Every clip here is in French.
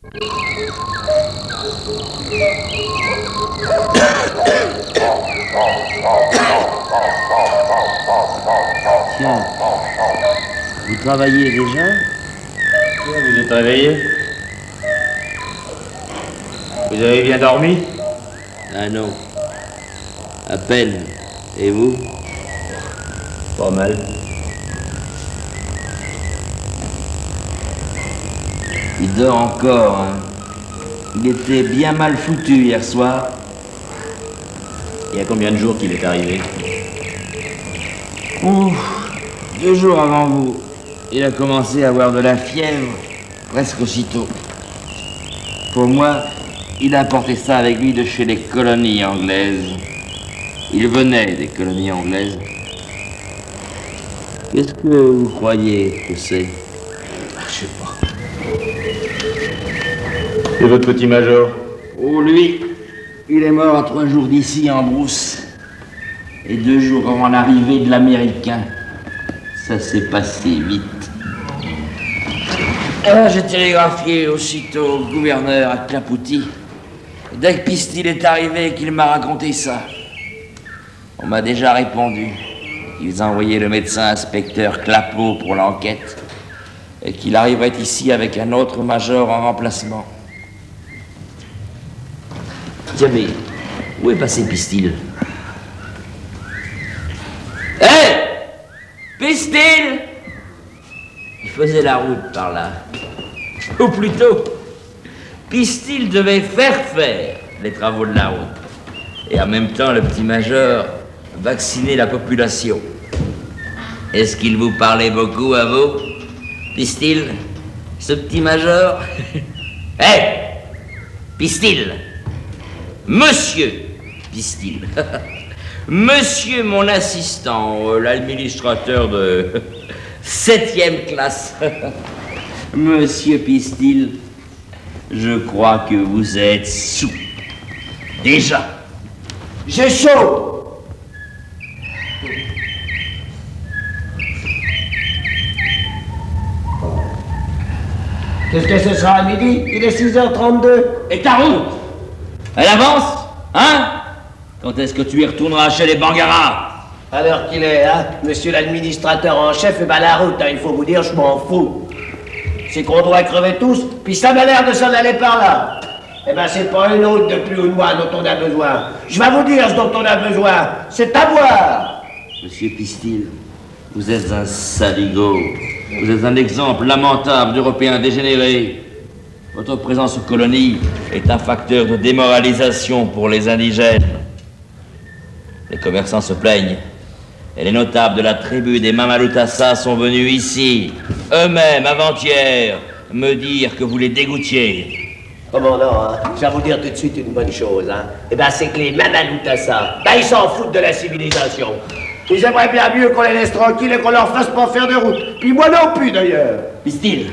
Tiens, vous travaillez déjà? Vous êtes réveillé? Vous avez bien dormi? Ah non, à peine. Et vous? Pas mal. Il dort encore, hein. Il était bien mal foutu hier soir. Il y a combien de jours qu'il est arrivé? Ouf, 2 jours avant vous. Il a commencé à avoir de la fièvre, presque aussitôt. Pour moi, il a apporté ça avec lui de chez les colonies anglaises. Il venait des colonies anglaises. Qu'est-ce que vous croyez que c'est? Je sais pas. Et votre petit major? Oh, lui, il est mort à 3 jours d'ici en brousse. Et 2 jours avant l'arrivée de l'Américain. Ça s'est passé vite. Alors, j'ai télégraphié aussitôt au gouverneur à Clapouty. Dès que Pistil est arrivé et qu'il m'a raconté ça, on m'a déjà répondu qu'ils envoyaient le médecin inspecteur Clapeau pour l'enquête et qu'il arriverait ici avec un autre major en remplacement. Tiens, mais où est passé Pistil? Hé! Pistil! Il faisait la route par là. Ou plutôt, Pistil devait faire les travaux de la route. Et en même temps, le petit major vacciner la population. Est-ce qu'il vous parlait beaucoup à vous, Pistil, ce petit major? Hé! Pistil! Monsieur Pistil! Monsieur mon assistant, l'administrateur de 7e classe. Monsieur Pistil, je crois que vous êtes sous. Déjà. J'ai chaud. Qu'est-ce que ce sera à midi? Il est 6h32. Et ta route? Elle avance? Hein? Quand est-ce que tu y retourneras chez les Bangaras? À l'heure qu'il est, hein? Monsieur l'administrateur en chef, et ben la route, hein, il faut vous dire, je m'en fous. C'est qu'on doit crever tous, puis ça m'a l'air de s'en aller par là. Eh ben c'est pas une autre de plus ou de moins dont on a besoin. Je vais vous dire ce dont on a besoin. C'est à voir. Monsieur Pistil, vous êtes un saligo. Vous êtes un exemple lamentable d'Européen dégénéré. Votre présence aux colonies est un facteur de démoralisation pour les indigènes. Les commerçants se plaignent. Et les notables de la tribu des Mamalutassa sont venus ici, eux-mêmes, avant-hier, me dire que vous les dégoûtiez. Commandant, hein, je vais vous dire tout de suite une bonne chose, hein. Eh ben, c'est que les Mamalutassa, ben, ils s'en foutent de la civilisation. Ils aimeraient bien mieux qu'on les laisse tranquilles et qu'on leur fasse pas faire de route. Puis moi non plus, d'ailleurs. Pistil,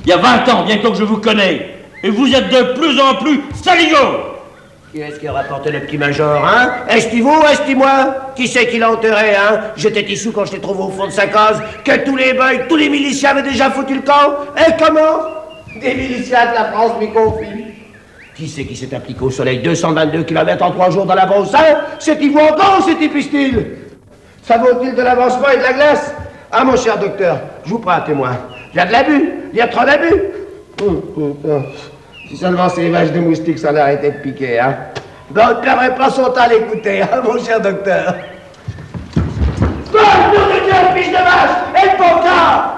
il y a 20 ans, bientôt que je vous connais, et vous êtes de plus en plus saligo. Qui est-ce qui a rapporté le petit major, hein? Est-ce vous, est-ce moi? Qui c'est qui l'a enterré, hein? J'étais dissous quand je l'ai trouvé au fond de sa case, que tous les boys, tous les miliciens avaient déjà foutu le camp. Et comment? Des miliciens de la France m'y confient. Qui c'est qui s'est appliqué au soleil 222 km en 3 jours dans la Beauce, hein? C'est-il vous encore, c'est-il Pistil? Ça vaut-il de l'avancement et de la glace? Ah, mon cher docteur, je vous prends un témoin. Il y a de l'abus, il y a trop d'abus. Si seulement ces vaches de moustiques s'en arrêtaient de piquer, hein. Ben, on ne perdrait pas son temps à l'écouter, hein, mon cher docteur. Bon, nom de Dieu, fiche de vache! Et le bon cas!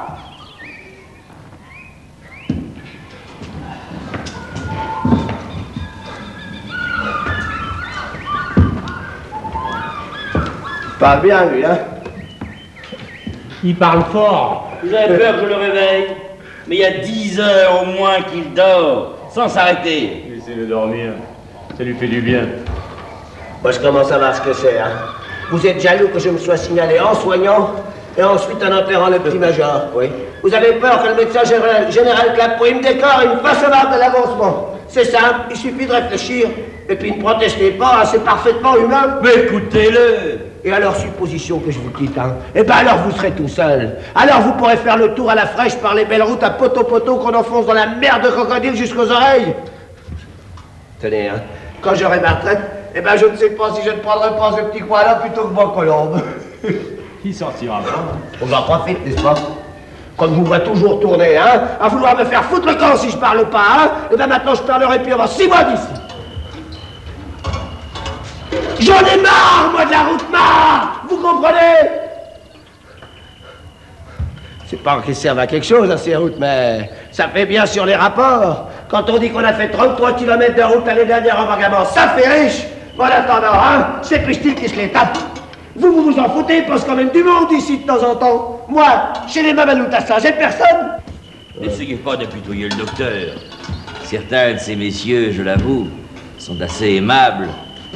Il parle bien, lui, hein? Il parle fort. Vous avez peur que je le réveille? Mais il y a 10 heures au moins qu'il dort, sans s'arrêter. Laissez-le dormir. Ça lui fait du bien. Moi, je commence à voir ce que c'est, hein. Vous êtes jaloux que je me sois signalé en soignant et ensuite en enterrant le petit major, oui. Vous avez peur que le médecin général Clapeau, il me décore et me fasse avoir de l'avancement. C'est simple, il suffit de réfléchir. Et puis ne protestez pas, hein, c'est parfaitement humain. Mais écoutez-le, Et alors, supposition que je vous quitte, hein, eh ben alors vous serez tout seul. Alors vous pourrez faire le tour à la fraîche par les belles routes à poteau-poteau qu'on enfonce dans la merde de crocodile jusqu'aux oreilles. Tenez, hein, quand j'aurai ma retraite, eh ben je ne sais pas si je ne prendrai pas ce petit coin-là plutôt que Bois-Colombes. Qui sortira pas? On en profite, n'est-ce pas? Comme je vous vois toujours tourner, hein, à vouloir me faire foutre le camp si je parle pas, hein, et ben maintenant je parlerai plus avant 6 mois d'ici. J'en ai marre, moi, de la route marre. Vous comprenez? C'est pas qu'elles servent à quelque chose, hein, ces routes, mais ça fait bien sur les rapports. Quand on dit qu'on a fait 33 km de route l'année dernière en vagabond, ça fait riche. En attendant, hein, c'est Pistil qui se les tape. Vous vous en foutez, il passe quand même du monde ici de temps en temps. Moi, chez les Mamanoutas, j'ai personne. N'essayez pas d'apitoyer le docteur. Certains de ces messieurs, je l'avoue, sont assez aimables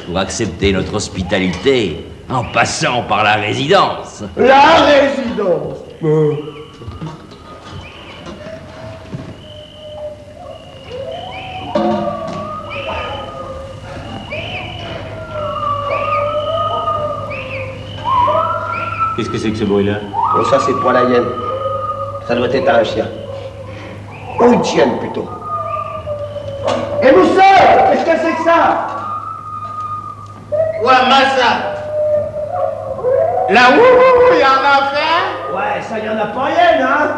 pour accepter notre hospitalité en passant par la résidence. La résidence. Qu'est-ce que c'est que ce bruit-là? Oh, ça, c'est pas la hyène. Ça doit être un chien. Ou une chienne, plutôt. Et Moussa, qu'est-ce que c'est que ça? Ouais, Massa. La wouhou, y en a fait? Ouais, ça, y en a pas rien, hein?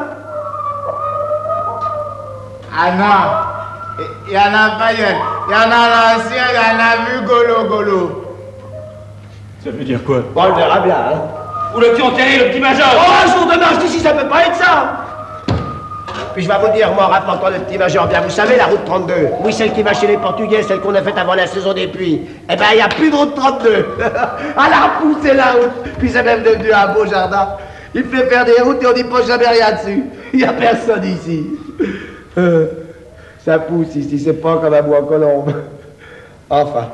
Ah non, y en a pas rien. Y en a l'ancien, y en a vu golo. Ça veut dire quoi? Bon, on verra bien, hein? Où le pion enterré, le petit major? Oh, un jour de marche d'ici, ça peut pas être ça! Puis je vais vous dire, moi, en rapportant le petit major bien, vous savez, la route 32, oui, celle qui va chez les Portugais, celle qu'on a faite avant la saison des pluies, eh ben, il n'y a plus de route 32. À la poussée, la route. Puis c'est même devenu un beau jardin. Il fait faire des routes et on n'y pose jamais rien dessus. Il n'y a personne ici. Ça pousse ici, c'est pas comme à Bois-Colombes. Enfin,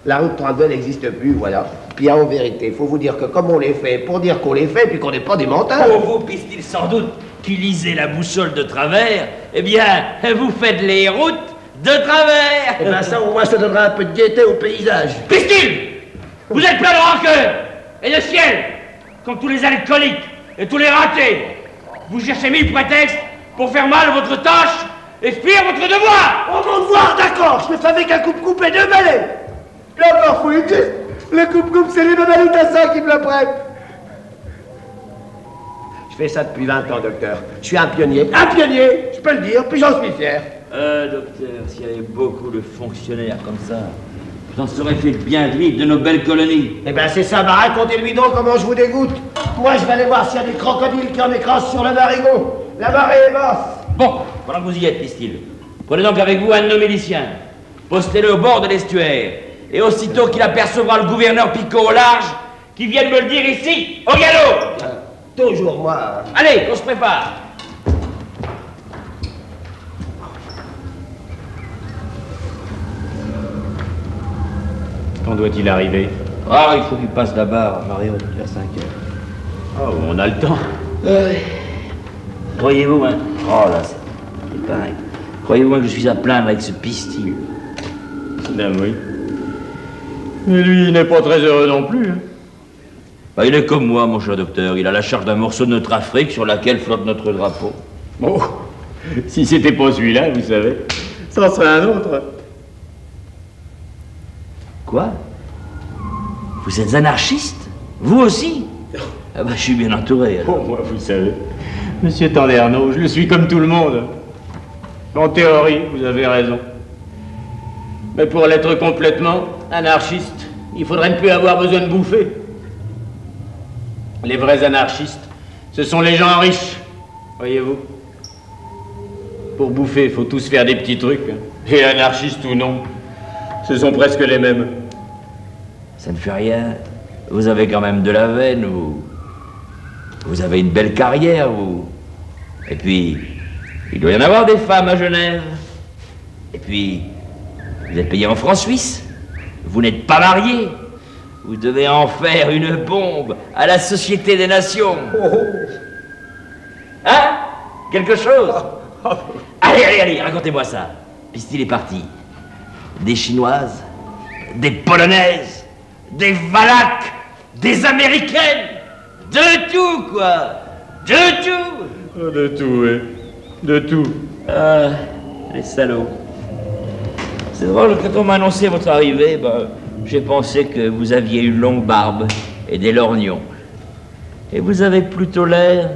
la route 32 n'existe plus, voilà. Puis en vérité, il faut vous dire que comme on les fait, pour dire qu'on les fait, puis qu'on n'est pas des menteurs. Pour vous, Pistil, sans doute, qui lisez la boussole de travers, eh bien, vous faites les routes de travers. Eh bien ça, au moins, ça donnera un peu de gaieté au paysage. Pistil, vous êtes plein de rancœur et de ciel, comme tous les alcooliques et tous les ratés. Vous cherchez 1000 prétextes pour faire mal à votre tâche et fuir votre devoir. Oh mon devoir, d'accord, je me fais avec un coupe-coupe et 2 balais. D'accord, faut être juste. Le coupe-coupe, c'est les Mamanoutas qui me le prêtent. Je fais ça depuis 20 ans, docteur. Je suis un pionnier, je peux le dire, puis j'en suis fier. Docteur, s'il y avait beaucoup de fonctionnaires comme ça, j'en serais fait bien vivre de nos belles colonies. Eh ben c'est ça, bah racontez-lui donc comment je vous dégoûte. Moi, je vais aller voir s'il y a des crocodiles qui en écrasent sur le marigot. La marée est basse. Bon, pendant que vous y êtes, Pistil, prenez donc avec vous un de nos miliciens, postez-le au bord de l'estuaire, et aussitôt qu'il apercevra le gouverneur Picot au large, qu'il vienne me le dire ici, au galop. Toujours moi. Allez, qu'on se prépare. Quand doit-il arriver? Ah, il faut qu'il passe la barre, Mario, vers 5 heures. Oh, on a le temps. Croyez-vous, hein? Oh là, c'est pareil. Croyez-vous que je suis à plaindre avec ce Pistil? Ben oui. Mais lui, il n'est pas très heureux non plus. Hein. Bah, il est comme moi, mon cher docteur. Il a la charge d'un morceau de notre Afrique sur laquelle flotte notre drapeau. Oh, si c'était pas celui-là, vous savez, ça serait un autre. Quoi? Vous êtes anarchiste? Vous aussi? Ah bah, je suis bien entouré, alors. Oh, moi, vous savez, Monsieur Tanderneau, je le suis comme tout le monde. En théorie, vous avez raison. Mais pour l'être complètement, anarchiste, il faudrait ne plus avoir besoin de bouffer. Les vrais anarchistes, ce sont les gens riches, voyez-vous. Pour bouffer, il faut tous faire des petits trucs. Et anarchistes ou non, ce sont presque les mêmes. Ça ne fait rien. Vous avez quand même de la veine, vous avez une belle carrière, vous. Et puis, il doit y en avoir des femmes à Genève. Et puis, vous êtes payé en francs suisses. Vous n'êtes pas marié. Vous devez en faire une bombe à la Société des Nations. Hein? Quelque chose? Allez, racontez-moi ça. Pistil est parti. Des Chinoises, des Polonaises, des Valaques, des Américaines, de tout, quoi. De tout. De tout, oui. De tout. Ah, les salauds. C'est drôle, quand on m'a annoncé votre arrivée, ben, j'ai pensé que vous aviez une longue barbe et des lorgnons. Et vous avez plutôt l'air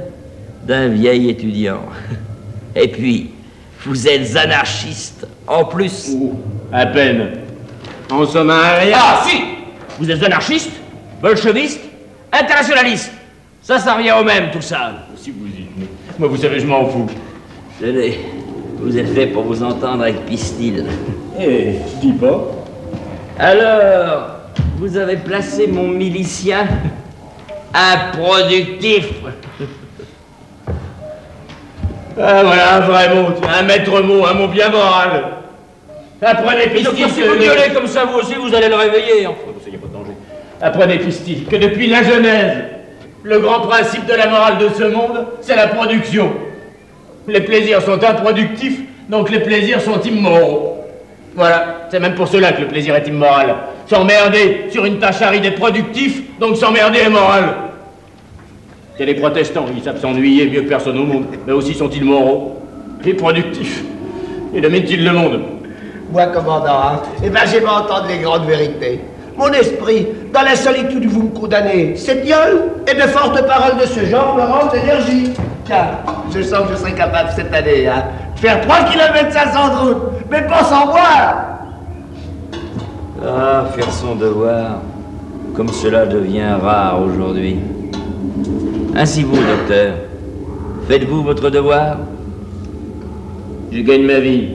d'un vieil étudiant. Et puis, vous êtes anarchiste, en plus. À peine. En somme, un rien. Ah, si! Vous êtes anarchiste, bolcheviste, internationaliste. Ça revient au même, tout ça. Si vous y tenez. Moi, vous savez, je m'en fous. Tenez, vous êtes fait pour vous entendre avec Pistil. Eh, je dis pas. Alors, vous avez placé mon milicien improductif. Ah, voilà un vrai mot, un maître mot, un mot bien moral. Apprenez, Pistil, Si vous gueulez comme ça, vous aussi, vous allez le réveiller. Enfin, il n'y a pas de danger. Apprenez, Pistil, que depuis la Genèse, le grand principe de la morale de ce monde, c'est la production. Les plaisirs sont improductifs, donc les plaisirs sont immoraux. Voilà, c'est même pour cela que le plaisir est immoral. S'emmerder sur une tâche aride est productif, donc s'emmerder est moral. C'est les protestants, ils savent s'ennuyer mieux que personne au monde, mais aussi sont-ils moraux et productifs. Et dominent-ils le monde? Moi, commandant, hein, eh ben, j'aime entendre les grandes vérités. Mon esprit, dans la solitude où vous me condamnez, cette gueule et de fortes paroles de ce genre me rendent l'énergie. Tiens, je sens que je serai capable cette année, hein, de faire 3 km 500 de route, mais pas sans boire. Ah, faire son devoir, comme cela devient rare aujourd'hui. Ainsi vous, docteur, faites-vous votre devoir? Je gagne ma vie.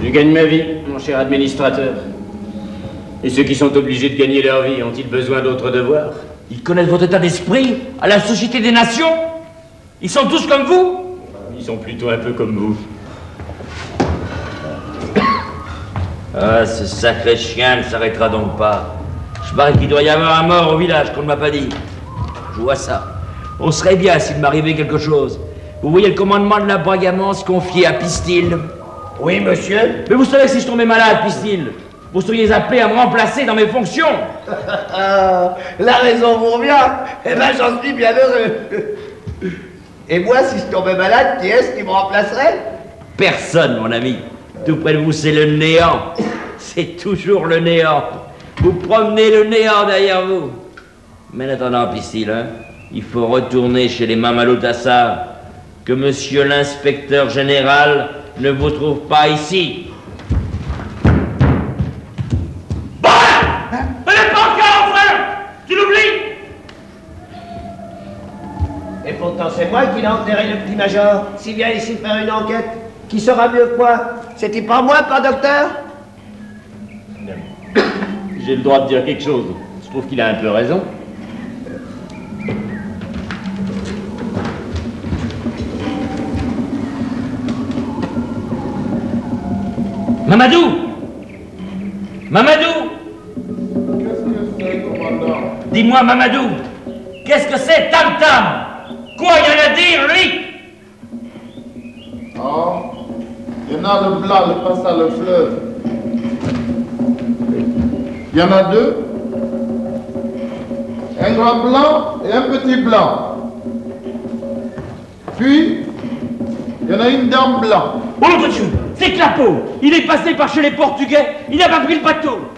Je gagne ma vie, mon cher administrateur. Et ceux qui sont obligés de gagner leur vie, ont-ils besoin d'autres devoirs? Ils connaissent votre état d'esprit à la Société des Nations? Ils sont tous comme vous? Ils sont plutôt un peu comme vous. Ah, ce sacré chien ne s'arrêtera donc pas. Je parie qu'il doit y avoir un mort au village qu'on ne m'a pas dit. Je vois ça. On serait bien s'il m'arrivait quelque chose. Vous voyez le commandement de la Bragamance confié à Pistil? Oui, monsieur. Mais vous savez que si je tombais malade, Pistil, vous seriez appelé à me remplacer dans mes fonctions. La raison vous revient. Eh ben, j'en suis bien heureux. Et moi, si je tombais malade, qui est-ce qui me remplacerait? Personne, mon ami. Tout près de vous, c'est le néant. C'est toujours le néant. Vous promenez le néant derrière vous. Mais en attendant, Pistil, hein, il faut retourner chez les Mamaloutassar. Que monsieur l'inspecteur général ne vous trouve pas ici. Bon! Elle n'est pas encore, frère! Tu l'oublies? Et pourtant, c'est moi qui l'ai enterré, le petit major. S'il vient ici faire une enquête, qui saura mieux que quoi? C'est-il pas moi, pas docteur? J'ai le droit de dire quelque chose. Je trouve qu'il a un peu raison. Mamadou! Mamadou! Qu'est-ce que c'est, commandant? Dis-moi, Mamadou, qu'est-ce que c'est, Tam Tam? Quoi il y en a à dire, lui? Oh, il y en a le blanc, le passe à le fleuve. Il y en a deux. Un grand blanc et un petit blanc. Puis, il y en a une dame blanc. Oh mon Dieu, c'est Clapeau. Il est passé par chez les Portugais, il n'a pas pris le bateau.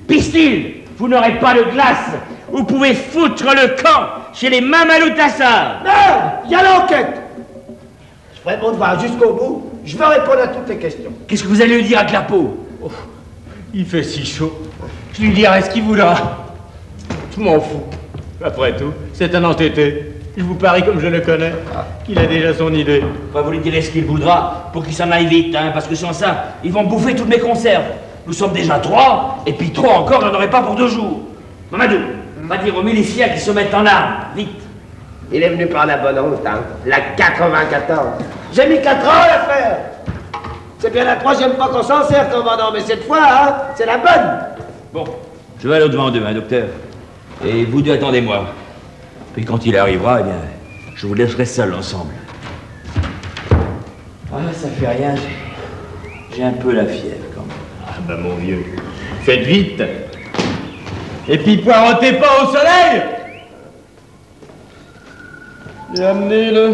Pistil, vous n'aurez pas de glace. Vous pouvez foutre le camp chez les Mamaloutassar. Non, il y a l'enquête. Je ferai mon devoir jusqu'au bout. Je veux répondre à toutes les questions. Qu'est-ce que vous allez lui dire à Clapeau? Oh, il fait si chaud. Je lui dirai ce qu'il voudra. Je m'en fous. Après tout, c'est un entêté. Je vous parie comme je le connais, qu'il a déjà son idée. Enfin, vous lui direz ce qu'il voudra pour qu'il s'en aille vite, hein, parce que sans ça, ils vont bouffer toutes mes conserves. Nous sommes déjà 3, et puis 3 encore, j'en aurai pas pour 2 jours. Mamadou, va dire aux miliciens qu'ils se mettent en armes, vite. Il est venu par la bonne honte, hein. La 94. J'ai mis 4 ans à la faire. C'est bien la 3e fois qu'on s'en sert, commandant, mais cette fois, hein, c'est la bonne. Bon, je vais aller au-devant d'eux, hein, docteur. Et vous deux, attendez-moi. Puis quand il arrivera, eh bien, je vous laisserai seul ensemble. Ah, ça fait rien, j'ai un peu la fièvre, quand même. Ah ben mon vieux, Faites vite. Et puis poirotez pas au soleil. Et amenez-le.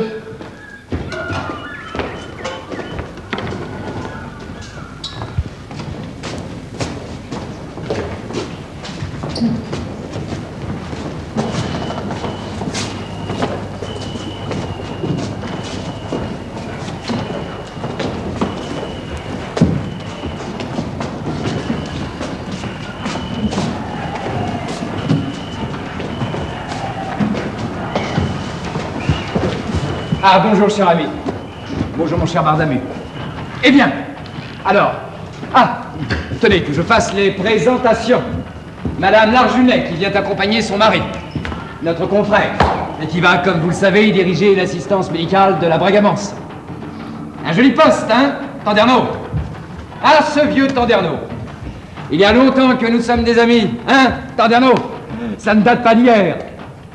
Ah, bonjour, cher ami. Bonjour, mon cher Bardamu. Eh bien, alors... Ah, tenez, que je fasse les présentations. Madame Larjunet, qui vient accompagner son mari, notre confrère, et qui va, comme vous le savez, diriger l'assistance médicale de la Bragamance. Un joli poste, hein, Tanderneau? Ah, ce vieux Tanderneau. Il y a longtemps que nous sommes des amis, hein, Tanderneau? Ça ne date pas d'hier.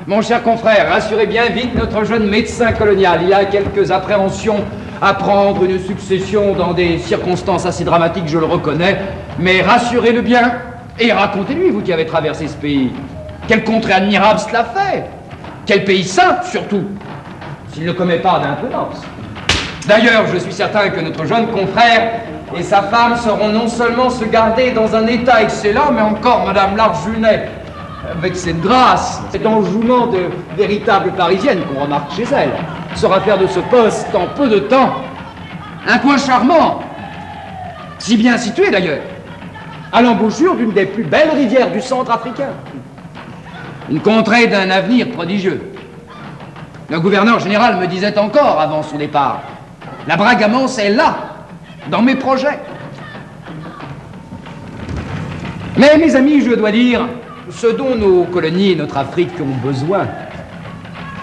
Mon cher confrère, rassurez bien vite notre jeune médecin colonial. Il a quelques appréhensions à prendre une succession dans des circonstances assez dramatiques, je le reconnais, mais rassurez-le bien et racontez-lui, vous qui avez traversé ce pays. Quel contrée admirable cela fait! Quel pays saint, surtout, s'il ne commet pas d'imprudence. D'ailleurs, je suis certain que notre jeune confrère et sa femme sauront non seulement se garder dans un état excellent, mais encore Madame Larjunet, avec cette grâce, cet enjouement de véritable parisienne qu'on remarque chez elle, saura faire de ce poste en peu de temps un coin charmant, si bien situé d'ailleurs, à l'embouchure d'une des plus belles rivières du centre africain. Une contrée d'un avenir prodigieux. Le gouverneur général me disait encore avant son départ, la Bragamance est là, dans mes projets. Mais mes amis, je dois dire, ce dont nos colonies et notre Afrique ont besoin,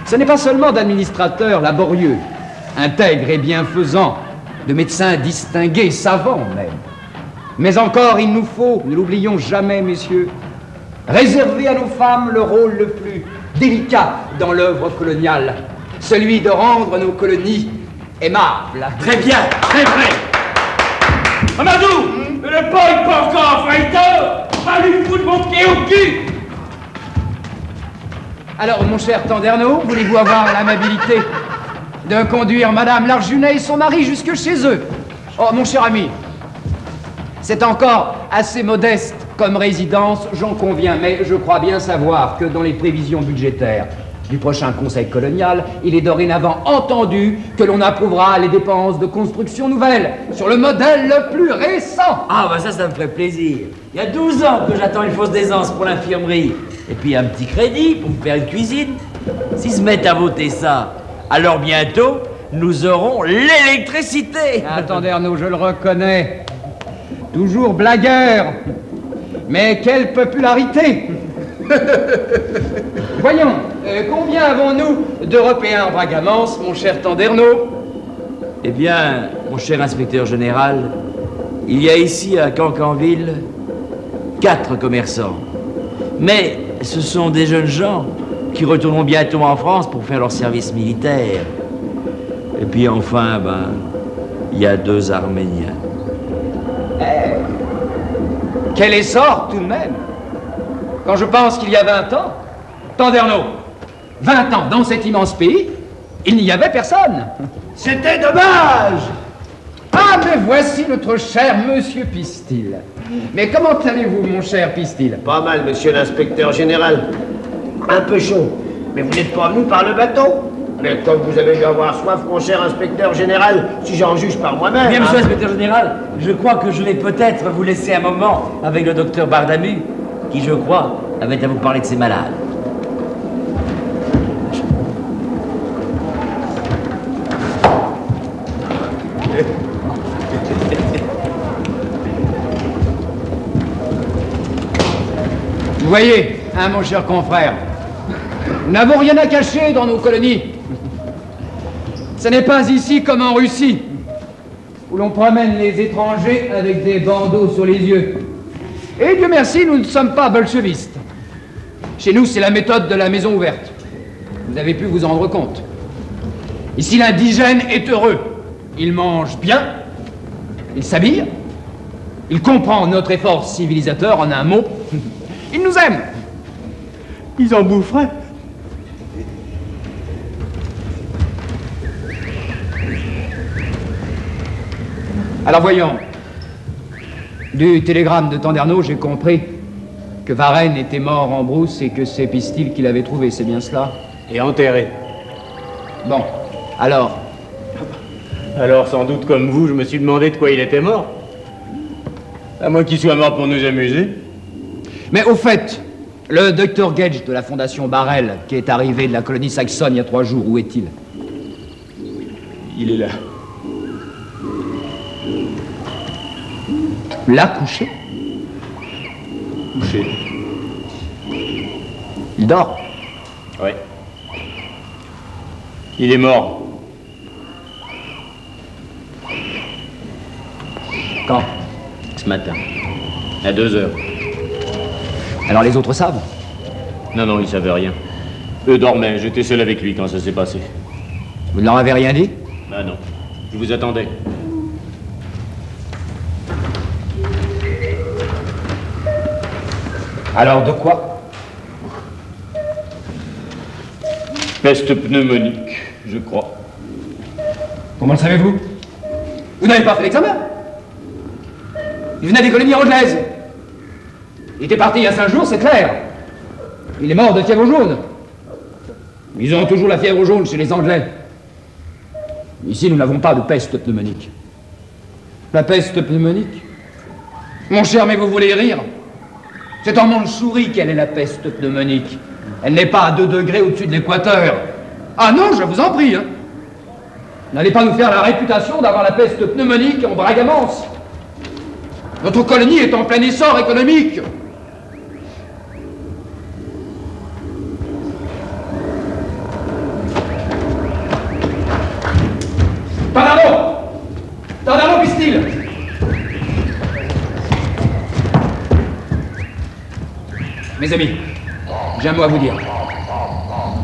ce n'est pas seulement d'administrateurs laborieux, intègres et bienfaisants, de médecins distingués, savants même. Mais encore, il nous faut, ne l'oublions jamais, messieurs, réserver à nos femmes le rôle le plus délicat dans l'œuvre coloniale, celui de rendre nos colonies aimables. Très bien, très vrai. Amadou, le pain pas encore fighter. Va lui foutre mon pied au cul! Alors, mon cher Tanderneau, voulez-vous avoir l'amabilité de conduire Madame Larjunet et son mari jusque chez eux? Oh, mon cher ami, c'est encore assez modeste comme résidence, j'en conviens, mais je crois bien savoir que dans les prévisions budgétaires du prochain conseil colonial, il est dorénavant entendu que l'on approuvera les dépenses de construction nouvelles sur le modèle le plus récent. Ah, bah ça me ferait plaisir. Il y a 12 ans que j'attends une fausse d'aisance pour l'infirmerie. Et puis un petit crédit pour me faire une cuisine. S'ils se mettent à voter ça, alors bientôt, nous aurons l'électricité. Attendez, Arnaud, je le reconnais. Toujours blagueur. Mais quelle popularité! Voyons, combien avons-nous d'Européens en Bragamance, mon cher Tanderneau? Eh bien, mon cher inspecteur général, il y a ici à Cancanville 4 commerçants. Mais ce sont des jeunes gens qui retourneront bientôt en France pour faire leur service militaire. Et puis enfin, il y a 2 Arméniens. Quel essor tout de même! Quand je pense qu'il y a 20 ans, Tanderneau, 20 ans dans cet immense pays, il n'y avait personne. C'était dommage! Ah, mais voici notre cher Monsieur Pistil. Mais comment allez-vous, mon cher Pistil? Pas mal, monsieur l'inspecteur général. Un peu chaud. Mais vous n'êtes pas venu par le bateau? Mais comme vous avez dû avoir soif, mon cher inspecteur général, si j'en juge par moi-même... Bien, monsieur l'inspecteur général, je crois que je vais peut-être vous laisser un moment avec le docteur Bardamu, qui, je crois, avait à vous parler de ses malades. Vous voyez, hein, mon cher confrère, nous n'avons rien à cacher dans nos colonies. Ce n'est pas ici comme en Russie, où l'on promène les étrangers avec des bandeaux sur les yeux. Et Dieu merci, nous ne sommes pas bolchevistes. Chez nous, c'est la méthode de la maison ouverte. Vous avez pu vous en rendre compte. Ici, l'indigène est heureux. Il mange bien, il s'habille, Il comprend notre effort civilisateur, en un mot. Il nous aime. Ils en boufferaient. Alors voyons. Du télégramme de Tandernot, j'ai compris que Varenne était mort en brousse et que c'est Pistil qui l'avait trouvé, c'est bien cela? Et enterré. Bon, alors... Alors, sans doute, comme vous, je me suis demandé de quoi il était mort. À moins qu'il soit mort pour nous amuser. Mais au fait, le docteur Gage de la Fondation Barrel, qui est arrivé de la colonie saxonne il y a 3 jours, où est-il? Il est là. Là, couché? Couché. Il dort? Ouais. Il est mort. Quand? Ce matin. À 2 heures. Alors les autres savent? Non, non, ils savaient rien. Eux dormaient, j'étais seul avec lui quand ça s'est passé. Vous ne leur avez rien dit? Ah non, je vous attendais. Alors de quoi? Peste pneumonique, je crois. Comment le savez-vous? Vous n'avez pas fait l'examen? Il venait des colonies anglaises. Il était parti il y a 5 jours, c'est clair. Il est mort de fièvre jaune. Ils ont toujours la fièvre jaune chez les Anglais. Ici, nous n'avons pas de peste pneumonique. La peste pneumonique? Mon cher, mais vous voulez rire? C'est en Mandchourie qu'elle est la peste pneumonique. Elle n'est pas à 2 degrés au-dessus de l'équateur. Ah non, je vous en prie, hein. N'allez pas nous faire la réputation d'avoir la peste pneumonique en Bragamance. Notre colonie est en plein essor économique. Tandernot, Pistil. Mes amis, j'ai un mot à vous dire.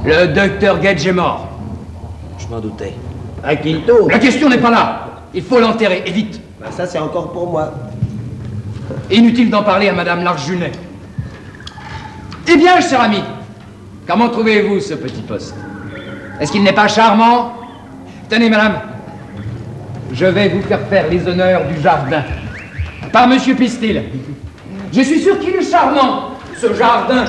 Le docteur Gage est mort. Je m'en doutais. Un quinto. La question n'est pas là. Il faut l'enterrer, et vite. Ben ça, c'est encore pour moi. Inutile d'en parler à Madame Larjunet. Eh bien, cher ami, comment trouvez-vous ce petit poste? Est-ce qu'il n'est pas charmant? Tenez, madame, je vais vous faire les honneurs du jardin. Par Monsieur Pistil. Je suis sûr qu'il est charmant, ce jardin.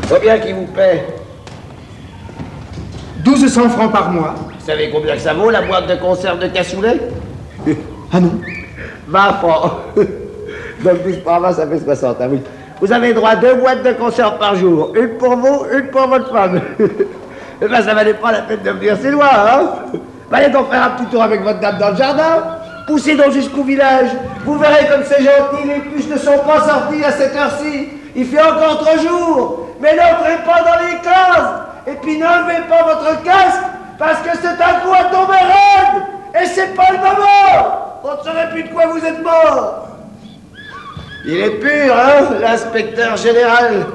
Combien qu'il vous paie? 1200 francs par mois. Vous savez combien que ça vaut, la boîte de conserve de cassoulet? Ah non? 20 francs. Donc 12 par 20, ça fait 60, ah oui. Vous avez droit à 2 boîtes de conserve par jour. Une pour vous, une pour votre femme. Eh ben, ça valait pas la peine de venir si loin, hein? Allez donc faire un petit tour avec votre dame dans le jardin. Poussez donc jusqu'au village. Vous verrez comme c'est gentil, les puces ne sont pas sorties à cette heure-ci. Il fait encore 3 jours. Mais n'entrez pas dans les cases. Et puis n'enlevez pas votre casque, parce que c'est un coup à tomber raide. Et c'est pas le moment. On ne saurait plus de quoi vous êtes mort. Il est pur, hein, l'inspecteur général.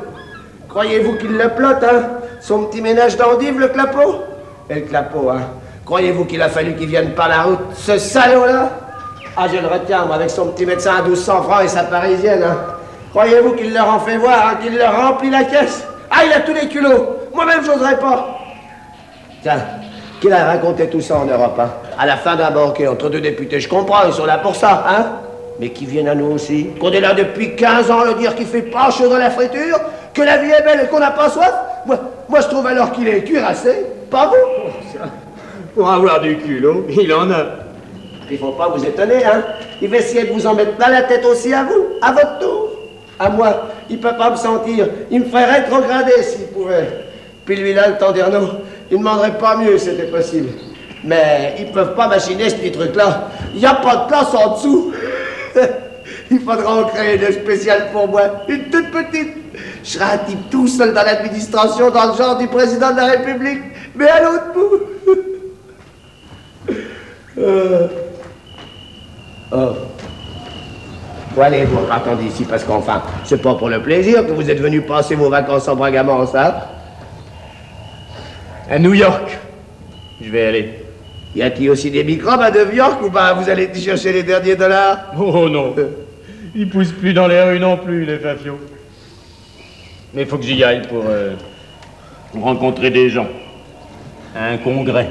Croyez-vous qu'il le plotte, hein? Son petit ménage d'endives, le clapot? Et le clapot, hein? Croyez-vous qu'il a fallu qu'il vienne par la route, ce salaud-là? Ah, je le retiens, moi, avec son petit médecin à 1200 francs et sa parisienne, hein? Croyez-vous qu'il leur en fait voir, hein, qu'il leur remplit la caisse? Ah, il a tous les culots. Moi-même, j'oserais pas. Tiens, qu'il a raconté tout ça en Europe, hein? À la fin d'un banquet entre 2 députés, je comprends, ils sont là pour ça, hein? Mais qui viennent à nous aussi, qu'on est là depuis 15 ans à le dire qu'il fait pas chaud dans la friture, que la vie est belle et qu'on n'a pas soif. Moi, je trouve alors qu'il est cuirassé, pas vous? Pour avoir du culot, il en a. Il faut pas vous étonner, hein? Il va essayer de vous en mettre plein la tête aussi à vous, à votre tour. À moi, il peut pas me sentir. Il me ferait rétrograder s'il pouvait. Puis lui là, le Tandernot, il ne demanderait pas mieux si c'était possible. Mais ils peuvent pas machiner ce petit truc-là. Il n'y a pas de place en dessous. Il faudra en créer une spéciale pour moi. Une toute petite. Je serai un type tout seul dans l'administration, dans le genre du président de la République. Mais à l'autre bout. Oh. Bon, allez, vous attendez ici, parce qu'enfin, c'est pas pour le plaisir que vous êtes venus passer vos vacances en Bragamance, hein? À New York. Je vais aller. Y a-t-il aussi des microbes à New York ou pas vous allez chercher les derniers dollars? Oh non. Ils poussent plus dans les rues non plus, les fafios. Mais il faut que j'y aille pour rencontrer des gens. À un congrès.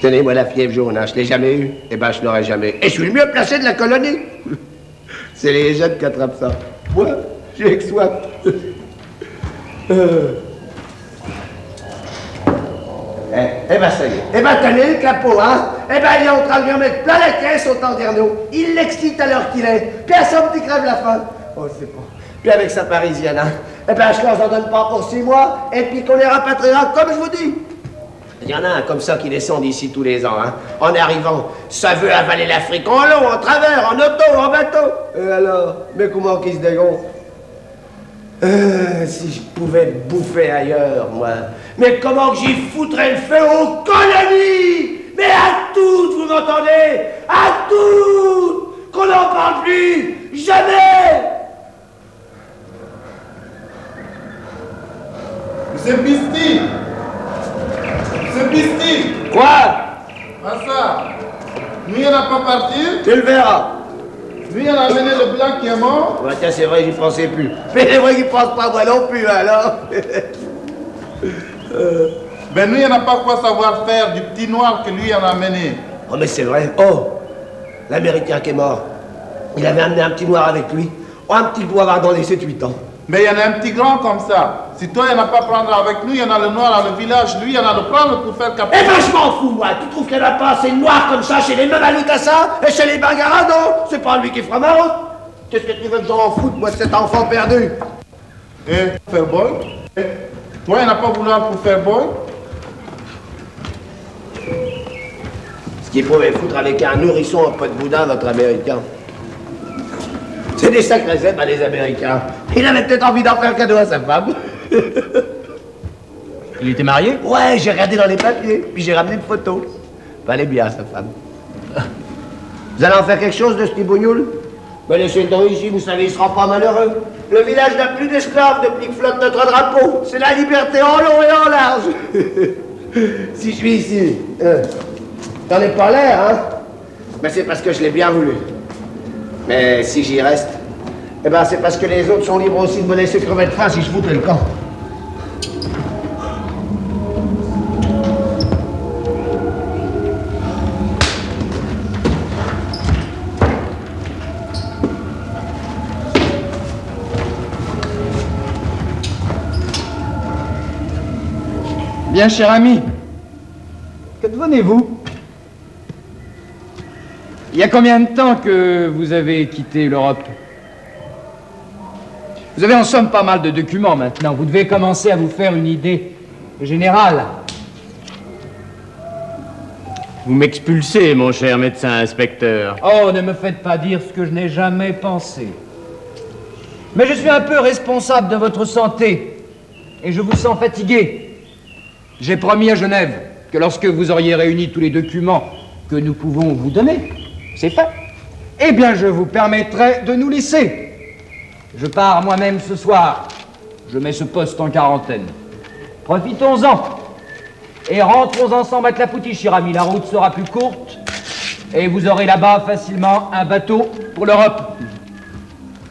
Tenez, moi la fièvre jaune, hein, je l'ai jamais eu. Eh ben, je l'aurai jamais. Et je suis le mieux placé de la colonie. C'est les jeunes qui attrapent ça. Moi, j'ai que soif. Eh ben, ça y est. Eh ben, tenez le capot, hein. Eh ben, il est en train de lui remettre plein la caisse au Tandernot. Il l'excite à l'heure qu'il est. Personne qui crève la faim. Oh, c'est pas. Puis avec sa parisienne, hein. Eh ben, je leur en donne pas pour 6 mois. Et puis qu'on les rapatriera, comme je vous dis. Il y en a un comme ça qui descend d'ici tous les ans, hein. En arrivant, ça veut avaler l'Afrique en long, en travers, en auto, en bateau. Et alors, mais comment qu'il se dégonfle? Si je pouvais bouffer ailleurs, moi. Mais comment que j'y foutrais le feu aux colonies? Mais à toutes, vous m'entendez? À toutes! Qu'on n'en parle plus! Jamais! Monsieur Pisti! Monsieur Pisti! Quoi? Ah ça! Lui, il n'a pas parti. Tu le verras. Lui, il a amené le blanc qui est mort. Ouais, tiens, c'est vrai, j'y pensais plus. Mais c'est vrai qu'il pense pas moi non plus, alors. Ben lui, il n'a pas quoi savoir faire du petit noir que lui, il a amené. Oh, mais c'est vrai. Oh, l'Américain qui est mort. Il avait amené un petit noir avec lui. Oh, un petit boivard dans les 7-8 ans. Mais il y en a un petit grand comme ça. Si toi, il n'y en a pas prendre avec nous, il y en a le noir dans le village. Lui, il y en a le prendre pour faire Eh capitaine. ben, je m'en fous, moi. Tu trouves qu'il n'y en a pas assez de noirs comme ça chez les Mamalutassa et chez les Bangaras, non? C'est pas lui qui fera ma route. Qu'est-ce que tu veux que j'en foute, moi, cet enfant perdu? Et faire boy. Toi, il n'y en a pas vouloir pour faire boy. Ce qu'il pouvait foutre avec un nourrisson en pot de boudin, notre Américain. C'est des sacrés aimes à les Américains. Il avait peut-être envie d'en faire cadeau à sa femme. Il était marié? Ouais, j'ai regardé dans les papiers, puis j'ai ramené une photo. Fallait bien, sa femme. Vous allez en faire quelque chose de ce petit bougnoul? Mais laissez le temps ici, vous savez, il sera pas malheureux. Le village n'a plus d'esclaves depuis que flotte notre drapeau. C'est la liberté en long et en large. Si je suis ici, j'en ai pas l'air, hein? Mais c'est parce que je l'ai bien voulu. Mais si j'y reste, eh ben c'est parce que les autres sont libres aussi de me laisser crever de faim si je foutais le camp. Bien, cher ami, que devenez-vous? Il y a combien de temps que vous avez quitté l'Europe? Vous avez en somme pas mal de documents maintenant. Vous devez commencer à vous faire une idée générale. Vous m'expulsez, mon cher médecin inspecteur. Oh, ne me faites pas dire ce que je n'ai jamais pensé. Mais je suis un peu responsable de votre santé et je vous sens fatigué. J'ai promis à Genève que lorsque vous auriez réuni tous les documents que nous pouvons vous donner, c'est fait, eh bien je vous permettrai de nous laisser. Je pars moi-même ce soir. Je mets ce poste en quarantaine. Profitons-en et rentrons ensemble à Clafoutis, cher ami. La route sera plus courte et vous aurez là-bas facilement un bateau pour l'Europe.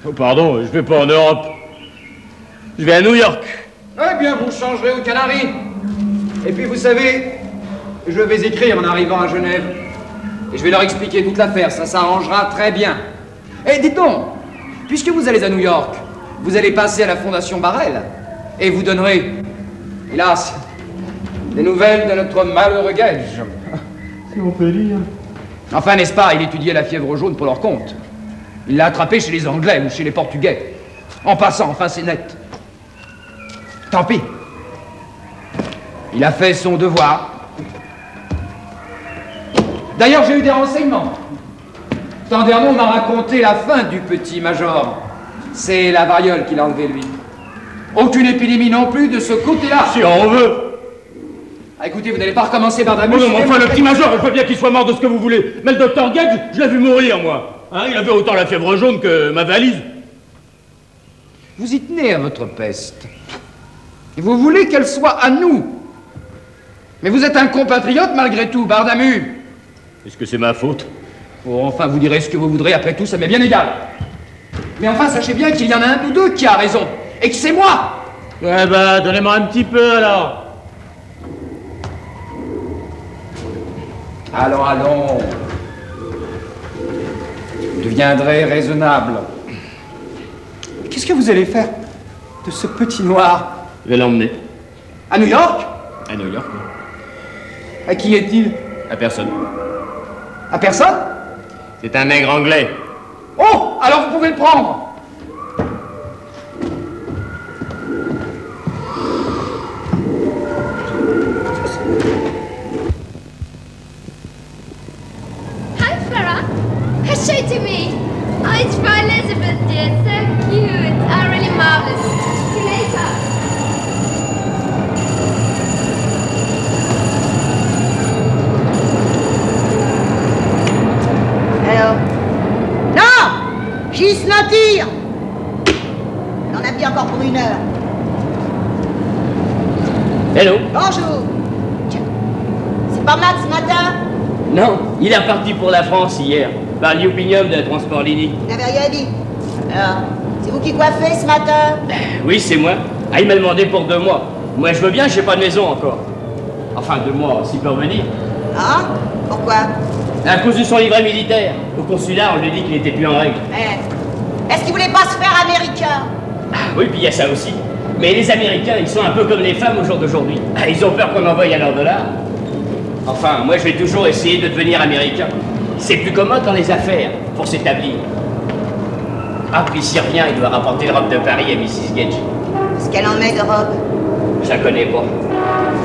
Oh, pardon, je vais pas en Europe. Je vais à New York. Eh bien, vous changerez aux Canaries. Et puis, vous savez, je vais écrire en arrivant à Genève. Et je vais leur expliquer toute l'affaire, ça s'arrangera très bien. Et dites donc, puisque vous allez à New York, vous allez passer à la Fondation Barrel. Et vous donnerez, hélas, des nouvelles de notre malheureux Gage. Si on peut dire. Enfin, n'est-ce pas, il étudiait la fièvre jaune pour leur compte. Il l'a attrapé chez les Anglais ou chez les Portugais. En passant, enfin, c'est net. Tant pis. Il a fait son devoir. D'ailleurs, j'ai eu des renseignements. Tandernot m'a raconté la fin du petit major. C'est la variole qu'il a enlevé, lui. Aucune épidémie non plus de ce côté-là. Si on veut. Ah, écoutez, vous n'allez pas recommencer, Bardamus. Oh non, mais enfin, le petit major, je veux bien qu'il soit mort de ce que vous voulez. Mais le docteur Gage, je l'ai vu mourir, moi. Hein, il avait autant la fièvre jaune que ma valise. Vous y tenez à votre peste. Et vous voulez qu'elle soit à nous. Mais vous êtes un compatriote malgré tout, Bardamu. Est-ce que c'est ma faute? Oh, enfin, vous direz ce que vous voudrez, après tout, ça m'est bien égal. Mais enfin, sachez bien qu'il y en a un ou deux qui a raison, et que c'est moi. Ouais, bah, donnez-moi un petit peu, alors. Allons. Vous deviendrez raisonnable. Qu'est-ce que vous allez faire de ce petit noir? Je vais l'emmener. À New York? À New York. À qui est-il? À personne. À personne? C'est un nègre anglais. Oh, alors vous pouvez le prendre. Hi, Farah. Show it to me. Oh, it's for Elizabeth, dear. So cute. Oh, really marvelous. See you later. Alors? Non! Juste la tire! On en a bien encore pour 1 heure. Hello. Bonjour! Tiens, c'est pas Max ce matin? Non, il est reparti pour la France hier, par l'Upinium de Transport Lini. Il n'avait rien dit. Alors, c'est vous qui coiffez ce matin? Oui, c'est moi. Ah, il m'a demandé pour 2 mois. Moi, je veux bien, j'ai pas de maison encore. Enfin, 2 mois, s'il peut revenir. Ah? Pourquoi? À cause de son livret militaire. Au consulat, on lui dit qu'il n'était plus en règle. Est-ce qu'il voulait pas se faire américain? Ah, oui, puis il y a ça aussi. Mais les Américains, ils sont un peu comme les femmes au jour d'aujourd'hui. Ah, ils ont peur qu'on envoie à leur dollar. Enfin, moi, je vais toujours essayer de devenir américain. C'est plus commode dans les affaires, pour s'établir. Ah, puis s'il revient, il doit rapporter le robe de Paris à Mrs. Gage. Ce qu'elle en met de robe. Je la connais pas.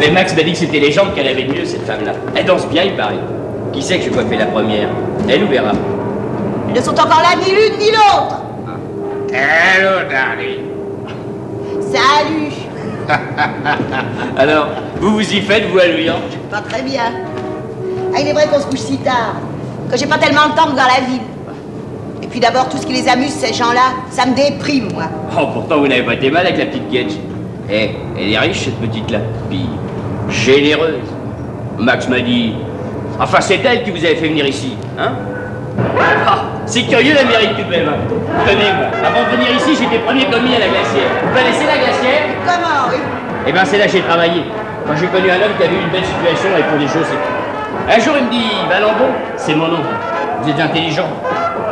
Mais Max m'a dit que c'était les jambes qu'elle avait de mieux, cette femme-là. Elle danse bien, il paraît. Qui sait que je coiffé la première? Elle ou verra. Ils ne sont encore là ni l'une ni l'autre. Hello, darling. Salut. Alors, vous vous y faites, vous, à New York? Pas très bien. Ah, il est vrai qu'on se couche si tard, que j'ai pas tellement de temps que dans la ville. Et puis d'abord, tout ce qui les amuse, ces gens-là, ça me déprime, moi. Oh, pourtant, vous n'avez pas été mal avec la petite Gage. Eh, elle est riche, cette petite-là. Puis, généreuse. Max m'a dit... Enfin, c'est elle qui vous avait fait venir ici, hein? Ah, c'est curieux l'Amérique tout de même. Tenez-moi, avant de venir ici, j'étais premier commis à la glacière. Vous connaissez la glacière? Comment, oui? Eh ben, c'est là que j'ai travaillé. Quand j'ai connu un homme qui avait eu une belle situation et pour des choses, c'est tout. Un jour, il me dit, Valambon, c'est mon nom. Vous êtes intelligent.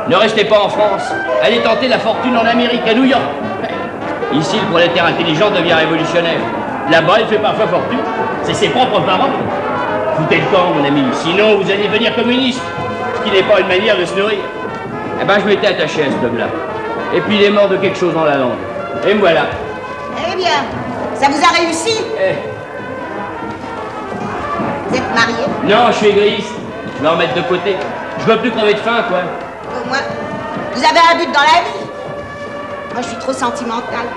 Ne restez pas en France. Allez tenter la fortune en Amérique, à New York. Ici, le prolétaire intelligent devient révolutionnaire. Là-bas, il fait parfois fortune. C'est ses propres parents. Foutez le camp, mon ami. Sinon, vous allez devenir communiste. Ce qui n'est pas une manière de se nourrir. Eh ben, je m'étais attaché à ce homme-là. Et puis, il est mort de quelque chose dans la langue. Et me voilà. Eh bien, ça vous a réussi? Vous êtes marié? Non, je suis égoïste. Je vais en mettre de côté. Je veux plus crever de faim, quoi. Au moins, vous avez un but dans la vie. Moi, je suis trop sentimentale.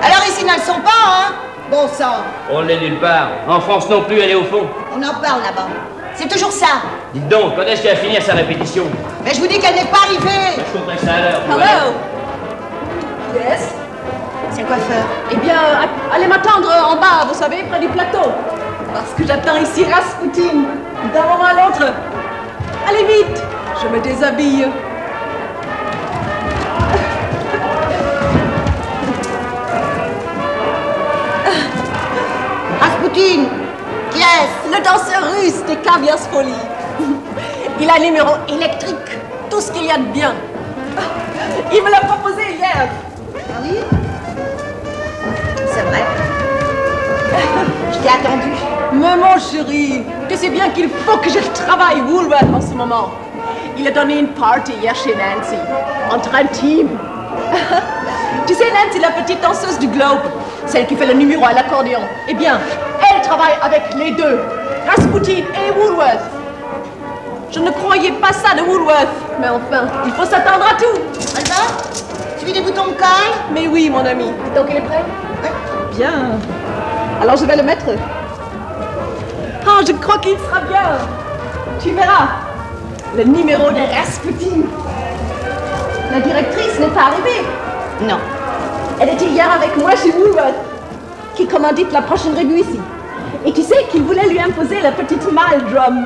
Alors ici, ne le sont pas, hein? Bon sang. On n'est nulle part. En France non plus, elle est au fond. On en parle là-bas. C'est toujours ça. Dites donc, quand est-ce qu'elle va finir sa répétition? Mais je vous dis qu'elle n'est pas arrivée. Je comprends ça à l'heure. Hello. Yes. C'est le coiffeur. Eh bien, allez m'attendre en bas, vous savez, près du plateau. Parce que j'attends ici Rasputin, d'un moment à l'autre. Allez vite, je me déshabille. Rasputin, qui est-ce? Le danseur russe des Caviars Folie. Il a un numéro électrique, tout ce qu'il y a de bien. Il me l'a proposé hier. Ah oui? C'est vrai. Je t'ai attendu. Mais mon chéri, tu sais bien qu'il faut que je travaille Woolworth en ce moment. Il a donné une party hier chez Nancy, entre intimes. Tu sais, Nancy, la petite danseuse du Globe, celle qui fait le numéro à l'accordéon. Eh bien, elle travaille avec les deux, Rasputin et Woolworth. Je ne croyais pas ça de Woolworth, mais enfin, il faut s'attendre à tout. Alba, tu veux des boutons de colle? Mais oui, mon ami. Donc, il est prêt? Oui. Bien. Alors, je vais le mettre. Oh, je crois qu'il sera bien. Tu verras. Le numéro de Rasputin. La directrice n'est pas arrivée. Non. Elle était hier avec moi chez Woolworth, qui commandite la prochaine revue ici. Et tu sais qu'il voulait lui imposer la petite Maldrum.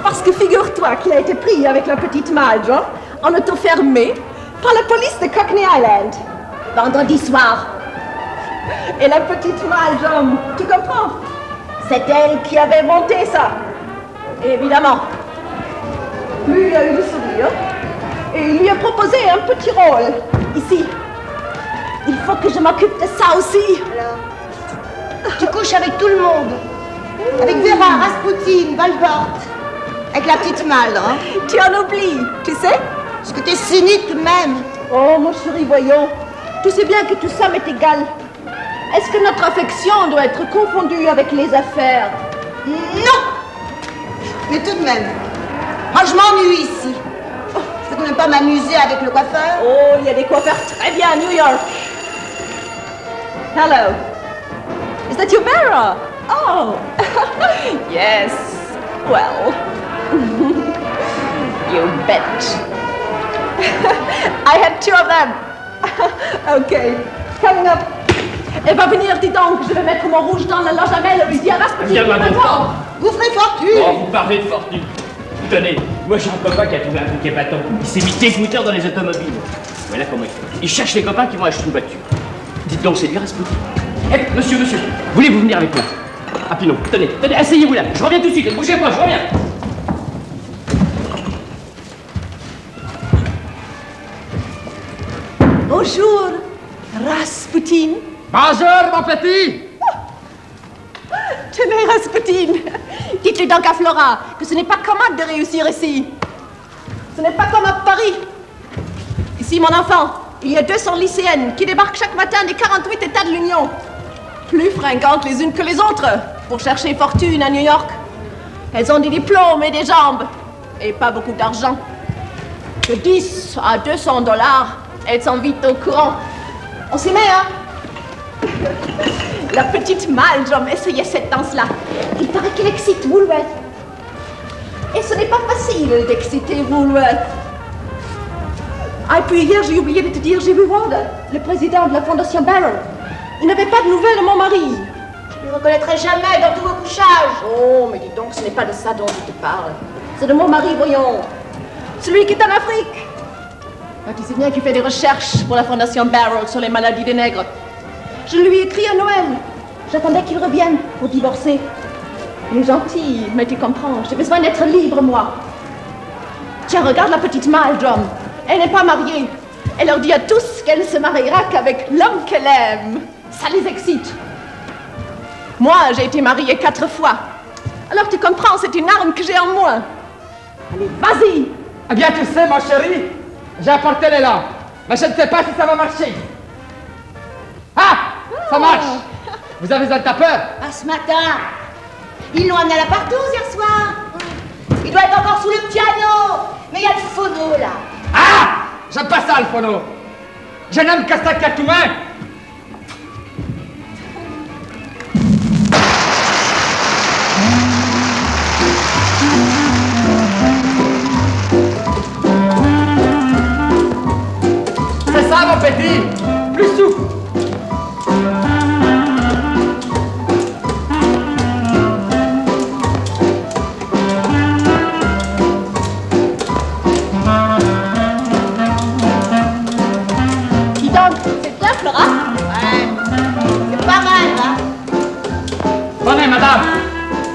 Parce que figure-toi qu'il a été pris avec la petite Maldrum en auto fermé par la police de Cockney Island, vendredi soir. Et la petite Maldrum, tu comprends? C'est elle qui avait monté ça. Et évidemment, lui il a eu le sourire et il lui a proposé un petit rôle ici. Il faut que je m'occupe de ça aussi. Alors, tu couches avec tout le monde. Avec Vera, Rasputin, Valbart. Avec la petite Malle, hein. Tu en oublies, tu sais? Parce que t'es cynique même. Oh, mon chéri, voyons. Tu sais bien que tout ça m'est égal. Est-ce que notre affection doit être confondue avec les affaires? Non. Mais tout de même, moi je m'ennuie ici. Je peux même pas m'amuser avec le coiffeur. Oh, il y a des coiffeurs très bien à New York. Hello. Is that your Vera? Oh. Yes. Well. You bet. I had two of them. Okay. Coming up. Elle va venir, dis donc. Je vais mettre mon rouge dans la loge à Mel. Lui dis à Rasputin. Viens, madame. Vous ferez fortune. Oh, vous parlez de fortune. Tenez, moi j'ai un copain qui a trouvé un truc épatant. Il s'est mis dégoûteur dans les automobiles. Voilà comment il fait. Il cherche les copains qui vont acheter une voiture. Dites donc, c'est lui, Rasputin. Eh, monsieur, voulez-vous venir avec moi? Ah, puis non, tenez, asseyez-vous là. Je reviens tout de suite, ne bougez pas, je reviens. Bonjour, Rasputin. Bonjour, mon petit. Tenez, Rasputin. Dites-lui donc à Flora que ce n'est pas commode de réussir ici. Ce n'est pas comme à Paris. Ici, mon enfant, il y a 200 lycéennes qui débarquent chaque matin des 48 États de l'Union. Plus fringantes les unes que les autres pour chercher fortune à New York. Elles ont des diplômes et des jambes. Et pas beaucoup d'argent. De 10 à 200 $, elles sont vite au courant. On s'y met, hein? La petite Maldrum essayait cette danse-là. Il paraît qu'elle excite Woolworth. Et ce n'est pas facile d'exciter Woolworth. Ah, et puis hier, j'ai oublié de te dire, j'ai vu Ward, le président de la Fondation Barrel. Il n'avait pas de nouvelles de mon mari. Je ne le reconnaîtrai jamais dans tous vos couchages. Oh, mais dis donc, ce n'est pas de ça dont je te parle. C'est de mon mari, voyons. Celui qui est en Afrique. Ah, tu sais bien qu'il fait des recherches pour la Fondation Barrel sur les maladies des nègres. Je lui ai écrit à Noël. J'attendais qu'il revienne pour divorcer. Il est gentil, mais tu comprends, j'ai besoin d'être libre, moi. Tiens, regarde la petite Maldrum. Elle n'est pas mariée. Elle leur dit à tous qu'elle ne se mariera qu'avec l'homme qu'elle aime. Ça les excite. Moi, j'ai été mariée 4 fois. Alors tu comprends, c'est une arme que j'ai en moi. Allez, vas-y. Eh bien, tu sais, mon chéri, j'ai apporté les lampes. Mais je ne sais pas si ça va marcher. Ah, ça marche. Vous avez un tapeur? Pas ce matin. Ils l'ont amené à la partouze hier soir. Il doit être encore sous le piano. Mais il y a le phono là. Ah! J'aime pas ça, le phono. Je n'aime que ça qu'à tout main. C'est ça, mon petit. Plus souple.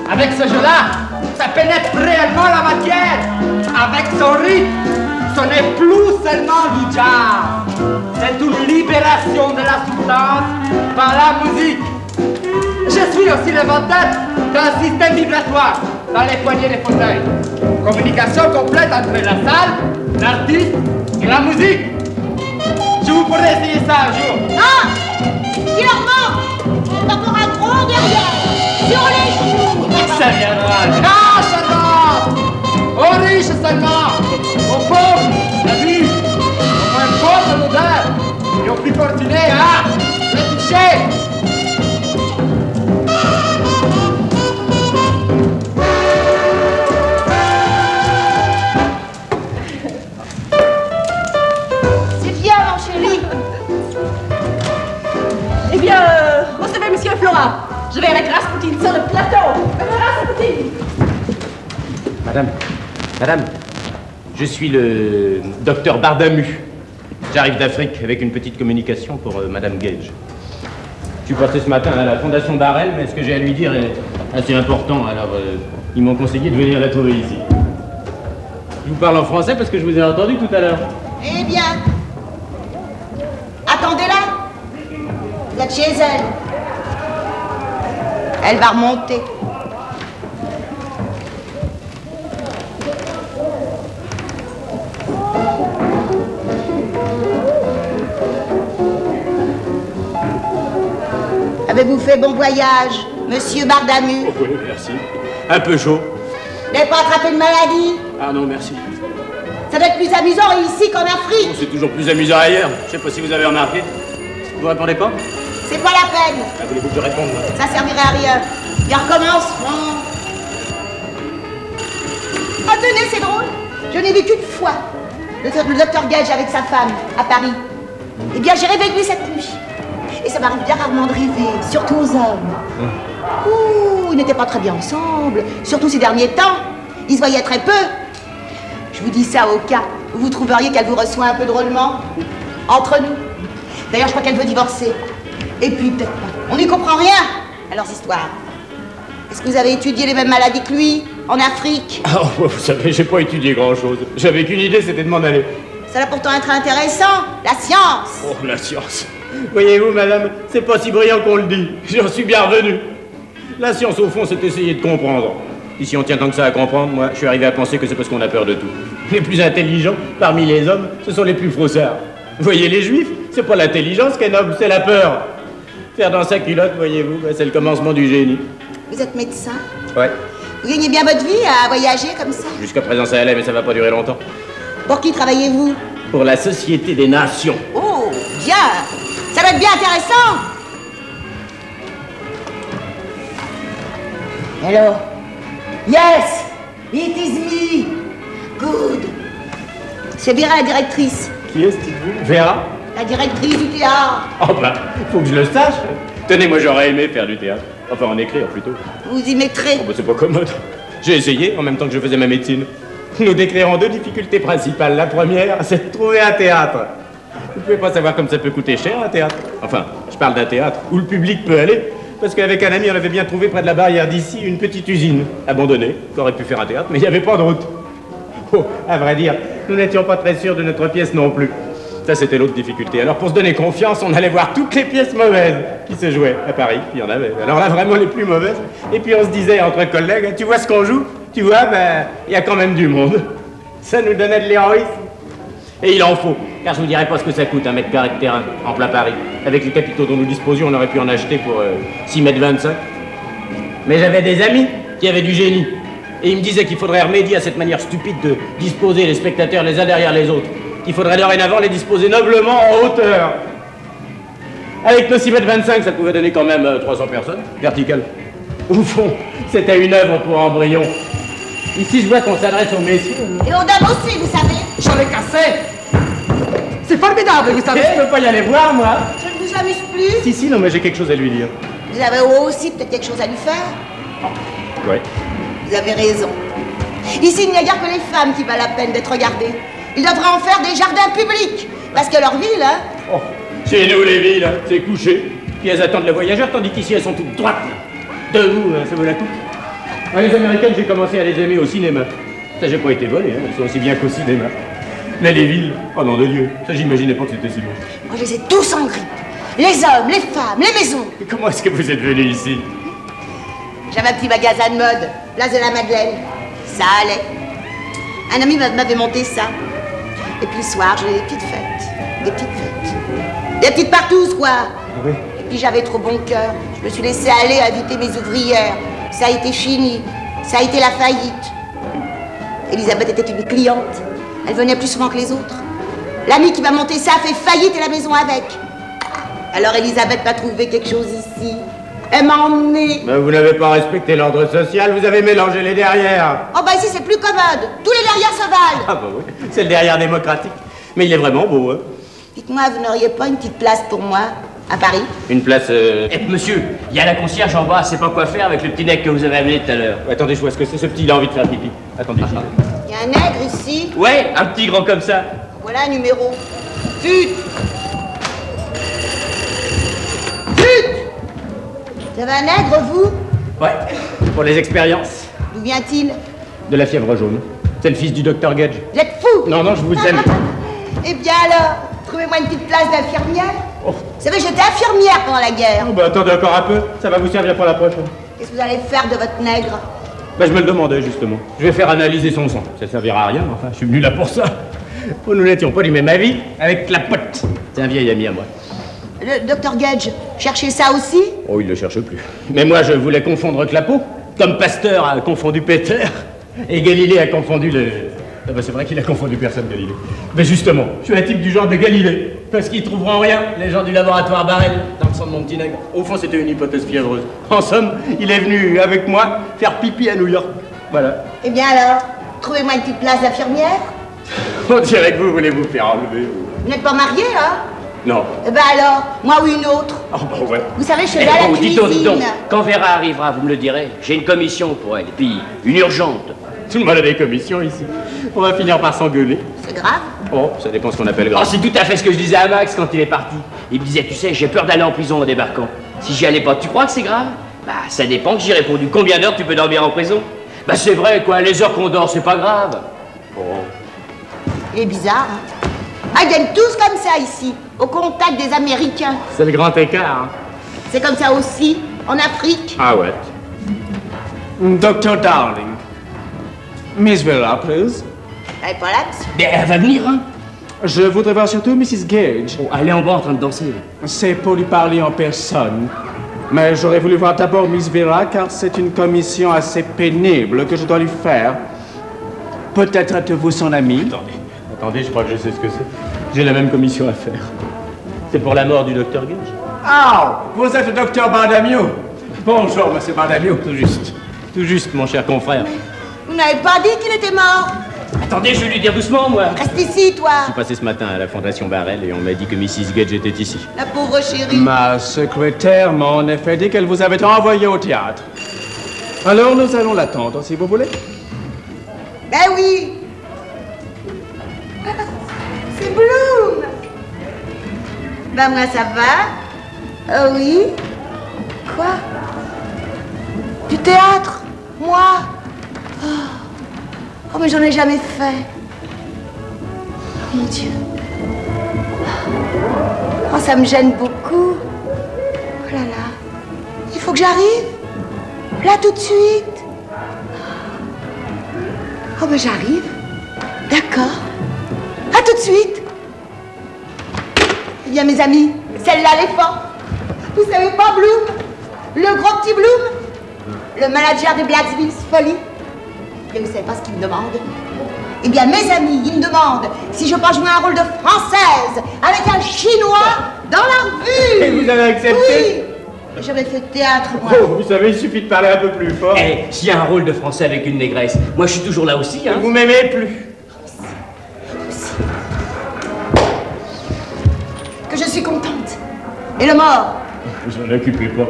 Avec ce jeu-là, ça pénètre réellement la matière. Avec son rythme, ce n'est plus seulement du jazz. C'est une libération de la substance par la musique. Je suis aussi l'inventeur d'un système vibratoire dans les poignées des fauteuils. Communication complète entre la salle, l'artiste et la musique. Je vous pourrais essayer ça un jour. Ah! Il leur manque encore un gros derrière. Sur les choux. Ça viendra. Non, Charlotte! Aux riches seulement! Aux pauvres, la vie! Aux moins pauvres, l'odeur! Et aux plus fortunés, hein? Le toucher! moi. Je vais avec Rasputin sur le plateau. Rasputin. Madame, je suis le docteur Bardamu. J'arrive d'Afrique avec une petite communication pour Madame Gage. Je suis passé ce matin à la Fondation Barrel, mais ce que j'ai à lui dire est assez important, alors ils m'ont conseillé de venir la trouver ici. Je vous parle en français parce que je vous ai entendu tout à l'heure. Eh bien, attendez-la. Vous êtes chez elle. Elle va remonter. Avez-vous fait bon voyage, monsieur Bardamu? Oh oui, merci. Un peu chaud. Vous n'avez pas attrapé de maladie? Ah non, merci. Ça doit être plus amusant ici qu'en Afrique. Oh, c'est toujours plus amusant ailleurs. Je sais pas si vous avez remarqué. Vous répondez pas? C'est pas la peine. Ah, voulez-vous que je réponde, moi? Ça servirait à rien. Il recommence. Ah, tenez, c'est drôle. Je n'ai vu qu'une fois le docteur Gage avec sa femme à Paris. Eh bien, j'ai rêvé de lui cette nuit. Et ça m'arrive bien rarement de rêver, surtout aux hommes. Ouh, ils n'étaient pas très bien ensemble, surtout ces derniers temps. Ils se voyaient très peu. Je vous dis ça au cas où vous trouveriez qu'elle vous reçoit un peu drôlement. Entre nous. D'ailleurs, je crois qu'elle veut divorcer. Et puis, peut-être pas. On n'y comprend rien à leurs histoires. Est-ce que vous avez étudié les mêmes maladies que lui, en Afrique? Oh, vous savez, j'ai pas étudié grand-chose. J'avais qu'une idée, c'était de m'en aller. Ça va pourtant être intéressant, la science. Oh, la science. Voyez-vous, madame, c'est pas si brillant qu'on le dit. J'en suis bien revenu. La science, au fond, c'est essayer de comprendre. Et si on tient tant que ça à comprendre, moi, je suis arrivé à penser que c'est parce qu'on a peur de tout. Les plus intelligents, parmi les hommes, ce sont les plus frossards. Voyez, les juifs, c'est pas l'intelligence qui est noble, c'est la peur. Faire dans sa culotte, voyez-vous, c'est le commencement du génie. Vous êtes médecin? Ouais. Vous gagnez bien votre vie à voyager comme ça? Jusqu'à présent, ça allait, mais ça va pas durer longtemps. Pour qui travaillez-vous? Pour la Société des Nations. Oh, bien. Ça va être bien intéressant. Hello. Yes, it is me. Good. C'est Vera, la directrice. Qui est-ce, dites-vous? Vera? La directrice du théâtre. Oh bah, faut que je le sache. Tenez, moi j'aurais aimé faire du théâtre. Enfin, en écrire plutôt. Vous y mettrez. Oh bah, c'est pas commode. J'ai essayé en même temps que je faisais ma médecine. Nous décrirons deux difficultés principales. La première, c'est de trouver un théâtre. Vous pouvez pas savoir comme ça peut coûter cher, un théâtre. Enfin, je parle d'un théâtre où le public peut aller. Parce qu'avec un ami, on avait bien trouvé près de la barrière d'ici une petite usine abandonnée, qui aurait pu faire un théâtre, mais il n'y avait pas de route. Oh, à vrai dire, nous n'étions pas très sûrs de notre pièce non plus. Ça, c'était l'autre difficulté. Alors, pour se donner confiance, on allait voir toutes les pièces mauvaises qui se jouaient à Paris. Il y en avait. Alors là, vraiment les plus mauvaises. Et puis, on se disait entre collègues, tu vois ce qu'on joue? Tu vois, ben, il y a quand même du monde. Ça nous donnait de l'héroïsme. Et il en faut. Car je vous dirais pas ce que ça coûte, un mètre carré de terrain, en plein Paris. Avec les capitaux dont nous disposions, on aurait pu en acheter pour 6,25 mètres. Mais j'avais des amis qui avaient du génie. Et ils me disaient qu'il faudrait remédier à cette manière stupide de disposer les spectateurs les uns derrière les autres. Il faudrait dorénavant les disposer noblement en hauteur. Avec nos 6,25 mètres, ça pouvait donner quand même 300 personnes, verticales. Au fond, c'était une œuvre pour embryon. Ici, je vois qu'on s'adresse aux messieurs. Et aux dames aussi, vous savez. J'en ai cassé. C'est formidable, vous savez. Je peux pas y aller voir, moi. Je ne vous amuse plus. Si, non, mais j'ai quelque chose à lui dire. Vous avez aussi peut-être quelque chose à lui faire. Ouais. Vous avez raison. Ici, il n'y a guère que les femmes qui valent la peine d'être regardées. Ils devraient en faire des jardins publics. Parce que leur ville, hein. Oh, chez nous, les villes, c'est couché. Puis elles attendent le voyageur, tandis qu'ici, elles sont toutes droites. Debout, ça vaut la coupe. Les Américaines, j'ai commencé à les aimer au cinéma. Ça, j'ai pas été volé, hein. Elles sont aussi bien qu'au cinéma. Mais les villes, oh nom de Dieu, ça, j'imaginais pas que c'était si bon. Moi, je les ai tous en grippe. Les hommes, les femmes, les maisons. Et comment est-ce que vous êtes venu ici? J'avais un petit magasin de mode, place de la Madeleine. Ça allait. Un ami m'avait monté ça. Et puis le soir, j'ai des petites fêtes. Des petites fêtes. Des petites partous, quoi. Oui. Et puis j'avais trop bon cœur. Je me suis laissé aller inviter mes ouvrières. Ça a été fini. Ça a été la faillite. Elisabeth était une cliente. Elle venait plus souvent que les autres. L'ami qui m'a monté ça a fait faillite et la maison avec. Alors Elisabeth m'a trouvé quelque chose ici. Elle m'a emmené. Mais vous n'avez pas respecté l'ordre social, vous avez mélangé les derrières. Oh bah ici c'est plus commode. Tous les derrières se valent. Ah bah oui, c'est le derrière démocratique. Mais il est vraiment beau, hein. Dites-moi, vous n'auriez pas une petite place pour moi? À Paris? Une place... Eh, monsieur, il y a la concierge en bas, c'est pas quoi faire avec le petit nec que vous avez amené tout à l'heure. Attendez, je vois ce que c'est, ce petit, il a envie de faire pipi. Attendez, Il y a un nègre ici. Ouais, un petit grand comme ça. Voilà un numéro. Zut! Zut! Vous avez un nègre, vous? Ouais, pour les expériences. D'où vient-il? De la fièvre jaune. C'est le fils du docteur Gage. Vous êtes fou! Non, non, je vous aime. Eh bien alors, trouvez-moi une petite place d'infirmière. Oh. Vous savez, j'étais infirmière pendant la guerre. Oh, bah attendez encore un peu, ça va vous servir pour la prochaine. Qu'est-ce que vous allez faire de votre nègre? Bah je me le demandais justement. Je vais faire analyser son sang. Ça servira à rien, mais enfin, je suis venu là pour ça. Oh, nous n'étions pas du même avis avec la pote. C'est un vieil ami à moi. Le docteur Gage, cherchez ça aussi? Oh, il le cherche plus. Mais moi, je voulais confondre Clapeau, comme Pasteur a confondu Péter, et Galilée a confondu le... Ah bah c'est vrai qu'il a confondu personne, Galilée. Mais justement, je suis un type du genre de Galilée, parce qu'ils trouveront rien, les gens du laboratoire Barrel, dans le sang de mon petit nègre. Au fond, c'était une hypothèse fiévreuse. En somme, il est venu avec moi faire pipi à New York. Voilà. Eh bien alors, trouvez-moi une petite place d'infirmière. On dirait que vous voulez vous faire enlever. Vous n'êtes pas marié, hein? Non. Eh ben alors, moi ou une autre? Oh bah ouais. Vous savez, je suis là à la Dis donc, dis donc. cuisine. Quand Vera arrivera, vous me le direz. J'ai une commission pour elle, et puis une urgente. Tout le monde a des commissions ici. On va finir par s'engueuler. C'est grave? Oh, ça dépend ce qu'on appelle Oh, grave. c'est tout à fait ce que je disais à Max quand il est parti. Il me disait, tu sais, j'ai peur d'aller en prison en débarquant. Si j'y allais pas, tu crois que c'est grave? Bah, ça dépend que j'ai répondu. Combien d'heures tu peux dormir en prison? Bah, c'est vrai, quoi. Les heures qu'on dort, c'est pas grave. Oh. Il est bizarre, hein? Ah, ils viennent tous comme ça ici, au contact des Américains. C'est le grand écart, hein. C'est comme ça aussi, en Afrique. Ah ouais. Dr. Darling. Miss Vera, please. Elle est pas là, monsieur. Mais elle va venir, hein? Je voudrais voir surtout Mrs. Gage. Oh, elle est en bas en train de danser. C'est pour lui parler en personne. Mais j'aurais voulu voir d'abord Miss Vera car c'est une commission assez pénible que je dois lui faire. Peut-être êtes-vous son ami? Attendez, je crois que je sais ce que c'est. J'ai la même commission à faire. C'est pour la mort du docteur Gage. Ah, vous êtes le docteur Bardamio. Bonjour, monsieur Bardamio. Tout juste, mon cher confrère. Vous n'avez pas dit qu'il était mort? Attendez, je vais lui dire doucement, moi. Reste ici, toi. Je suis passé ce matin à la Fondation Barrel et on m'a dit que Mrs. Gage était ici. La pauvre chérie. Ma secrétaire m'a en effet dit qu'elle vous avait envoyé au théâtre. Alors nous allons l'attendre, si vous voulez. Ben oui. C'est Bloom. Ben moi, ça va. Oh oui. Quoi? Du théâtre? Moi? Oh, mais j'en ai jamais fait. Oh, mon Dieu. Oh, ça me gêne beaucoup. Oh là là. Il faut que j'arrive. Là, tout de suite. Oh, ben j'arrive. D'accord. À tout de suite. Eh bien, mes amis, celle-là, elle est forte. Vous savez pas, Bloom? Le gros petit Bloom? Le manager des Blacksmith Folly? Et vous savez pas ce qu'il me demande? Eh bien, mes amis, ils me demandent si je peux jouer un rôle de Française avec un Chinois dans la revue. Et vous avez accepté? Oui. J'avais fait théâtre, moi. Oh, vous savez, il suffit de parler un peu plus fort. Eh, s'il y a un rôle de français avec une négresse, moi je suis toujours là aussi, hein. Vous m'aimez plus. Que je suis contente. Et le mort? Je ne l'occupez pas.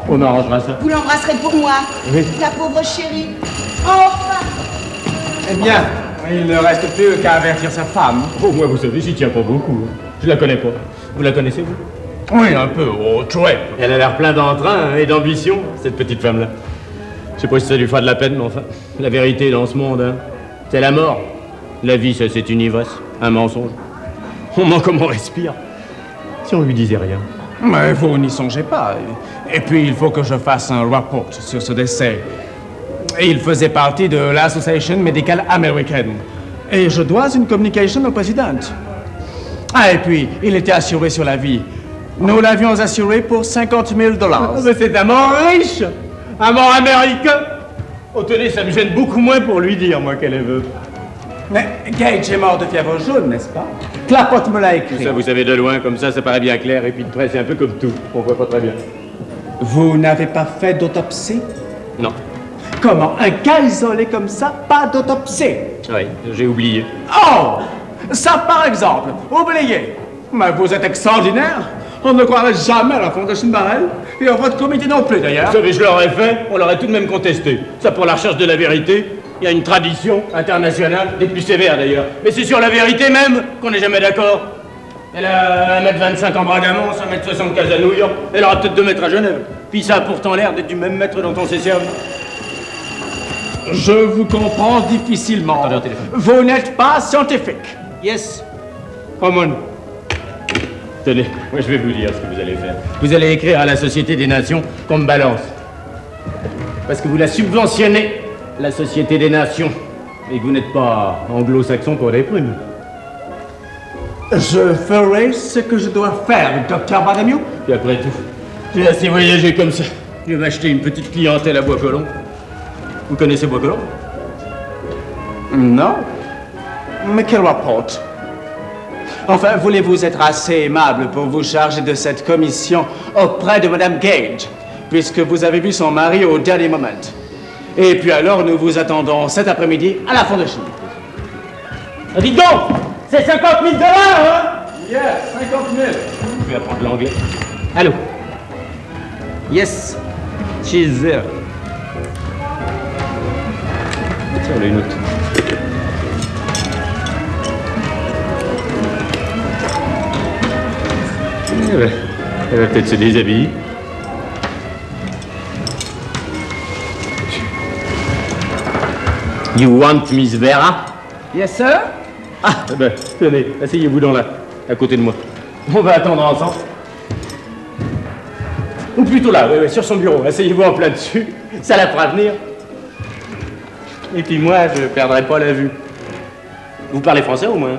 On arrangera ça. Vous l'embrasserez pour moi. Oui. La pauvre chérie. Enfin. Eh bien, il ne reste plus qu'à avertir sa femme. Oh, moi, vous savez, j'y tiens pas beaucoup. Je la connais pas. Vous la connaissez, vous? Oui, un peu. Oh, très. Elle a l'air plein d'entrain et d'ambition, cette petite femme-là. Je sais pas si ça lui fera de la peine, mais enfin, la vérité dans ce monde, hein, c'est la mort. La vie, ça, c'est une ivresse, un mensonge. On ment comme on respire. Si on lui disait rien. Mais vous n'y songez pas. Et puis, il faut que je fasse un rapport sur ce décès. Et il faisait partie de l'Association médicale américaine. Et je dois une communication au président. Ah, et puis, il était assuré sur la vie. Nous l'avions assuré pour $50 000. Mais c'est un mort riche! Un mort américain! Oh, tenez, ça me gêne beaucoup moins pour lui dire, moi, qu'elle est veuve. Mais Gage est mort de fièvre jaune, n'est-ce pas? Clapotte me l'a écrit. Ça, vous savez, de loin, comme ça paraît bien clair, et puis de près, c'est un peu comme tout. On voit pas très bien. Vous n'avez pas fait d'autopsie? Non. Comment? Un cas isolé comme ça, pas d'autopsie? Oui, j'ai oublié. Oh! Ça, par exemple, oubliez. Mais vous êtes extraordinaire. On ne croirait jamais à la Fondation Barrel, et à votre comité non plus d'ailleurs. Vous savez, je l'aurais fait, on l'aurait tout de même contesté. Ça, pour la recherche de la vérité, il y a une tradition internationale, des plus sévères d'ailleurs. Mais c'est sur la vérité même qu'on n'est jamais d'accord. Elle a 1m25 en Bradamont, 1m75 à New York, elle aura peut-être 2 mètres à Genève. Puis ça a pourtant l'air d'être du même maître dont on s'est servi. Je vous comprends difficilement. Attendez au téléphone. Vous n'êtes pas scientifique. Yes. Come on. Tenez, moi je vais vous dire ce que vous allez faire. Vous allez écrire à la Société des Nations qu'on me balance. Parce que vous la subventionnez, la Société des Nations. Et que vous n'êtes pas anglo-saxon pour les prunes. Je ferai ce que je dois faire, docteur Bardamiou. Et après tout, j'ai assez voyagé comme ça. Je vais m'acheter une petite clientèle à Bois-Colombes. Vous connaissez Bois-Colombes? Non. Mais quel rapport? Enfin, voulez-vous être assez aimable pour vous charger de cette commission auprès de Madame Gage, puisque vous avez vu son mari au dernier moment. Et puis alors, nous vous attendons cet après-midi à la Fondation. Dites donc, c'est 50 000 $, hein? Yes, 50 000. Vous pouvez apprendre l'anglais. Allô? Yes, she's there. Tiens, on a une autre. Elle va peut-être se déshabiller. You want Miss Vera? Yes, sir? Ah, ben, tenez, asseyez-vous dans là, à côté de moi. On va attendre ensemble. Ou plutôt là, oui, sur son bureau. Asseyez-vous en plein dessus, ça la fera venir. Et puis moi, je perdrai pas la vue. Vous parlez français au moins?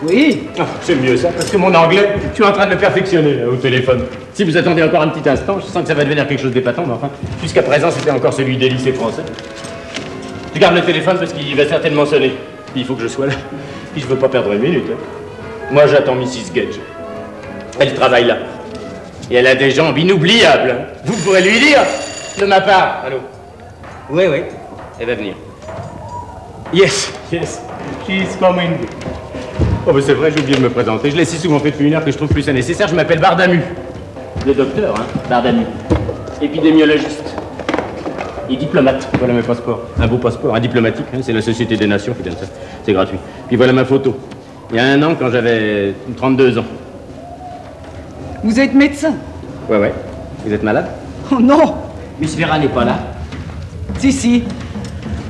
Oui. Oh, c'est mieux ça, parce que mon anglais, je suis en train de le perfectionner là, au téléphone. Si vous attendez encore un petit instant, je sens que ça va devenir quelque chose d'épatant, mais enfin, jusqu'à présent, c'était encore celui des lycées français. Je garde le téléphone parce qu'il va certainement sonner. Puis il faut que je sois là. Puis je veux pas perdre une minute. Hein. Moi, j'attends Mrs. Gage. Elle travaille là. Et elle a des jambes inoubliables. Hein. Vous pourrez lui dire, de ma part. Allô? Oui, oui. Elle va venir. Yes, yes. She's coming. Oh, mais c'est vrai, j'ai oublié de me présenter. Je l'ai si souvent fait depuis une heure que je trouve plus ça nécessaire. Je m'appelle Bardamu. Le docteur, hein, Bardamu. Épidémiologiste. Et diplomate. Voilà mes passeports. Un beau passeport, un diplomatique. Hein, c'est la Société des Nations qui donne ça. C'est gratuit. Puis voilà ma photo. Il y a 1 an, quand j'avais 32 ans. Vous êtes médecin? Ouais. Vous êtes malade? Oh non! Miss Vera n'est pas là? Si.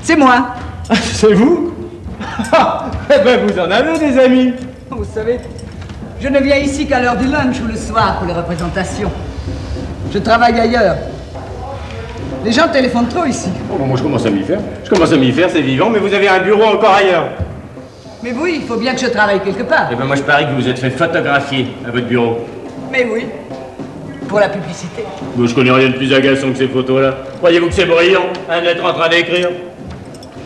C'est moi. C'est vous? Eh ben, vous en avez des amis. Vous savez, je ne viens ici qu'à l'heure du lunch ou le soir pour les représentations. Je travaille ailleurs. Les gens téléphonent trop ici. Oh, bon, moi, je commence à m'y faire. C'est vivant, mais vous avez un bureau encore ailleurs. Mais oui, il faut bien que je travaille quelque part. Eh ben, moi, je parie que vous vous êtes fait photographier à votre bureau. Mais oui, pour la publicité. Bon, je connais rien de plus agaçant que ces photos-là. Croyez-vous que c'est brillant, un être en train d'écrire?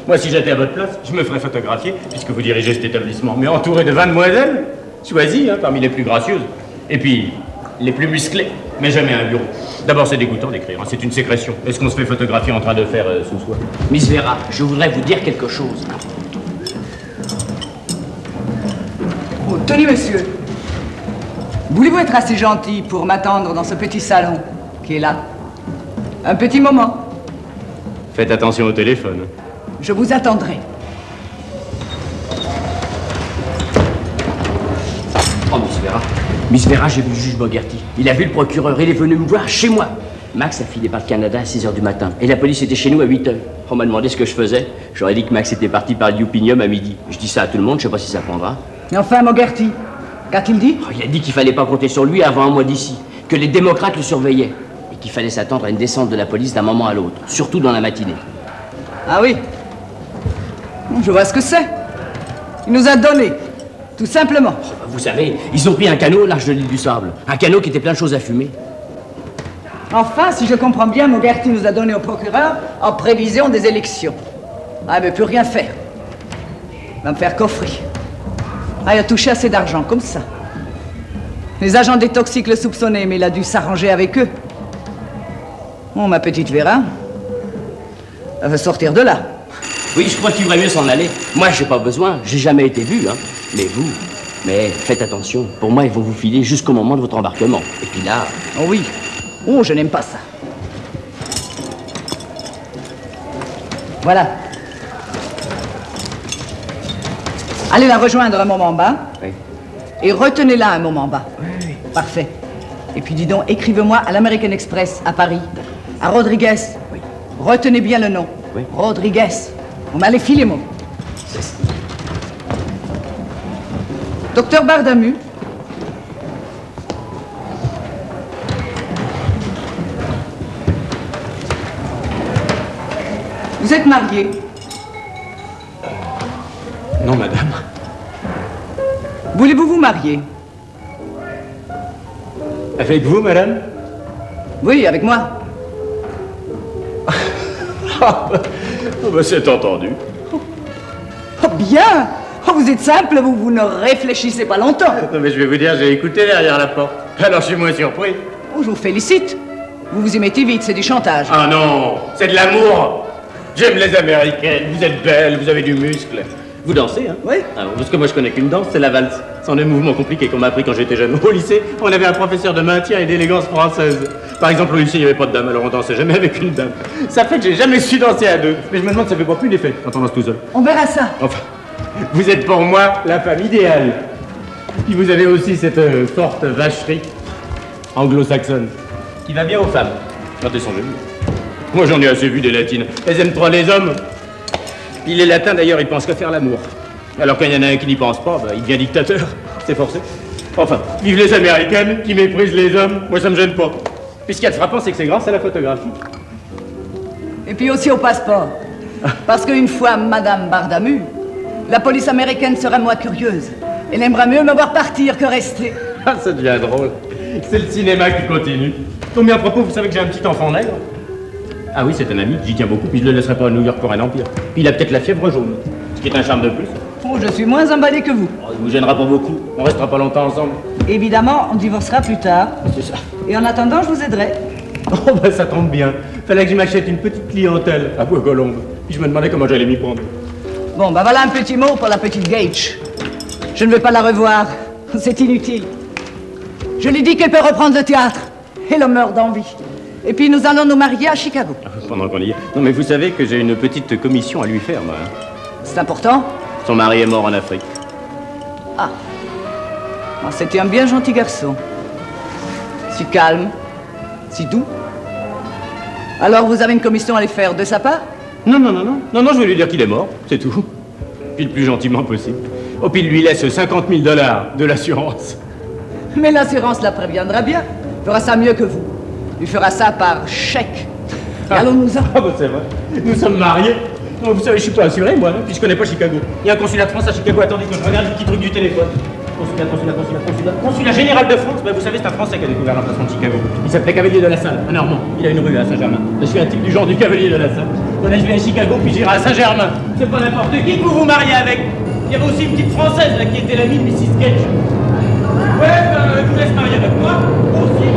Moi, si j'étais à votre place, je me ferais photographier, puisque vous dirigez cet établissement, mais entouré de 20 demoiselles, choisies, hein, parmi les plus gracieuses. Et puis, les plus musclées, mais jamais un bureau. D'abord, c'est dégoûtant d'écrire, hein, c'est une sécrétion. Est-ce qu'on se fait photographier en train de faire sous soi? Miss Vera, je voudrais vous dire quelque chose. Oh, tenez, monsieur. Voulez-vous être assez gentil pour m'attendre dans ce petit salon qui est là? Un petit moment. Faites attention au téléphone. Je vous attendrai. Oh, Miss Vera, j'ai vu le juge Bogarty. Il a vu le procureur, il est venu me voir chez moi. Max a filé par le Canada à 6 h du matin. Et la police était chez nous à 8 h. On m'a demandé ce que je faisais. J'aurais dit que Max était parti par le Youpinium à midi. Je dis ça à tout le monde, je sais pas si ça prendra. Mais enfin, Bogarty, qu'a-t-il dit? Oh, il a dit qu'il fallait pas compter sur lui avant un mois d'ici. Que les démocrates le surveillaient. Et qu'il fallait s'attendre à une descente de la police d'un moment à l'autre. Surtout dans la matinée. Ah oui? Je vois ce que c'est. Il nous a donné. Tout simplement. Oh, vous savez, ils ont pris un canot au large de l'île du Sable. Un canot qui était plein de choses à fumer. Enfin, si je comprends bien, Bogarty nous a donné au procureur en prévision des élections. Ah, mais plus rien faire. Il va me faire coffrer. Ah, il a touché assez d'argent, comme ça. Les agents des toxiques le soupçonnaient, mais il a dû s'arranger avec eux. Bon, ma petite Vera, elle veut sortir de là. Oui, je crois qu'il vaudrait mieux s'en aller. Moi, j'ai pas besoin. J'ai jamais été vu, hein. Mais vous... Mais faites attention, pour moi, ils vont vous filer jusqu'au moment de votre embarquement. Et puis là... Oh oui. Oh, je n'aime pas ça. Voilà. Allez la rejoindre un moment bas. Oui. Et retenez-la un moment bas. Oui. Parfait. Et puis dis donc, écrivez-moi à l'American Express, à Paris. À Rodriguez. Oui. Retenez bien le nom. Oui. Rodriguez. Vous m'allez filer, moi. Docteur Bardamu. Vous êtes marié? Non, madame. Voulez-vous vous marier? Avec vous, madame? Oui, avec moi. C'est entendu. Oh, bien! Oh, vous êtes simple, vous ne réfléchissez pas longtemps. Non, mais je vais vous dire, j'ai écouté derrière la porte. Alors je suis moins surpris. Oh, je vous félicite. Vous vous y mettez vite, c'est du chantage. Ah non, c'est de l'amour. J'aime les Américaines, vous êtes belles, vous avez du muscle. Vous dansez, hein? Oui. Ah, parce que moi je connais qu'une danse, c'est la valse. Ce sont des mouvements compliqués qu'on m'a appris quand j'étais jeune. Au lycée, on avait un professeur de maintien et d'élégance française. Par exemple, au lycée, il n'y avait pas de dame, alors on dansait jamais avec une dame. Ça fait que j'ai jamais su danser à deux. Mais je me demande, ça fait pas plus d'effet quand on danse tout seul. On verra ça. Enfin, vous êtes pour moi la femme idéale. Puis vous avez aussi cette forte vacherie anglo-saxonne qui va bien aux femmes quand elles sont jolies. Moi j'en ai assez vu des latines. Elles aiment trop les hommes. Puis les latins d'ailleurs ils pensent que faire l'amour. Alors quand il y en a un qui n'y pense pas, bah, il devient dictateur. C'est forcé. Enfin, vive les américaines qui méprisent les hommes. Moi ça me gêne pas. Puis ce qu'il y a de frappant, c'est que c'est grâce à la photographie. Et puis aussi au passeport. Parce qu'une fois Madame Bardamu, la police américaine serait moins curieuse. Elle aimerait mieux me voir partir que rester. Ah, ça devient drôle. C'est le cinéma qui continue. Donc, mais à propos, vous savez que j'ai un petit enfant nègre? Ah oui, c'est un ami, j'y tiens beaucoup, puis je le laisserai pas à New York pour un empire. Puis il a peut-être la fièvre jaune, ce qui est un charme de plus. Oh, je suis moins emballé que vous. Oh, il vous gênera pas beaucoup, on restera pas longtemps ensemble. Évidemment, on divorcera plus tard. C'est ça. Et en attendant, je vous aiderai. Oh, bah ça tombe bien. Fallait que je m'achète une petite clientèle à Bois-Colombes. Puis je me demandais comment j'allais m'y prendre. Bon, bah voilà un petit mot pour la petite Gage. Je ne veux pas la revoir. C'est inutile. Je lui dis qu'elle peut reprendre le théâtre. Et l'homme meurt d'envie. Et puis nous allons nous marier à Chicago. Pendant qu'on y est. Non, mais vous savez que j'ai une petite commission à lui faire, moi. C'est important? Son mari est mort en Afrique. Ah. Oh, c'était un bien gentil garçon. Si calme, si doux. Alors vous avez une commission à lui faire de sa part? Non, non, non, non. Non, non, je vais lui dire qu'il est mort, c'est tout. Puis le plus gentiment possible. Oh, puis il lui laisse 50 000 $ de l'assurance. Mais l'assurance la préviendra bien. Fera ça mieux que vous. Il fera ça par chèque. Allons-nous-en. Ah, bah c'est vrai. Nous sommes mariés. Non, vous savez, je suis pas assuré, moi, puis je connais pas Chicago. Il y a un consulat de France à Chicago. Attendez que je regarde le petit truc du téléphone. Consulat général de France. Bah, vous savez, c'est un Français qui a découvert l'emplacement de Chicago. Il s'appelait Cavalier de la Salle, un Normand. Il a une rue à Saint-Germain. Je suis un type du genre du Cavalier de la Salle. Voilà, je vais à Chicago, puis j'irai à Saint-Germain. C'est pas n'importe qui que vous vous mariez avec. Il y avait aussi une petite Française, là, qui était l'amie de Mrs. Gage. Ouais, je vous laisse marier avec moi, aussi.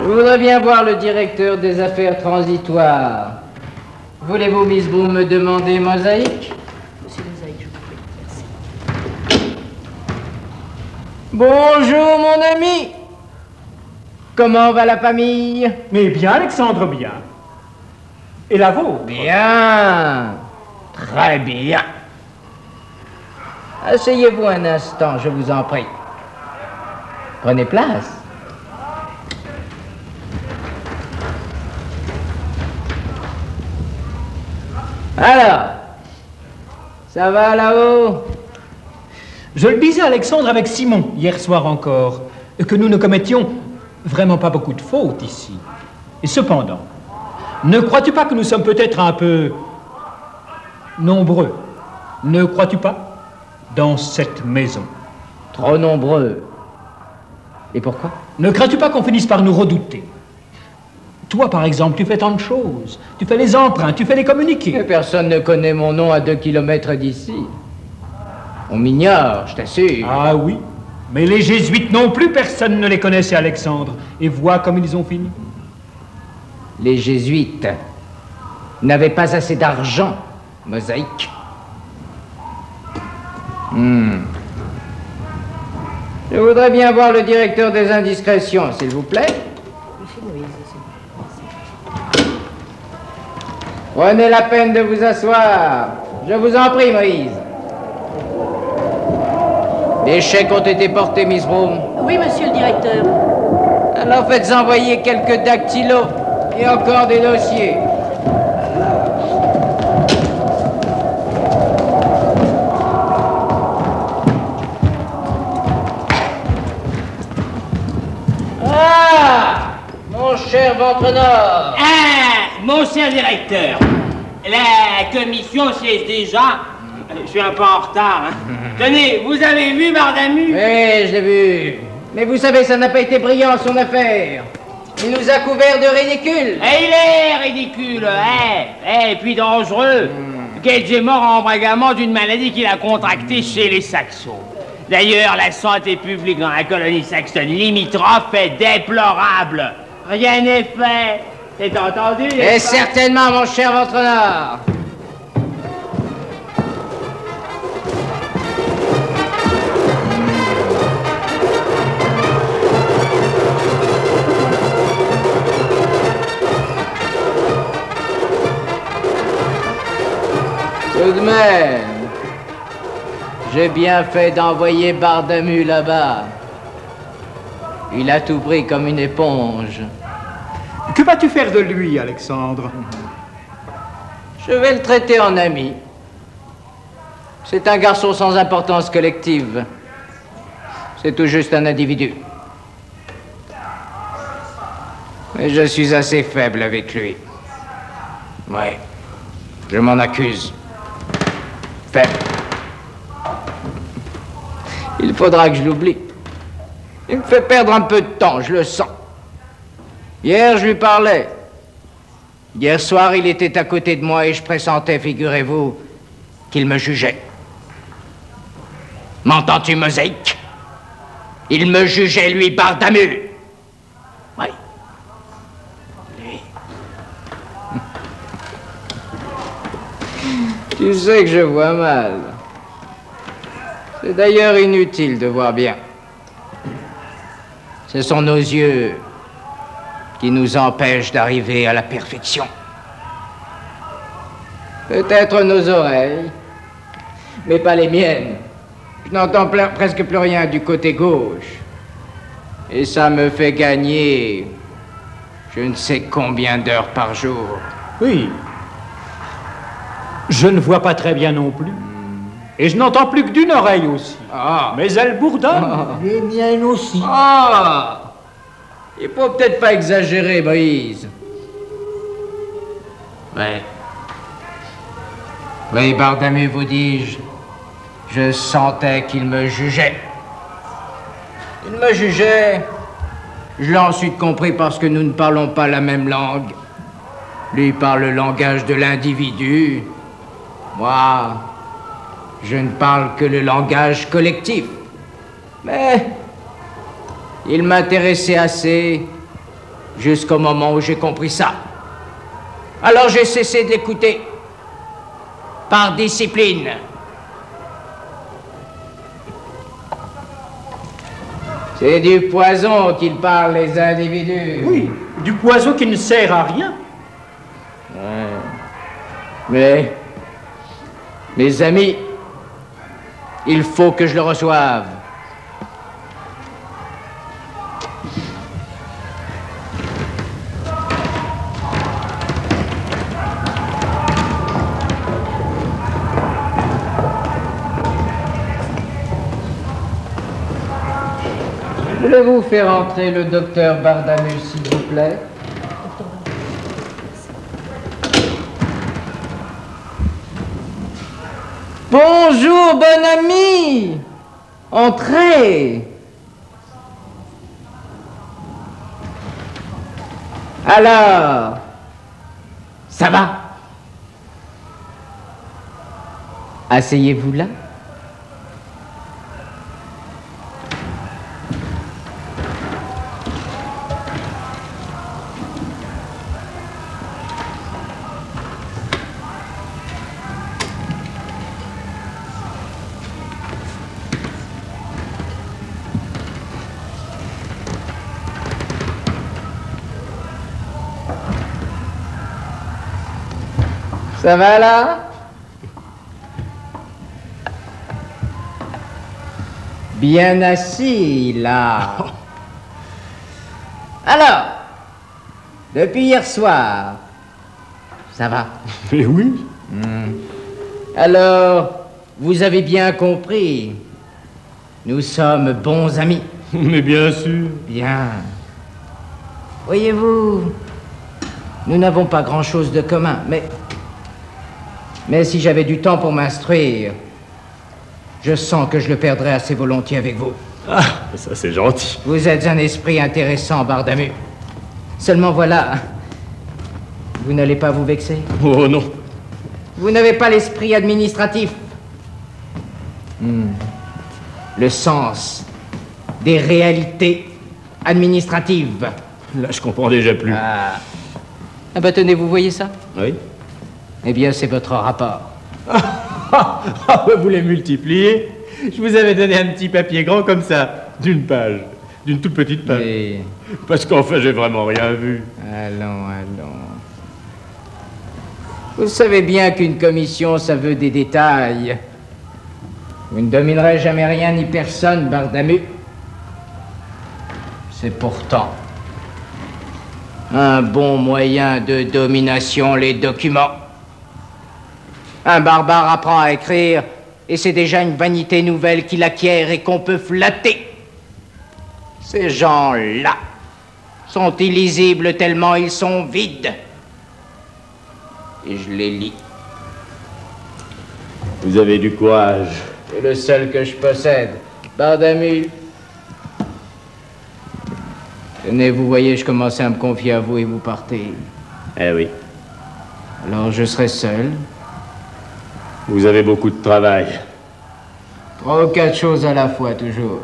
Je voudrais bien voir le directeur des affaires transitoires. Voulez-vous, Miss Broom, me demander Mosaïque? Monsieur Mosaïque, je vous prie. Merci. Bonjour, mon ami. Comment va la famille? Mais bien, Alexandre, bien. Et la vôtre? Bien. Très bien. Asseyez-vous un instant, je vous en prie. Prenez place. Alors, ça va là-haut? Je le disais, Alexandre, avec Simon, hier soir encore, que nous ne commettions vraiment pas beaucoup de fautes ici. Et cependant, ne crois-tu pas que nous sommes peut-être un peu nombreux? Ne crois-tu pas? Dans cette maison. Trop nombreux. Et pourquoi? Ne crains-tu pas qu'on finisse par nous redouter? Toi, par exemple, tu fais tant de choses. Tu fais les emprunts, tu fais les communiqués. Et personne ne connaît mon nom à 2 kilomètres d'ici. On m'ignore, je t'assure. Ah oui, mais les jésuites non plus, personne ne les connaissait, Alexandre. Et vois comme ils ont fini. Les jésuites n'avaient pas assez d'argent, Mosaïque. Je voudrais bien voir le directeur des indiscrétions, s'il vous plaît. Prenez la peine de vous asseoir. Je vous en prie, Moïse. Les chèques ont été portés, Miss Broom. Oui, monsieur le directeur. Alors faites envoyer quelques dactylos et encore des dossiers. Mon cher Ventre-Nord. Ah, mon cher directeur, la commission siège déjà. Je suis un peu en retard. Tenez, vous avez vu Bardamu? Oui, je l'ai vu. Mais vous savez, ça n'a pas été brillant, son affaire. Il nous a couverts de ridicule. Et il est ridicule, et puis dangereux. Gage est mort en embrigamant d'une maladie qu'il a contractée chez les Saxons. D'ailleurs, la santé publique dans la colonie saxonne limitrophe est déplorable. Rien n'est fait. C'est entendu? Et certainement, mon cher Ventre-Nord. Tout de même, j'ai bien fait d'envoyer Bardamu là-bas. Il a tout pris comme une éponge. Que vas-tu faire de lui, Alexandre? Je vais le traiter en ami. C'est un garçon sans importance collective. C'est tout juste un individu. Mais je suis assez faible avec lui. Ouais, je m'en accuse. Faible. Il faudra que je l'oublie. Il me fait perdre un peu de temps, je le sens. Hier, je lui parlais. Hier soir, il était à côté de moi et je pressentais, figurez-vous, qu'il me jugeait. M'entends-tu, Mosaïque? Il me jugeait, lui, Bardamu. Oui. Lui. Tu sais que je vois mal. C'est d'ailleurs inutile de voir bien. Ce sont nos yeux qui nous empêchent d'arriver à la perfection. Peut-être nos oreilles, mais pas les miennes. Je n'entends presque plus rien du côté gauche. Et ça me fait gagner je ne sais combien d'heures par jour. Oui. Je ne vois pas très bien non plus. Et je n'entends plus que d'une oreille aussi. Ah. Mais elle bourdonne. Les miennes aussi. Ah. Il faut peut-être pas exagérer, Moïse. Ouais. Oui, Bardamu, vous dis-je, je sentais qu'il me jugeait. Il me jugeait. Je l'ai ensuite compris parce que nous ne parlons pas la même langue. Lui parle le langage de l'individu. Moi, je ne parle que le langage collectif. Mais il m'intéressait assez jusqu'au moment où j'ai compris ça. Alors j'ai cessé de l'écouter. Par discipline. C'est du poison qu'ils parlent, les individus. Oui, du poison qui ne sert à rien. Ouais. Mais, mes amis, il faut que je le reçoive. Je vais vous faire entrer le docteur Bardamu, s'il vous plaît. Bonjour, bon ami. Entrez. Alors, ça va? Asseyez-vous là. Ça va là? Bien assis là. Alors, depuis hier soir, ça va? Mais oui. Alors, vous avez bien compris. Nous sommes bons amis. Mais bien sûr. Bien. Voyez-vous, nous n'avons pas grand-chose de commun, mais si j'avais du temps pour m'instruire, je sens que je le perdrais assez volontiers avec vous. Ah, ça c'est gentil. Vous êtes un esprit intéressant, Bardamu. Seulement voilà, vous n'allez pas vous vexer? Oh non. Vous n'avez pas l'esprit administratif. Le sens des réalités administratives. Là, je comprends déjà plus. Ah bah tenez, vous voyez ça? Oui. Eh bien, c'est votre rapport. Vous les multipliez. Je vous avais donné un petit papier grand comme ça, d'une page, d'une toute petite page. Oui. Parce qu'enfin, j'ai vraiment rien vu. Allons. Vous savez bien qu'une commission, ça veut des détails. Vous ne dominerez jamais rien ni personne, Bardamu. C'est pourtant un bon moyen de domination, les documents. Un barbare apprend à écrire, et c'est déjà une vanité nouvelle qu'il acquiert et qu'on peut flatter. Ces gens-là sont illisibles tellement ils sont vides. Et je les lis. Vous avez du courage. C'est le seul que je possède. Bardamu. Tenez, vous voyez, je commençais à me confier à vous et vous partez. Eh oui. Alors je serai seul. Vous avez beaucoup de travail. 3 ou 4 choses à la fois, toujours.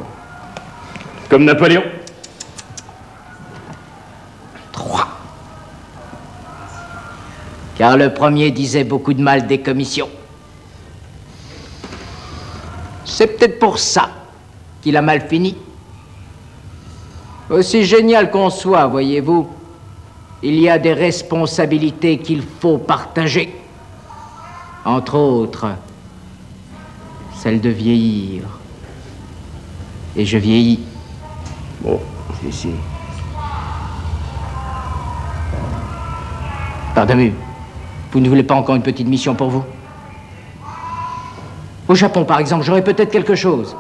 Comme Napoléon. 3. Car le premier disait beaucoup de mal des commissions. C'est peut-être pour ça qu'il a mal fini. Aussi génial qu'on soit, voyez-vous, il y a des responsabilités qu'il faut partager. Entre autres, celle de vieillir. Et je vieillis. Bon. Si. Bardamu, vous ne voulez pas encore une petite mission pour vous? Au Japon, par exemple, j'aurais peut-être quelque chose.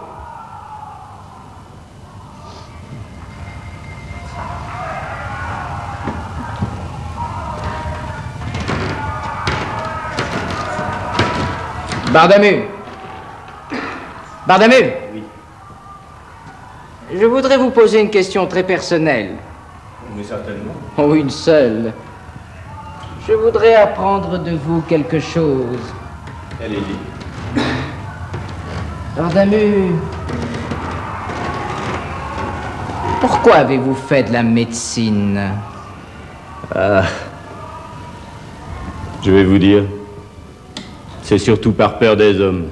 Bardamu. Bardamu. Oui. Je voudrais vous poser une question très personnelle. Mais certainement. Oh, une seule. Je voudrais apprendre de vous quelque chose. Allez-y. Bardamu. Pourquoi avez-vous fait de la médecine? Ah. Je vais vous dire. C'est surtout par peur des hommes.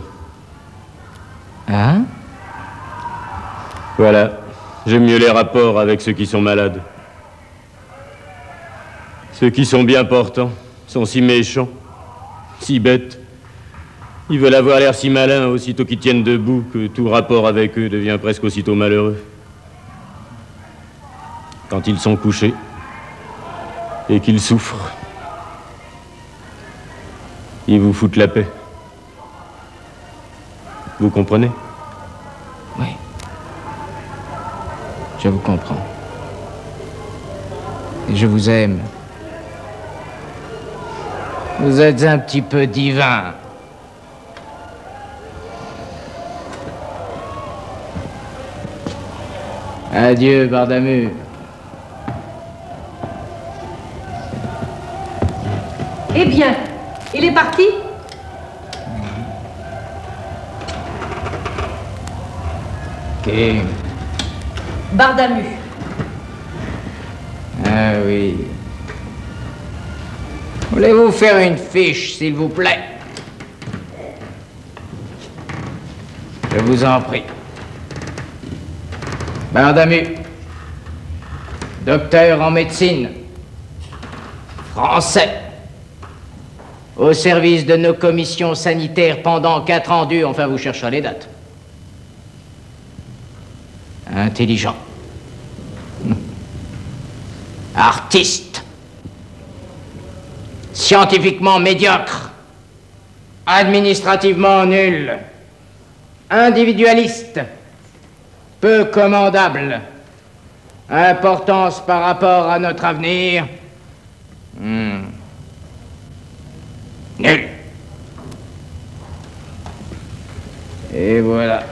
Hein? Voilà. J'aime mieux les rapports avec ceux qui sont malades. Ceux qui sont bien portants sont si méchants, si bêtes. Ils veulent avoir l'air si malins aussitôt qu'ils tiennent debout que tout rapport avec eux devient presque aussitôt malheureux. Quand ils sont couchés et qu'ils souffrent, ils vous foutent la paix. Vous comprenez? Oui. Je vous comprends. Et je vous aime. Vous êtes un petit peu divin. Adieu, Bardamu. Eh bien, il est parti? Ok. Bardamu. Ah oui. Voulez-vous faire une fiche, s'il vous plaît? Je vous en prie. Bardamu. Docteur en médecine. Français. au service de nos commissions sanitaires pendant 4 ans durs. Enfin, vous chercherez les dates. Intelligent. Artiste. Scientifiquement médiocre. Administrativement nul. Individualiste. Peu commandable. Importance par rapport à notre avenir. Nul. Et voilà.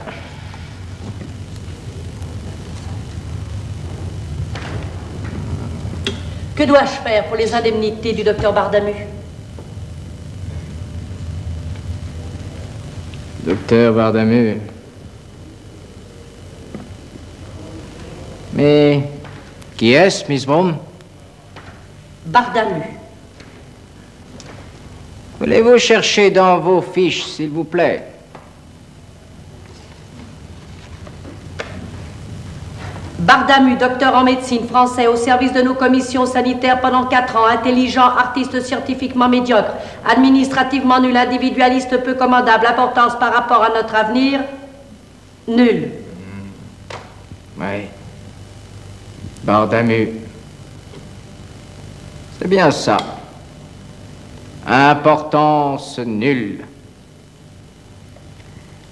Que dois-je faire pour les indemnités du docteur Bardamu? Docteur Bardamu. Mais qui est-ce, Miss Broom? Bardamu. Voulez-vous chercher dans vos fiches, s'il vous plaît? Bardamu, docteur en médecine, français, au service de nos commissions sanitaires pendant 4 ans, intelligent, artiste scientifiquement médiocre, administrativement nul, individualiste peu commandable, importance par rapport à notre avenir, nul. Oui. Bardamu. C'est bien ça. Importance nulle.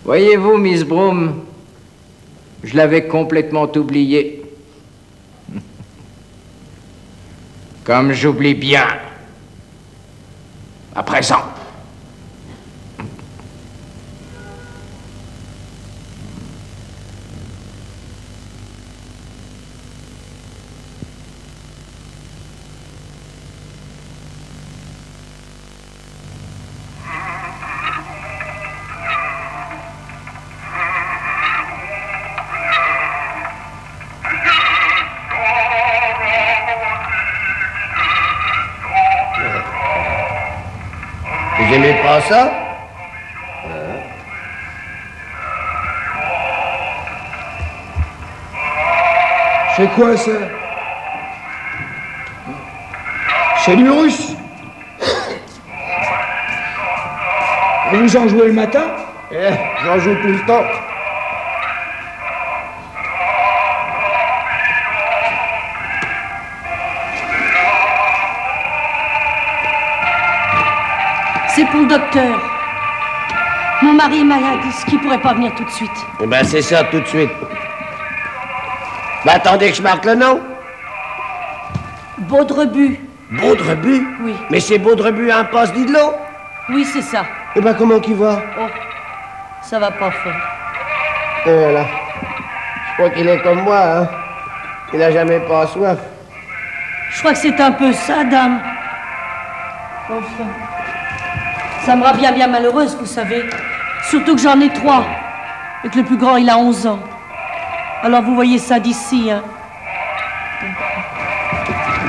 Voyez-vous, Miss Broom, je l'avais complètement oublié. Comme j'oublie bien. À présent. Vous aimez pas ça? C'est quoi ça? C'est du russe. Et vous en jouez le matin? J'en joue tout le temps. C'est pour le docteur. Mon mari est malade, est-ce qu'il pourrait pas venir tout de suite? Eh ben, c'est ça, tout de suite. Ben, attendez que je marque le nom. Baudrebu. Baudrebu? Oui. Mais c'est Baudrebu à un poste d'Idlot? Oui, c'est ça. Eh ben, comment qu'il va? Oh, ça va pas faire. Et voilà. Je crois qu'il est comme moi, hein. Il a jamais pas soif. Je crois que c'est un peu ça, dame. Enfin, ça me rend bien malheureuse, vous savez. Surtout que j'en ai 3. Et que le plus grand, il a 11 ans. Alors vous voyez ça d'ici, hein.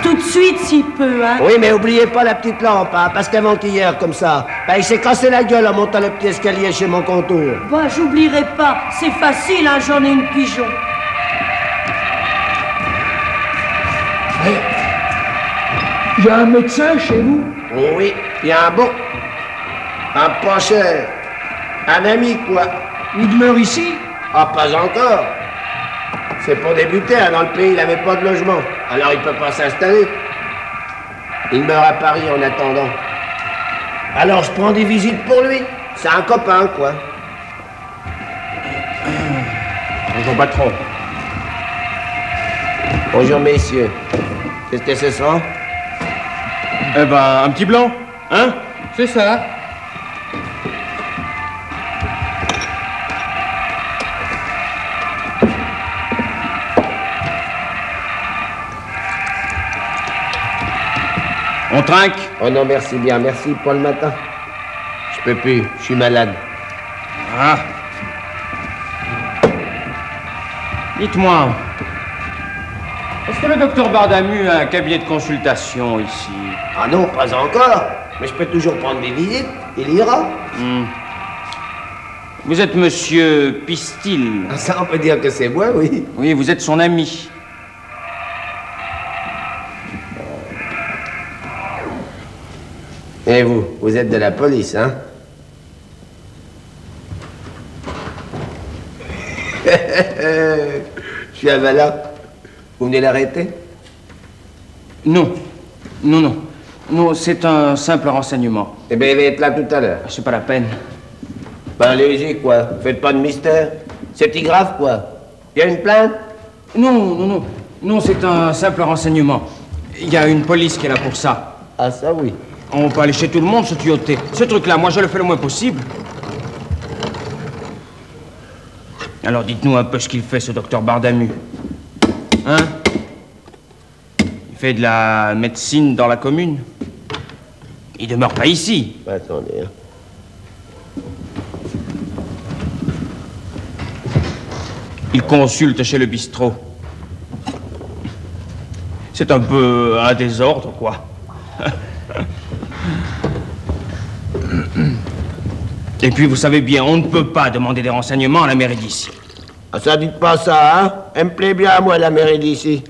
Tout de suite, s'il peut, hein. Oui, mais oubliez pas la petite lampe, hein, parce qu'avant-hier, comme ça, ben, il s'est cassé la gueule en montant le petit escalier chez mon contour. Bah, j'oublierai pas. C'est facile, hein, j'en ai une pigeon. Il y a un médecin chez vous? Oui, il y a un bon. Un pas cher. Un ami, quoi. Il demeure ici? Ah, pas encore. C'est pour débuter, hein, dans le pays, il n'avait pas de logement. Alors il peut pas s'installer. Il meurt à Paris en attendant. Alors je prends des visites pour lui. C'est un copain, quoi. Bonjour, patron. Bonjour, messieurs. Qu'est-ce que c'est ça? Eh ben, un petit blanc, hein? C'est ça. On trinque? Oh non, merci bien, merci pour le matin. Je peux plus, je suis malade. Ah. Dites-moi, est-ce que le docteur Bardamu a un cabinet de consultation ici? Ah non, pas encore. Mais je peux toujours prendre mes visites, il ira. Vous êtes monsieur Pistil. Ça, on peut dire que c'est moi, oui. Oui, vous êtes son ami. Et vous êtes de la police, hein? Je suis un malin. Vous venez l'arrêter? Non. Non, c'est un simple renseignement. Eh bien, il va être là tout à l'heure. C'est pas la peine. Ben, allez-y, quoi. Faites pas de mystère. C'est grave, quoi. Il y a une plainte? Non. Non, c'est un simple renseignement. Il y a une police qui est là pour ça. Ah, ça, oui. On peut aller chez tout le monde se tuyauter. Ce truc-là, moi, je le fais le moins possible. Alors, dites-nous un peu ce qu'il fait, ce docteur Bardamu. Hein? Il fait de la médecine dans la commune. Il demeure pas ici. Attendez, hein. Il consulte chez le bistrot. C'est un peu un désordre, quoi. Et puis, vous savez bien, on ne peut pas demander des renseignements à la mairie d'ici. Ah, ça, dites pas ça, hein? Elle me plaît bien à moi, la mairie d'ici.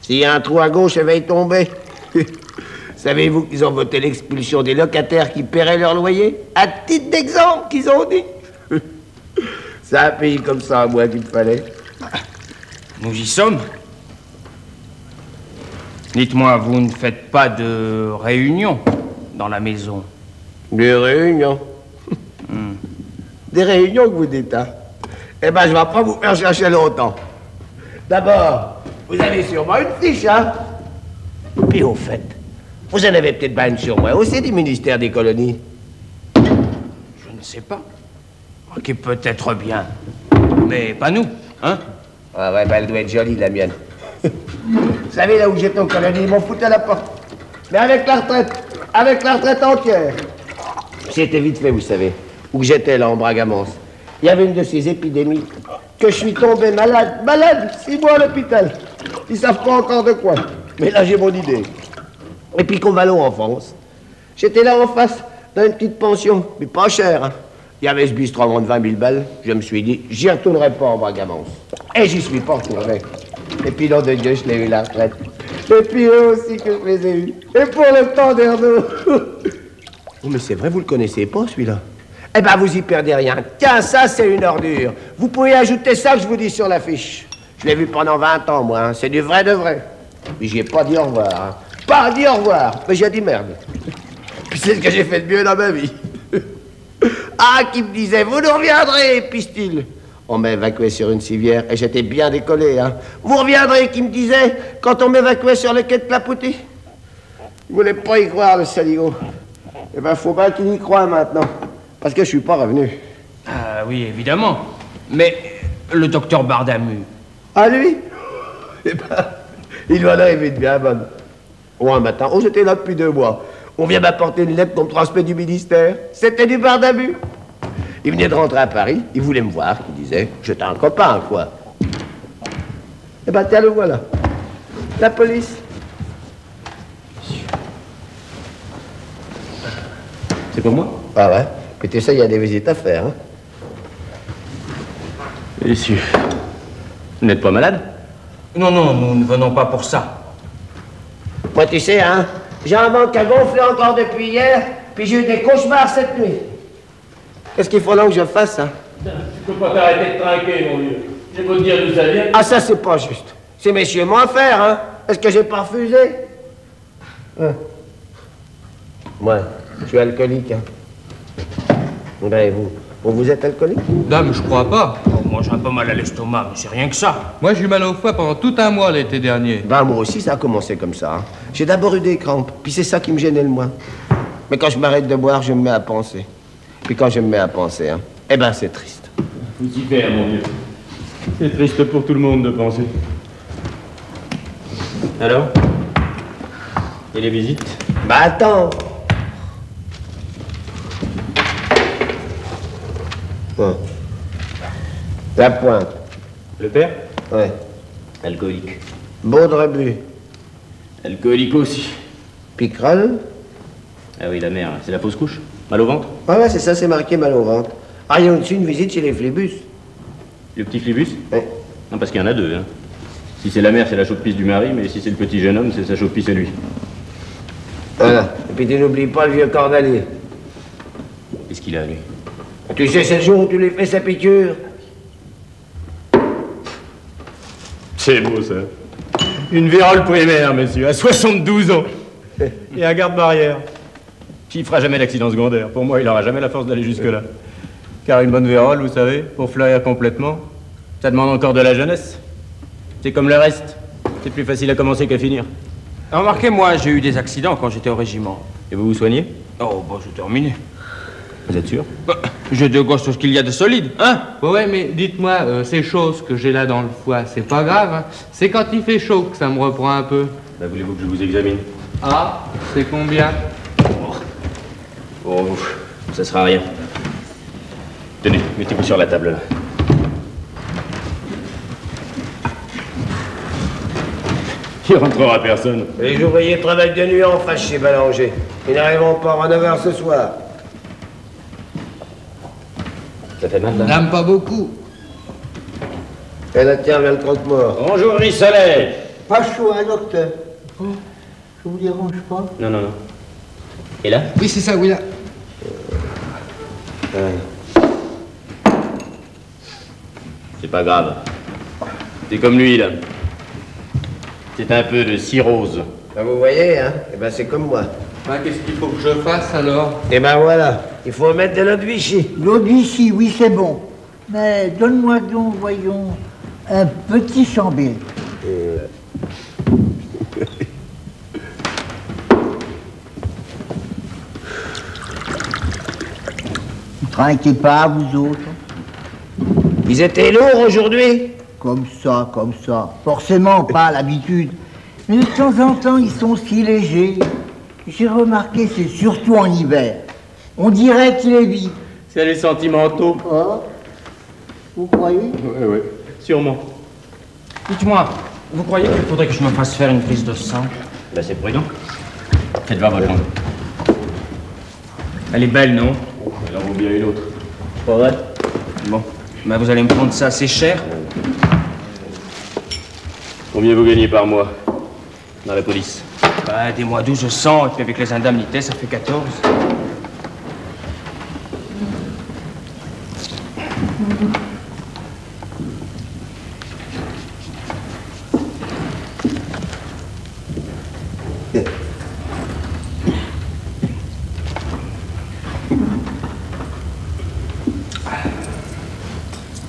S'il y a un trou à gauche, elle va y tomber. Savez-vous qu'ils ont voté l'expulsion des locataires qui paieraient leur loyer? À titre d'exemple, qu'ils ont dit. C'est un pays comme ça, à moi, qu'il fallait. Nous y sommes. Dites-moi, vous ne faites pas de réunion dans la maison? Des réunions? Des réunions que vous dites, hein? Eh ben, je vais pas vous faire chercher longtemps. D'abord, vous avez sûrement une fiche, hein? Puis au fait, vous en avez peut-être pas une sur moi aussi du ministère des colonies. Je ne sais pas. Qui peut-être bien. Mais pas nous, hein? Ah ouais, ben elle doit être jolie, la mienne. Vous savez, là où j'étais aux colonies, ils m'ont foutu à la porte. Mais avec la retraite entière. C'était vite fait, vous savez. Où j'étais, là, en Bragamance. Il y avait une de ces épidémies que je suis tombé malade, 6 mois à l'hôpital. Ils savent pas encore de quoi. Mais là, j'ai mon idée. Et puis, Convalo, en France. J'étais là en face d'une petite pension, mais pas cher, hein. Il y avait ce bistrot à moins de 20 000 balles. Je me suis dit, j'y retournerai pas en Bragamance. Et j'y suis pas retourné. Et puis, nom de Dieu, je l'ai eu la retraite. Et puis, eux aussi que je les ai eus. Et pour le temps d'Ernaud. Oh, mais c'est vrai, vous le connaissez pas, celui-là? Eh ben, vous y perdez rien. Tiens, ça, c'est une ordure. Vous pouvez ajouter ça que je vous dis sur l'affiche. Je l'ai vu pendant 20 ans, moi. Hein. C'est du vrai de vrai. Mais j'y ai pas dit au revoir. Hein. Pas dit au revoir. Mais j'ai dit merde. Puis c'est ce que j'ai fait de mieux dans ma vie. Ah, qui me disait, vous nous reviendrez, pistille. On m'a évacué sur une civière et j'étais bien décollé, hein. Vous reviendrez, qui me disait, quand on m'évacuait sur le quai de Clapouty. Il voulait pas y croire, le saligo. Eh ben, faut bien qu'il y croie maintenant. Parce que je suis pas revenu. Ah oui, évidemment. Mais le docteur Bardamu... Ah, lui? Eh ben, il doit en arriver de bien bonne. Oh, un matin, oh, j'étais là depuis 2 mois. On vient m'apporter une lettre qu'on me transmet du ministère. C'était du Bardamu. Il venait de rentrer à Paris, il voulait me voir, il disait, j'étais un copain, quoi. Eh ben, tiens, le voilà. La police. C'est pour moi? Ah ouais? Mais tu sais, il y a des visites à faire, hein. Messieurs, vous n'êtes pas malade? Non, nous ne venons pas pour ça. Moi, tu sais, hein, j'ai un ventre qui a gonflé encore depuis hier, puis j'ai eu des cauchemars cette nuit. Qu'est-ce qu'il faut là que je fasse, hein? Tu peux pas t'arrêter de trinquer, mon vieux. J'ai beau te dire d'où ça vient. Ah, ça, c'est pas juste. C'est messieurs mon affaire, hein. Est-ce que j'ai pas refusé? Hein? Moi, je suis alcoolique, hein. Ben, vous êtes alcoolique? Dame, je crois pas. Oh, moi, j'ai un peu mal à l'estomac, mais c'est rien que ça. Moi, j'ai eu mal au foie pendant tout un mois l'été dernier. Ben, moi aussi, ça a commencé comme ça. Hein. J'ai d'abord eu des crampes, puis c'est ça qui me gênait le moins. Mais quand je m'arrête de boire, je me mets à penser. Puis quand je me mets à penser, hein, eh ben, c'est triste. Faut s'y faire, mon vieux. C'est triste pour tout le monde de penser. Alors? Et les visites? Bah, attends. Bon. La pointe. Le père? Ouais. Alcoolique. Baudrebut. Alcoolique aussi. Picrel. Ah oui, la mère, c'est la fausse couche? Mal au ventre? Ouais, c'est ça, c'est marqué mal au ventre. Ah, il y a au-dessus une visite chez les flébus. Le petit flébus? Ouais. Non, parce qu'il y en a 2, hein. Si c'est la mère, c'est la chaude-pisse du mari, mais si c'est le petit jeune homme, c'est sa chaude-pisse à lui. Voilà. Et puis tu n'oublies pas le vieux cordelier. Qu'est-ce qu'il a, lui? Tu sais, c'est le jour où tu lui fais sa piqûre. C'est beau, ça. Une vérole primaire, monsieur, à 72 ans. Et un garde-barrière. Qui fera jamais d'accident secondaire. Pour moi, il n'aura jamais la force d'aller jusque-là. Car une bonne vérole, vous savez, pour fleurir complètement, ça demande encore de la jeunesse. C'est comme le reste. C'est plus facile à commencer qu'à finir. Remarquez, moi, j'ai eu des accidents quand j'étais au régiment. Et vous vous soignez? Oh, bah, c'est terminé. Vous êtes sûr? Bah, j'ai de gosses ce qu'il y a de solide, hein? Ouais, mais dites-moi, ces choses que j'ai là dans le foie, c'est pas grave, hein? C'est quand il fait chaud que ça me reprend un peu. Bah, voulez-vous que je vous examine? Ah, c'est combien? Oh, ça sera rien. Tenez, mettez-vous sur la table, là. Il rentrera personne. Les ouvriers travaillent de nuit en face chez Ballanger. Ils n'arriveront pas à 9h ce soir. Ça fait mal, là? N'aime pas beaucoup. Et là, tiens, vient le croque-mort. Bonjour, Rissolet. Pas chaud, hein, docteur? Oh, je vous dérange pas? Non, non, non. Et là? Oui, c'est ça, oui, là. C'est pas grave. C'est comme lui, là. C'est un peu de cirrhose. Ben, vous voyez, hein? Eh ben, c'est comme moi. Ben, qu'est-ce qu'il faut que je fasse, alors? Eh ben, voilà. Il faut mettre de l'eau de Vichy. L'eau de Vichy, oui, c'est bon. Mais donne-moi donc, voyons, un petit chambé. Ne trinquez pas, vous autres. Ils étaient lourds aujourd'hui? Comme ça, comme ça. Forcément pas à l'habitude. Mais de temps en temps, ils sont si légers. J'ai remarqué, c'est surtout en hiver. On dirait qu'il est vide. C'est les sentimentaux. Oh, vous croyez? Oui, oui, sûrement. Dites-moi, vous croyez qu'il faudrait que je me fasse faire une prise de sang? Ben, c'est prudent. Faites voir votre langue. Elle est belle, non? Alors, vous bien une autre. Pas vrai? Bon, ben vous allez me prendre ça assez cher. Combien vous gagnez par mois dans la police? Bah, des mois 1200, et puis avec les indemnités, ça fait 14.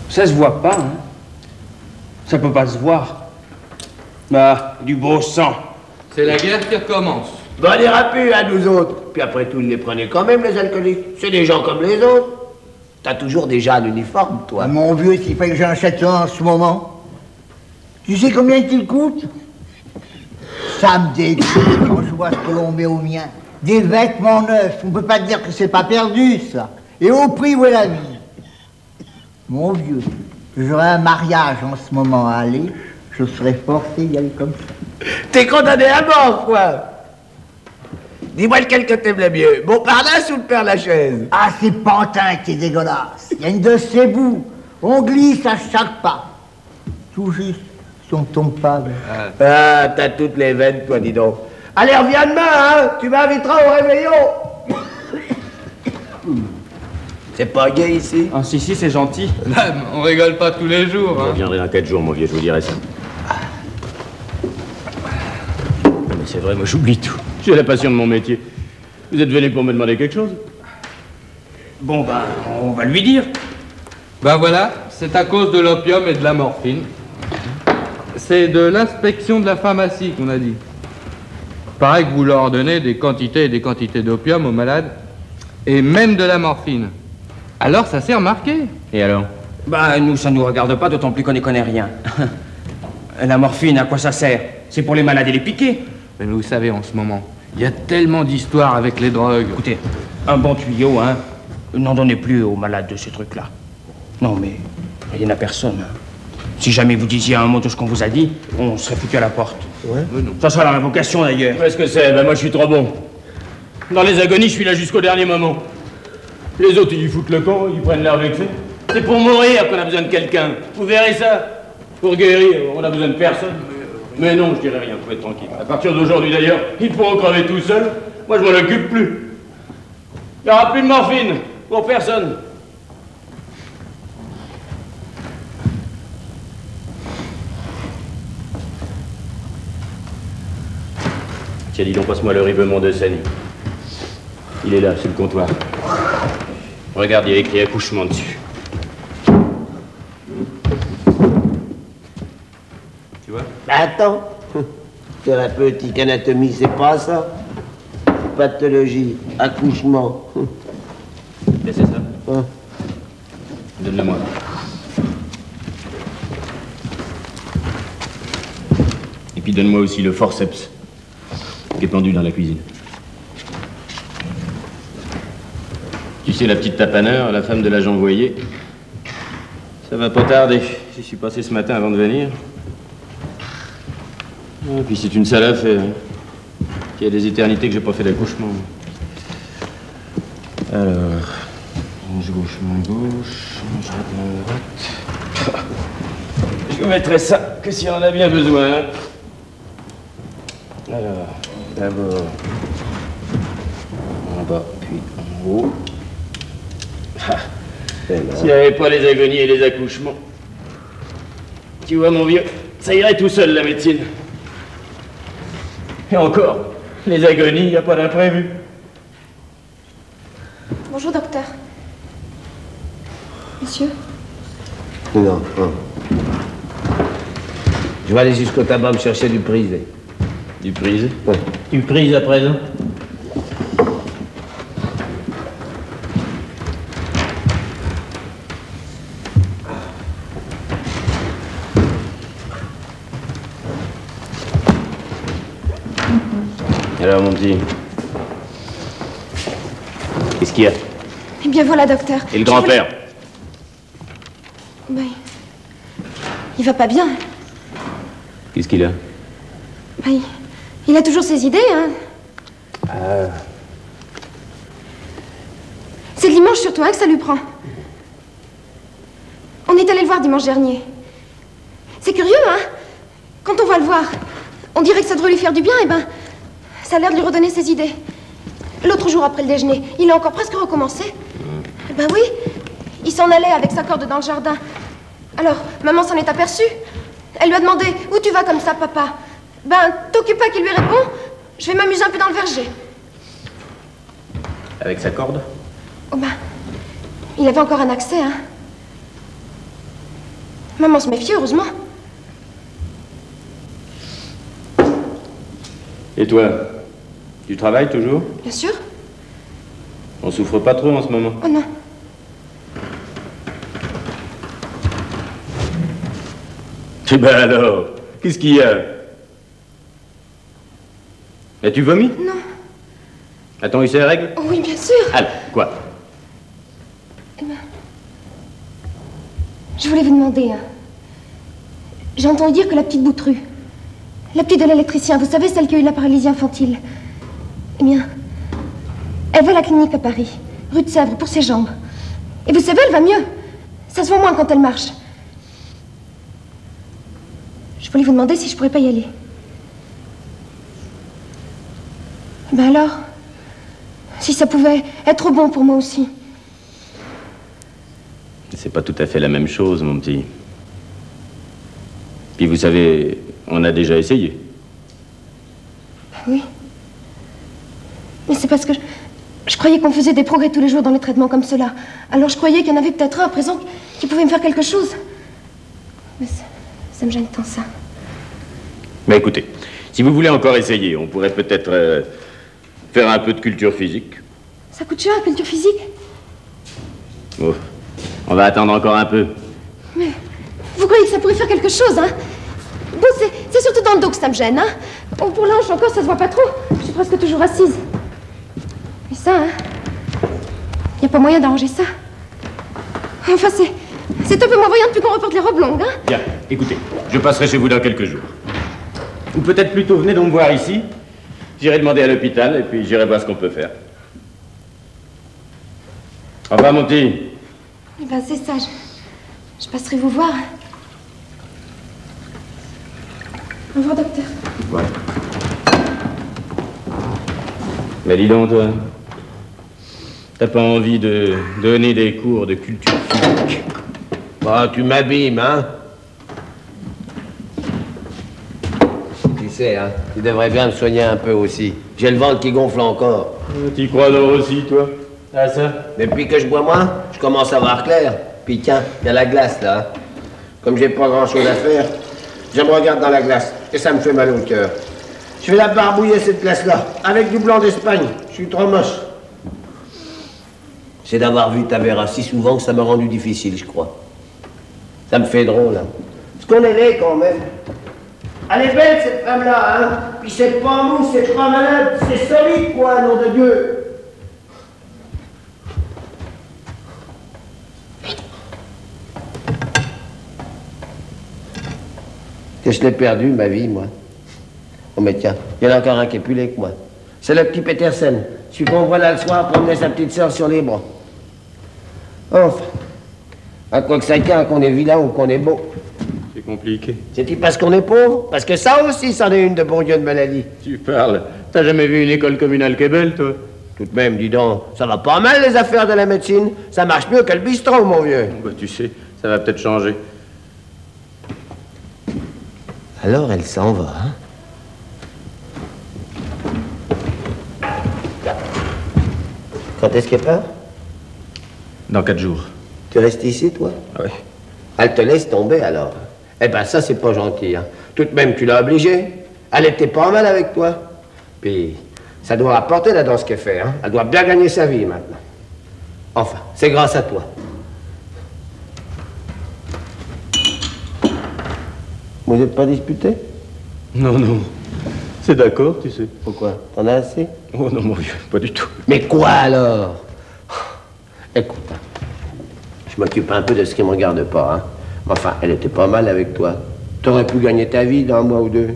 Ça se voit pas, hein? Ça peut pas se voir. Bah, du beau sang. C'est la guerre qui recommence. Ben, on n'ira plus à nous autres. Puis après tout, ils les prenaient quand même, les alcooliques. C'est des gens comme les autres. T'as toujours déjà un uniforme, toi. Ah, mon vieux, s'il fait que j'en achète un en ce moment. Tu sais combien il coûte? Ça me dégoûte quand je vois ce que l'on met au mien. Des vêtements neufs, on peut pas te dire que c'est pas perdu, ça. Et au prix où est la vie. Mon vieux, j'aurais un mariage en ce moment à aller, je serais forcé d'y aller comme ça. T'es condamné à mort, quoi. Dis-moi lequel que t'aimes le mieux, Montparnasse ou le Père Lachaise? Ah, c'est Pantin qui est dégueulasse. Il y a une de ses bouts. On glisse à chaque pas. Tout juste, si on tombe pas. Ah, t'as toutes les veines, toi, dis donc. Allez, reviens demain, hein. Tu m'inviteras au réveillon. C'est pas gay ici? Ah, si, c'est gentil. On rigole pas tous les jours, Je hein. reviendrai dans 4 jours, mon vieux, je vous dirai ça. Mais c'est vrai, moi j'oublie tout. J'ai la passion de mon métier. Vous êtes venu pour me demander quelque chose? Bon, ben, on va lui dire. Ben voilà, c'est à cause de l'opium et de la morphine. C'est de l'inspection de la pharmacie qu'on a dit. Pareil que vous leur donnez des quantités et des quantités d'opium aux malades, et même de la morphine. Alors ça s'est remarqué. Et alors? Bah, nous, ça nous regarde pas, d'autant plus qu'on n'y connaît rien. La morphine, à quoi ça sert? C'est pour les malades et les piquets. Mais vous savez, en ce moment, il y a tellement d'histoires avec les drogues. Écoutez, un bon tuyau, hein. N'en donnez plus aux malades de ces trucs-là. Non, mais il n'y en a personne. Hein. Si jamais vous disiez un mot de ce qu'on vous a dit, on serait foutu à la porte. Ouais. Ça sera la révocation, d'ailleurs. Qu'est-ce que c'est? Ben moi, je suis trop bon. Dans les agonies, je suis là jusqu'au dernier moment. Les autres, ils y foutent le camp, ils prennent l'air vexé. C'est pour mourir qu'on a besoin de quelqu'un. Vous verrez ça. Pour guérir, on a besoin de personne. Mais non, je dirais rien, vous pouvez être tranquille. À partir d'aujourd'hui, d'ailleurs, ils pourront crever tout seuls. Moi, je m'en occupe plus. Il n'y aura plus de morphine pour personne. Tiens, dis donc, passe-moi le rivement de Sani. Il est là, sur le comptoir. Regarde, il y a écrit accouchement dessus. Tu vois? Attends. Thérapeutique, anatomie, c'est pas ça. Pathologie, accouchement. Et c'est ça? Hein? Donne-le-moi. Et puis donne-moi aussi le forceps qui est pendu dans la cuisine. Tu sais, la petite tapaneur, la femme de l'agent Voyer, ça va pas tarder. J'y suis passé ce matin avant de venir. Et puis c'est une sale affaire. Il y a des éternités que j'ai pas fait d'accouchement. Alors, manche gauche, main gauche, manche droite, main droite. Je vous mettrai ça que si on en a bien besoin. Alors, d'abord en bas, puis en haut. S'il n'y avait pas les agonies et les accouchements, tu vois mon vieux, ça irait tout seul la médecine. Et encore, les agonies, il n'y a pas d'imprévu. Bonjour, docteur. Monsieur? Non, non. Je vais aller jusqu'au tabac me chercher du prisé. Du prisé? Oui. Tu prises à présent? Alors, mon petit, qu'est-ce qu'il y a? Eh bien voilà, docteur. Et le grand-père? Ben, il va pas bien. Qu'est-ce qu'il a? Ben, il a toujours ses idées, hein. Ah. C'est le dimanche surtout, hein, que ça lui prend. On est allé le voir dimanche dernier. C'est curieux, hein. Quand on va le voir, on dirait que ça devrait lui faire du bien, et ben, ça a l'air de lui redonner ses idées. L'autre jour après le déjeuner, il a encore presque recommencé. Eh ben oui, il s'en allait avec sa corde dans le jardin. Alors, maman s'en est aperçue. Elle lui a demandé « Où tu vas comme ça, papa ?» Ben, t'occupe pas qu'il lui répond. Je vais m'amuser un peu dans le verger. Avec sa corde? Oh ben, il avait encore un accès, hein. Maman se méfie, heureusement. Et toi? Tu travailles toujours? Bien sûr. On souffre pas trop en ce moment? Oh non. Eh ben alors, qu'est-ce qu'il y a? As-tu vomi? Non. A-t-on eu ses règles? Oh oui, bien sûr. Alors, quoi? Eh ben, je voulais vous demander, hein. J'ai entendu dire que la petite Boutru, la petite de l'électricien, vous savez, celle qui a eu la paralysie infantile, eh bien, elle va à la clinique à Paris, rue de Sèvres, pour ses jambes. Et vous savez, elle va mieux. Ça se voit moins quand elle marche. Je voulais vous demander si je pourrais pas y aller. Ben alors, si ça pouvait être bon pour moi aussi. C'est pas tout à fait la même chose, mon petit. Puis vous savez, on a déjà essayé. Oui. Mais c'est parce que je croyais qu'on faisait des progrès tous les jours dans les traitements comme cela. Alors je croyais qu'il y en avait peut-être un à présent qui pouvait me faire quelque chose. Mais ça me gêne tant, ça. Mais écoutez, si vous voulez encore essayer, on pourrait peut-être faire un peu de culture physique. Ça coûte cher, la culture physique? Oh, on va attendre encore un peu. Mais vous croyez que ça pourrait faire quelque chose, hein? Bon, c'est surtout dans le dos que ça me gêne, hein? Oh, pour l'ange encore, ça se voit pas trop. Je suis presque toujours assise. Mais ça, hein? Y a pas moyen d'arranger ça. Enfin, c'est un peu moins voyant depuis qu'on reporte les robes longues, hein? Bien, écoutez, je passerai chez vous dans quelques jours. Ou peut-être plutôt venez donc me voir ici. J'irai demander à l'hôpital et puis j'irai voir ce qu'on peut faire. Au revoir, mon petit. Eh ben, c'est ça. Je passerai vous voir. Au revoir, docteur. Voilà. Mais dis donc, toi, t'as pas envie de donner des cours de culture physique? Bah, tu m'abîmes, hein? Tu sais, hein, tu devrais bien me soigner un peu aussi. J'ai le ventre qui gonfle encore. T'y crois donc aussi, toi? Ah, ça? Depuis que je bois moins, je commence à voir clair. Puis tiens, il y a la glace, là. Hein. Comme j'ai pas grand-chose à faire, je me regarde dans la glace et ça me fait mal au cœur. Je vais la barbouiller, cette glace-là, avec du blanc d'Espagne. Je suis trop moche. C'est d'avoir vu Tavera si souvent que ça m'a rendu difficile, je crois. Ça me fait drôle, hein. Parce qu'on est laid, quand même. Elle est belle, cette femme-là, hein. Puis c'est pas mou, c'est pas malade, c'est solide, quoi, nom de Dieu. Que je l'ai perdu, ma vie, moi. Oh, mais tiens, il y en a encore un qui est plus laid que moi. C'est le petit Petersen. Celui qu'on voit là le soir promener sa petite sœur sur les bras. Enfin, à quoi que ça tient, qu'on est vilain ou qu'on est beau. C'est compliqué. C'est-il parce qu'on est pauvre? Parce que ça aussi, c'en est une de bon Dieu de maladie. Tu parles. T'as jamais vu une école communale qui est belle, toi? Tout de même, dis donc, ça va pas mal les affaires de la médecine. Ça marche mieux que le bistrot, mon vieux. Bah, tu sais, ça va peut-être changer. Alors elle s'en va, hein? Quand est-ce qu'elle part? Dans 4 jours. Tu restes ici, toi? Ah oui. Elle te laisse tomber, alors. Eh ben, ça, c'est pas gentil, hein. Tout de même, tu l'as obligée. Elle était pas mal avec toi. Puis, ça doit rapporter la danse qu'elle fait, hein. Elle doit bien gagner sa vie, maintenant. Enfin, c'est grâce à toi. Vous n'êtes pas disputés? Non, non. C'est d'accord, tu sais. Pourquoi? T'en as assez? Oh non, mon vieux, pas du tout. Mais quoi, alors? Écoute, hein, je m'occupe un peu de ce qui me regarde pas, hein. Enfin, elle était pas mal avec toi. T'aurais pu gagner ta vie dans un mois ou deux.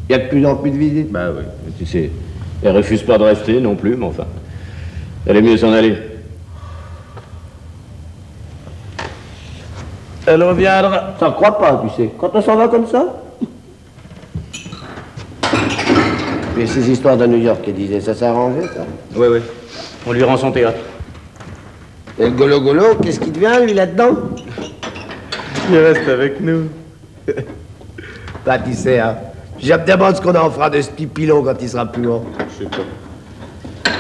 Il y a de plus en plus de visites. Bah oui, mais tu sais, elle refuse pas de rester non plus, mais enfin, elle est mieux s'en aller. Elle reviendra. T'en crois pas, tu sais. Quand on s'en va comme ça. Puis ces histoires de New York, elle disait, ça s'est arrangé, ça? Oui, oui. On lui rend son théâtre. Et le golo-golo, qu'est-ce qui devient, lui, là-dedans? Il reste avec nous. Bah, tu sais, hein. Je me demande ce qu'on en fera de ce petit pilon quand il sera plus haut. Je sais pas.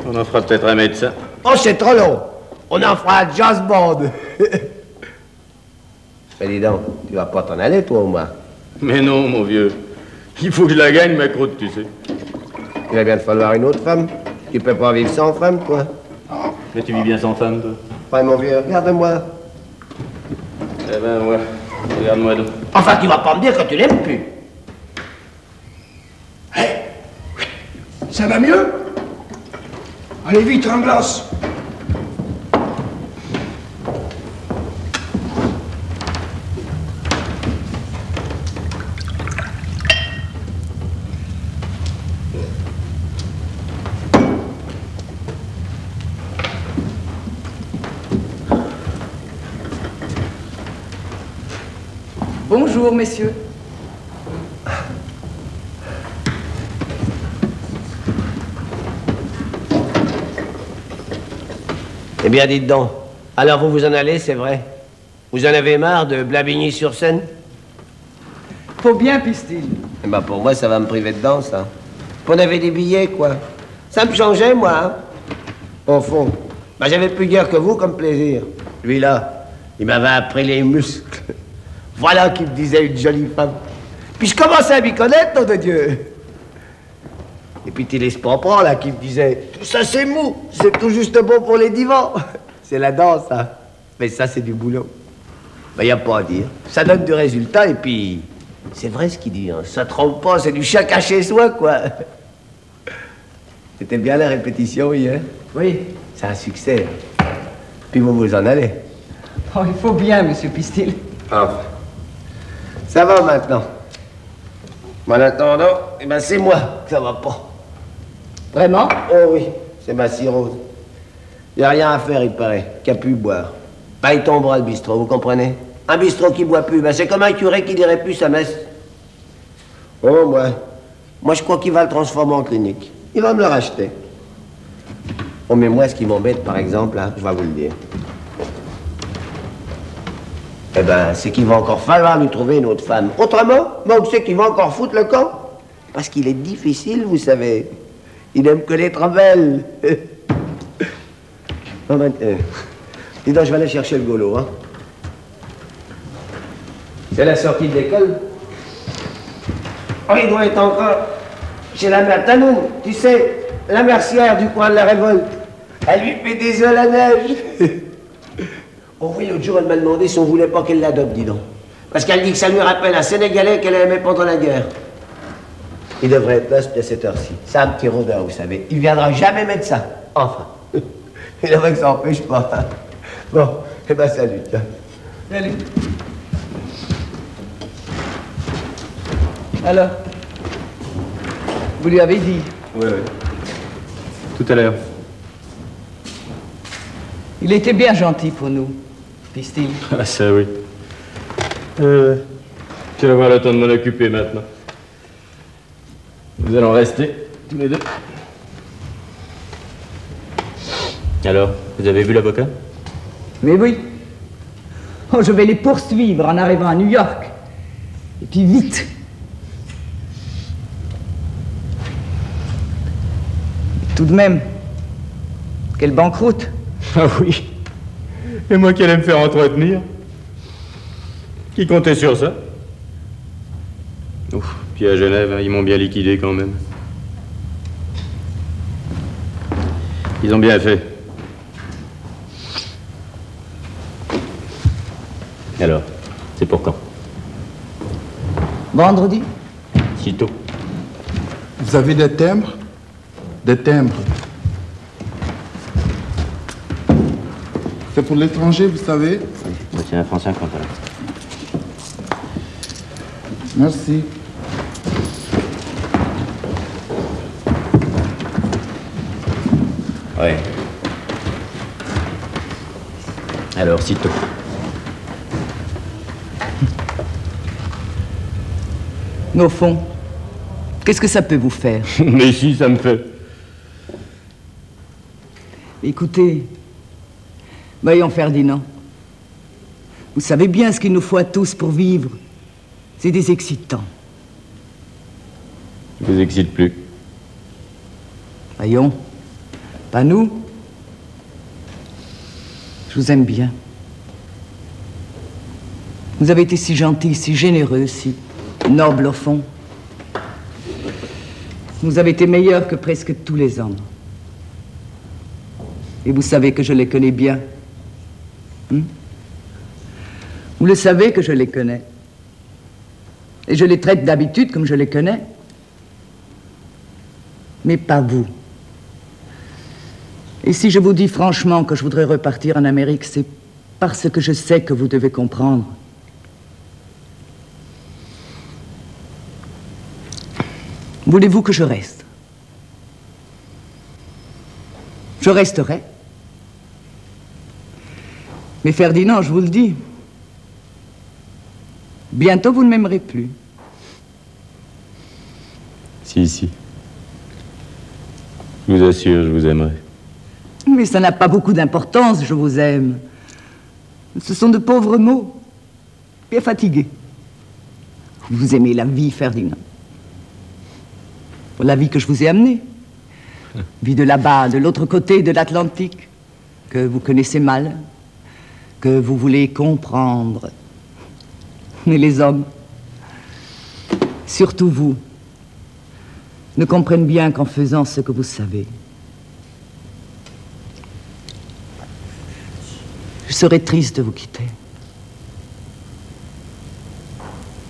On en fera peut-être un médecin. Oh, c'est trop long. On en fera un jazz band. Mais dis donc, tu vas pas t'en aller, toi, au moins? Mais non, mon vieux. Il faut que je la gagne, ma croûte, tu sais. Il va bien te falloir une autre femme. Tu peux pas vivre sans femme, toi. Mais tu vis bien sans femme, toi? Ouais, mon vieux, regarde-moi. Eh ben, ouais. Regarde-moi donc. Enfin, tu vas pas me dire que tu l'aimes plus. Ça va mieux? Allez vite, un glace. Bonjour, messieurs. Eh bien, dites donc. Alors, vous vous en allez, c'est vrai? Vous en avez marre de Blabigny-sur-Seine? Faut bien, Pistil. Eh ben, pour moi, ça va me priver de danse, hein. On avait des billets, quoi. Ça me changeait, moi, hein. Au fond. Ben, j'avais plus guère que vous comme plaisir. Lui, là, il m'avait appris les muscles. Voilà qui me disait une jolie femme. Puis je commençais à m'y connaître, nom de Dieu. Et puis Télis Pompran, là, qui me disait, tout ça c'est mou, c'est tout juste bon pour les divans. C'est la danse, hein. Mais ça, c'est du boulot. Ben, y a pas à dire. Ça donne du résultat, et puis, c'est vrai ce qu'il dit, hein. Ça trompe pas, c'est du chacun chez soi, quoi. C'était bien la répétition hier? Oui. C'est un succès. Puis vous vous en allez. Oh, il faut bien, monsieur Pistil. Enfin. Ça va maintenant. En attendant, eh ben c'est moi que ça va pas. Vraiment? Oh oui, c'est ma cirrhose. Y a rien à faire, il paraît, qu'à pu boire. Pas il tombera le bistrot, vous comprenez? Un bistrot qui boit plus, ben c'est comme un curé qui dirait plus sa messe. Oh, moi je crois qu'il va le transformer en clinique. Il va me le racheter. Oh, mais moi, ce qui m'embête, par exemple, hein, je vais vous le dire. Eh ben, c'est qu'il va encore falloir nous trouver une autre femme. Autrement, Monk sait qu'il va encore foutre le camp. Parce qu'il est difficile, vous savez. Il aime que les belles. Bon, ben, dis donc, je vais aller chercher le golo, hein. C'est la sortie de l'école. Oh, il doit être encore chez la mère Tanoun, tu sais, la mercière du coin de la Révolte. Elle lui fait des œufs à la neige. Oh oui, l'autre jour, elle m'a demandé si on voulait pas qu'elle l'adopte, dis donc. Parce qu'elle dit que ça lui rappelle un Sénégalais qu'elle aimait pendant la guerre. Il devrait être là à cette heure-ci. C'est un petit rôdeur, vous savez. Il viendra jamais mettre ça. Enfin. Il devrait que ça n'empêche pas. Bon, eh ben salut. Tiens. Salut. Alors, vous lui avez dit? Oui, oui. Tout à l'heure. Il était bien gentil pour nous, Pistil. Ah, ça, oui. Je vais avoir le temps de m'en occuper maintenant. Nous allons rester, tous les deux. Alors, vous avez vu l'avocat? Mais oui. Oh, je vais les poursuivre en arrivant à New York. Et puis vite. Tout de même, quelle banqueroute. Ah oui. Et moi qui allais me faire entretenir. Qui comptait sur ça? Ouf, puis à Genève, ils m'ont bien liquidé quand même. Ils ont bien fait. Alors, c'est pour quand? Vendredi? Sitôt. Vous avez des timbres? Des timbres. C'est pour l'étranger, vous savez? C'est un franc 50, alors. Merci. Ouais. Alors, sitôt. Au fond, qu'est-ce que ça peut vous faire? Mais si, ça me fait. Écoutez, voyons Ferdinand. Vous savez bien ce qu'il nous faut à tous pour vivre. C'est des excitants. Je vous excite plus. Voyons, pas nous. Je vous aime bien. Vous avez été si gentil, si généreux, si noble au fond. Vous avez été meilleur que presque tous les hommes. Et vous savez que je les connais bien. Vous le savez que je les connais. Et je les traite d'habitude comme je les connais. Mais pas vous. Et si je vous dis franchement que je voudrais repartir en Amérique, c'est parce que je sais que vous devez comprendre. Voulez-vous que je reste? Je resterai. Mais Ferdinand, je vous le dis, bientôt vous ne m'aimerez plus. Si, si. Je vous assure, je vous aimerai. Mais ça n'a pas beaucoup d'importance, je vous aime. Ce sont de pauvres mots, bien fatigués. Vous aimez la vie, Ferdinand. La vie que je vous ai amenée. Vie de là-bas, de l'autre côté de l'Atlantique, que vous connaissez mal, que vous voulez comprendre. Mais les hommes, surtout vous, ne comprennent bien qu'en faisant ce que vous savez. Je serais triste de vous quitter.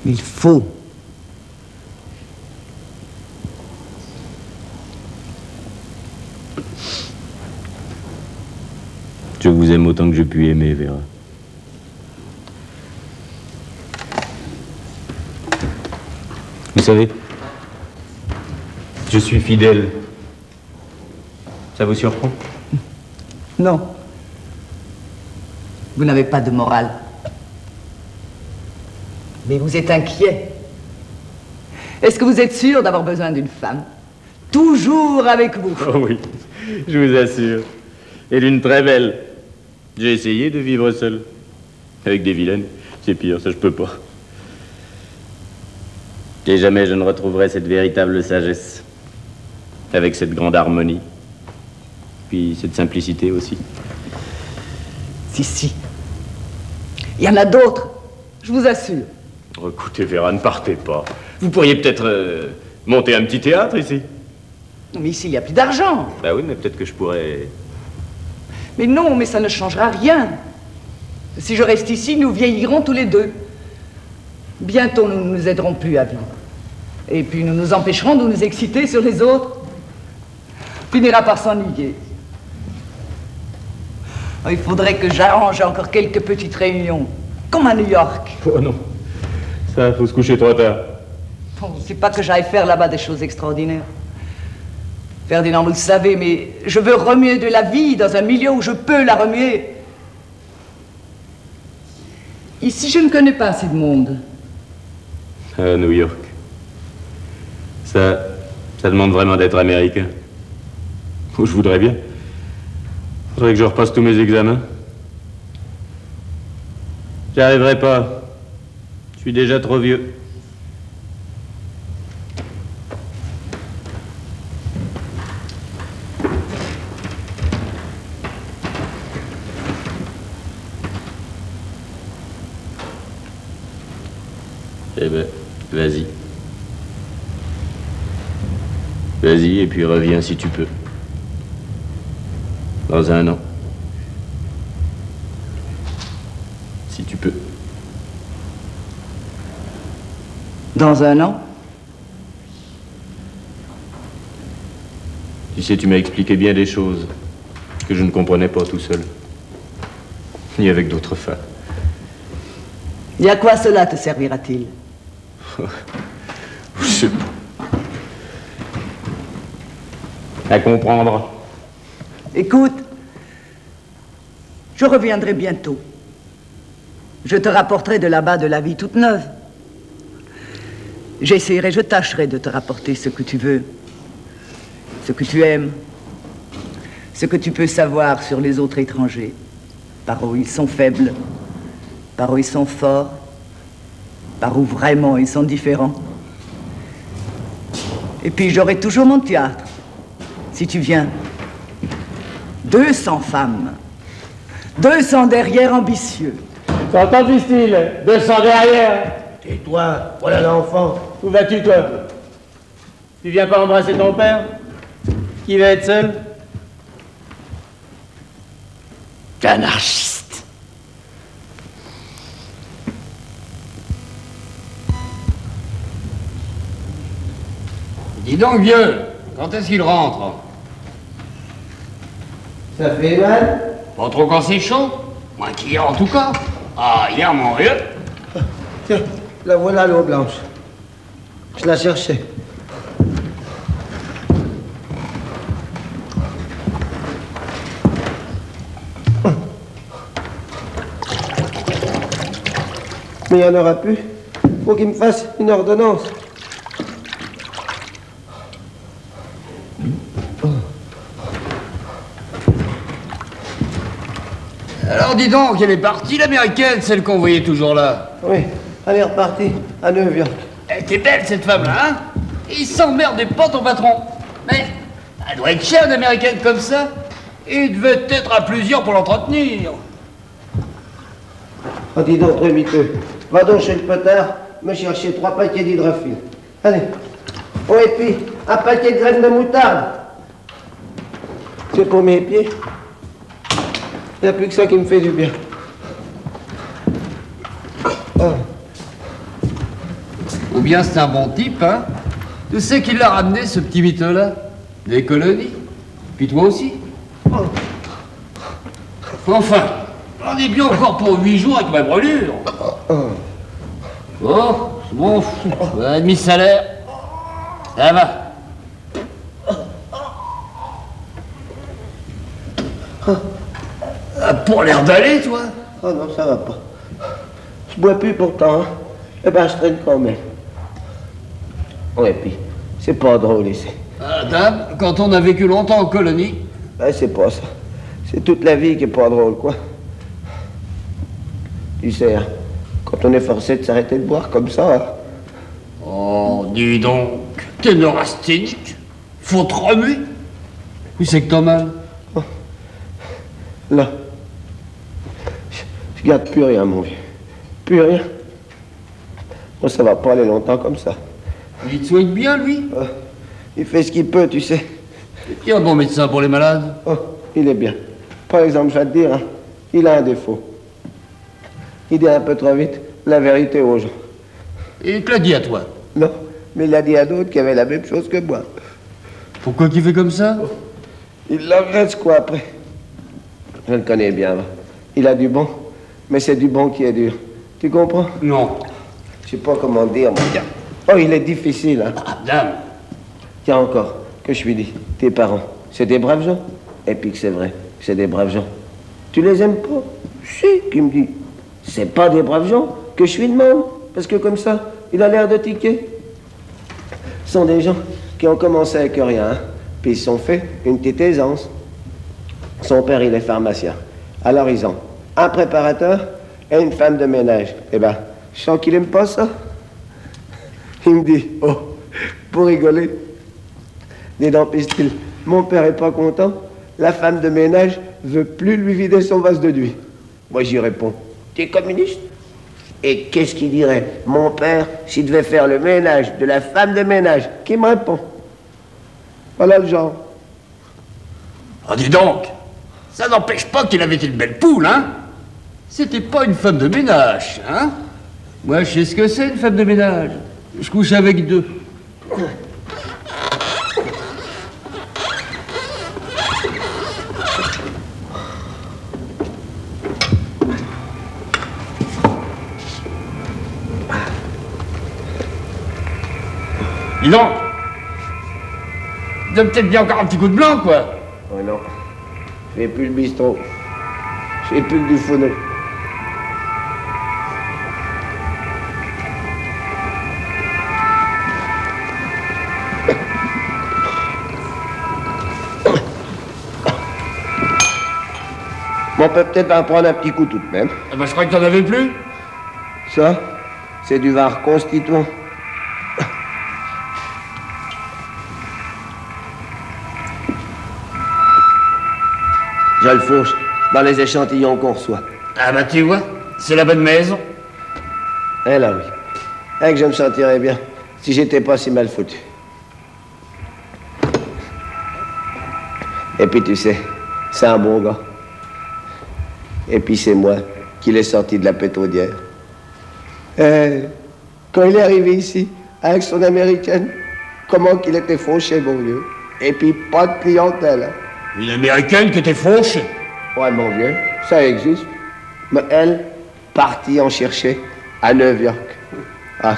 Il faut. Je vous aime autant que je puis aimer, Vera. Vous savez, je suis fidèle. Ça vous surprend? Non. Vous n'avez pas de morale. Mais vous êtes inquiet. Est-ce que vous êtes sûr d'avoir besoin d'une femme? Toujours avec vous. Oh oui, Je vous assure. Et l'une très belle. J'ai essayé de vivre seul. Avec des vilaines, c'est pire, ça je peux pas. Et jamais je ne retrouverai cette véritable sagesse. Avec cette grande harmonie. Puis cette simplicité aussi. Si. Il y en a d'autres, je vous assure. Oh, écoutez, Vera, ne partez pas. Vous pourriez peut-être monter un petit théâtre ici. Mais ici, il n'y a plus d'argent. Bah oui, mais peut-être que je pourrais... Mais non, mais ça ne changera rien. Si je reste ici, nous vieillirons tous les deux. Bientôt, nous ne nous aiderons plus à vivre. Et puis, nous nous empêcherons de nous exciter sur les autres. On finira par s'ennuyer. Oh, il faudrait que j'arrange encore quelques petites réunions, comme à New York. Oh non, ça, faut se coucher trop tard. Bon, c'est pas que j'aille faire là-bas des choses extraordinaires. Ferdinand, vous le savez, mais je veux remuer de la vie dans un milieu où je peux la remuer. Ici, je ne connais pas assez de monde. À New York. Ça demande vraiment d'être américain. Oh, je voudrais bien. Faudrait que je repasse tous mes examens. J'y arriverai pas. Je suis déjà trop vieux. Eh ben, vas-y. Vas-y, et puis reviens si tu peux. Dans un an. Si tu peux. Dans un an? Tu sais, tu m'as expliqué bien des choses que je ne comprenais pas tout seul. Ni avec d'autres femmes. Et à quoi cela te servira-t-il? Je sais pas. À comprendre. Écoute, je reviendrai bientôt. Je te rapporterai de là-bas de la vie toute neuve. J'essaierai, je tâcherai de te rapporter ce que tu veux, ce que tu aimes, ce que tu peux savoir sur les autres étrangers, par où ils sont faibles, par où ils sont forts, par où vraiment ils sont différents. Et puis j'aurai toujours mon théâtre, si tu viens. 200 femmes, 200 derrière ambitieux. T'entends, Christine? 200 derrière. Et toi, voilà l'enfant. Où vas-tu, toi? Tu viens pas embrasser ton père? Qui va être seul? Anarchiste. Dis donc, vieux, quand est-ce qu'il rentre? Ça fait mal? Pas trop quand c'est chaud. Moi qui en tout cas. Ah, hier, mon vieux. Tiens, la voilà l'eau blanche. Je la cherchais. Mais il n'y en aura plus. Faut qu'il me fasse une ordonnance. Alors dis donc, elle est partie l'américaine, celle qu'on voyait toujours là. Oui, elle est repartie à New York. Elle était belle cette femme-là, hein? Il s'emmerdait pas ton patron. Mais elle doit être chère d'américaine comme ça. Il devait être à plusieurs pour l'entretenir. Oh, dis donc, miteux. Va donc chez le potard me chercher 3 paquets d'hydrophile. Allez. Oh, et puis, un paquet de graines de moutarde. C'est pour mes pieds. Il n'y a plus que ça qui me fait du bien. Oh. Ou bien c'est un bon type, hein? Tu sais qu'il l'a ramené, ce petit miteux-là? Des colonies. Puis toi aussi. Oh. Enfin, on est bien encore pour 8 jours avec ma brûlure. Oh, c'est bon, un demi-salaire. Ça va. Pour l'air d'aller, toi? Oh non, ça va pas. Je bois plus pourtant, hein. Eh ben, je traîne quand même. Ouais, puis, c'est pas drôle ici. Ah, dame, quand on a vécu longtemps en colonie, Ben, c'est pas ça. C'est toute la vie qui est pas drôle, quoi. Tu sais, hein, quand on est forcé de s'arrêter de boire comme ça... Hein. Oh, dis donc, t'es neurasthénique. Faut te remuer. Où c'est que t'as mal? Oh. Là. Je garde plus rien, mon vieux. Plus rien. Bon, ça va pas aller longtemps comme ça. Il te souhaite bien, lui? Il fait ce qu'il peut, tu sais. Il y a un bon médecin pour les malades. Oh, il est bien. Par exemple, je vais te dire, hein, il a un défaut. Il dit un peu trop vite la vérité aux gens. Et il te l'a dit à toi? Non, mais il l'a dit à d'autres qui avaient la même chose que moi. Pourquoi qu'il fait comme ça? Il l'engraisse quoi après? Je le connais bien. Il a du bon, mais c'est du bon qui est dur. Tu comprends? Non. Je sais pas comment dire, mon gars. Oh, il est difficile, hein. Ah, dame. Tiens encore, que je lui dis, tes parents, c'est des braves gens? Et puis que c'est vrai, c'est des braves gens. Tu les aimes pas? Si, qui me dit. C'est pas des braves gens que je lui demande, parce que comme ça, il a l'air de tiquer. Ce sont des gens qui ont commencé avec rien, hein, puis ils se sont fait une petite aisance. Son père, il est pharmacien. Alors ils ont un préparateur et une femme de ménage. Eh ben, je sens qu'il aime pas ça. Il me dit, oh, pour rigoler, dis donc, pistil, mon père est pas content, la femme de ménage veut plus lui vider son vase de nuit. Moi, j'y réponds, t'es communiste? Et qu'est-ce qu'il dirait, mon père, s'il devait faire le ménage de la femme de ménage? Qui me répond? Voilà le genre. Ah, dis donc, ça n'empêche pas qu'il avait une belle poule, hein? C'était pas une femme de ménage, hein? Moi, je sais ce que c'est, une femme de ménage. Je couche avec deux. Dis donc, vous avez peut-être bien encore un petit coup de blanc, quoi. Oh non, je fais plus le bistrot. Je fais plus que du phono. On peut peut-être en prendre un petit coup tout de même. Ah ben, je crois que t'en avais plus. Ça, c'est du vin constituant. Je le fourche dans les échantillons qu'on reçoit. Ah bah tu vois, c'est la bonne maison. Eh là oui. Eh que je me sentirais bien si j'étais pas si mal foutu. Et puis tu sais, c'est un bon gars. Et puis c'est moi qui l'ai sorti de la pétrolière. Quand il est arrivé ici, avec son américaine, comment qu'il était fauché, mon vieux. Et puis pas de clientèle. Hein. Une américaine qui était fauchée? Ouais, mon vieux, ça existe. Mais elle, partie en chercher à New York. Ah,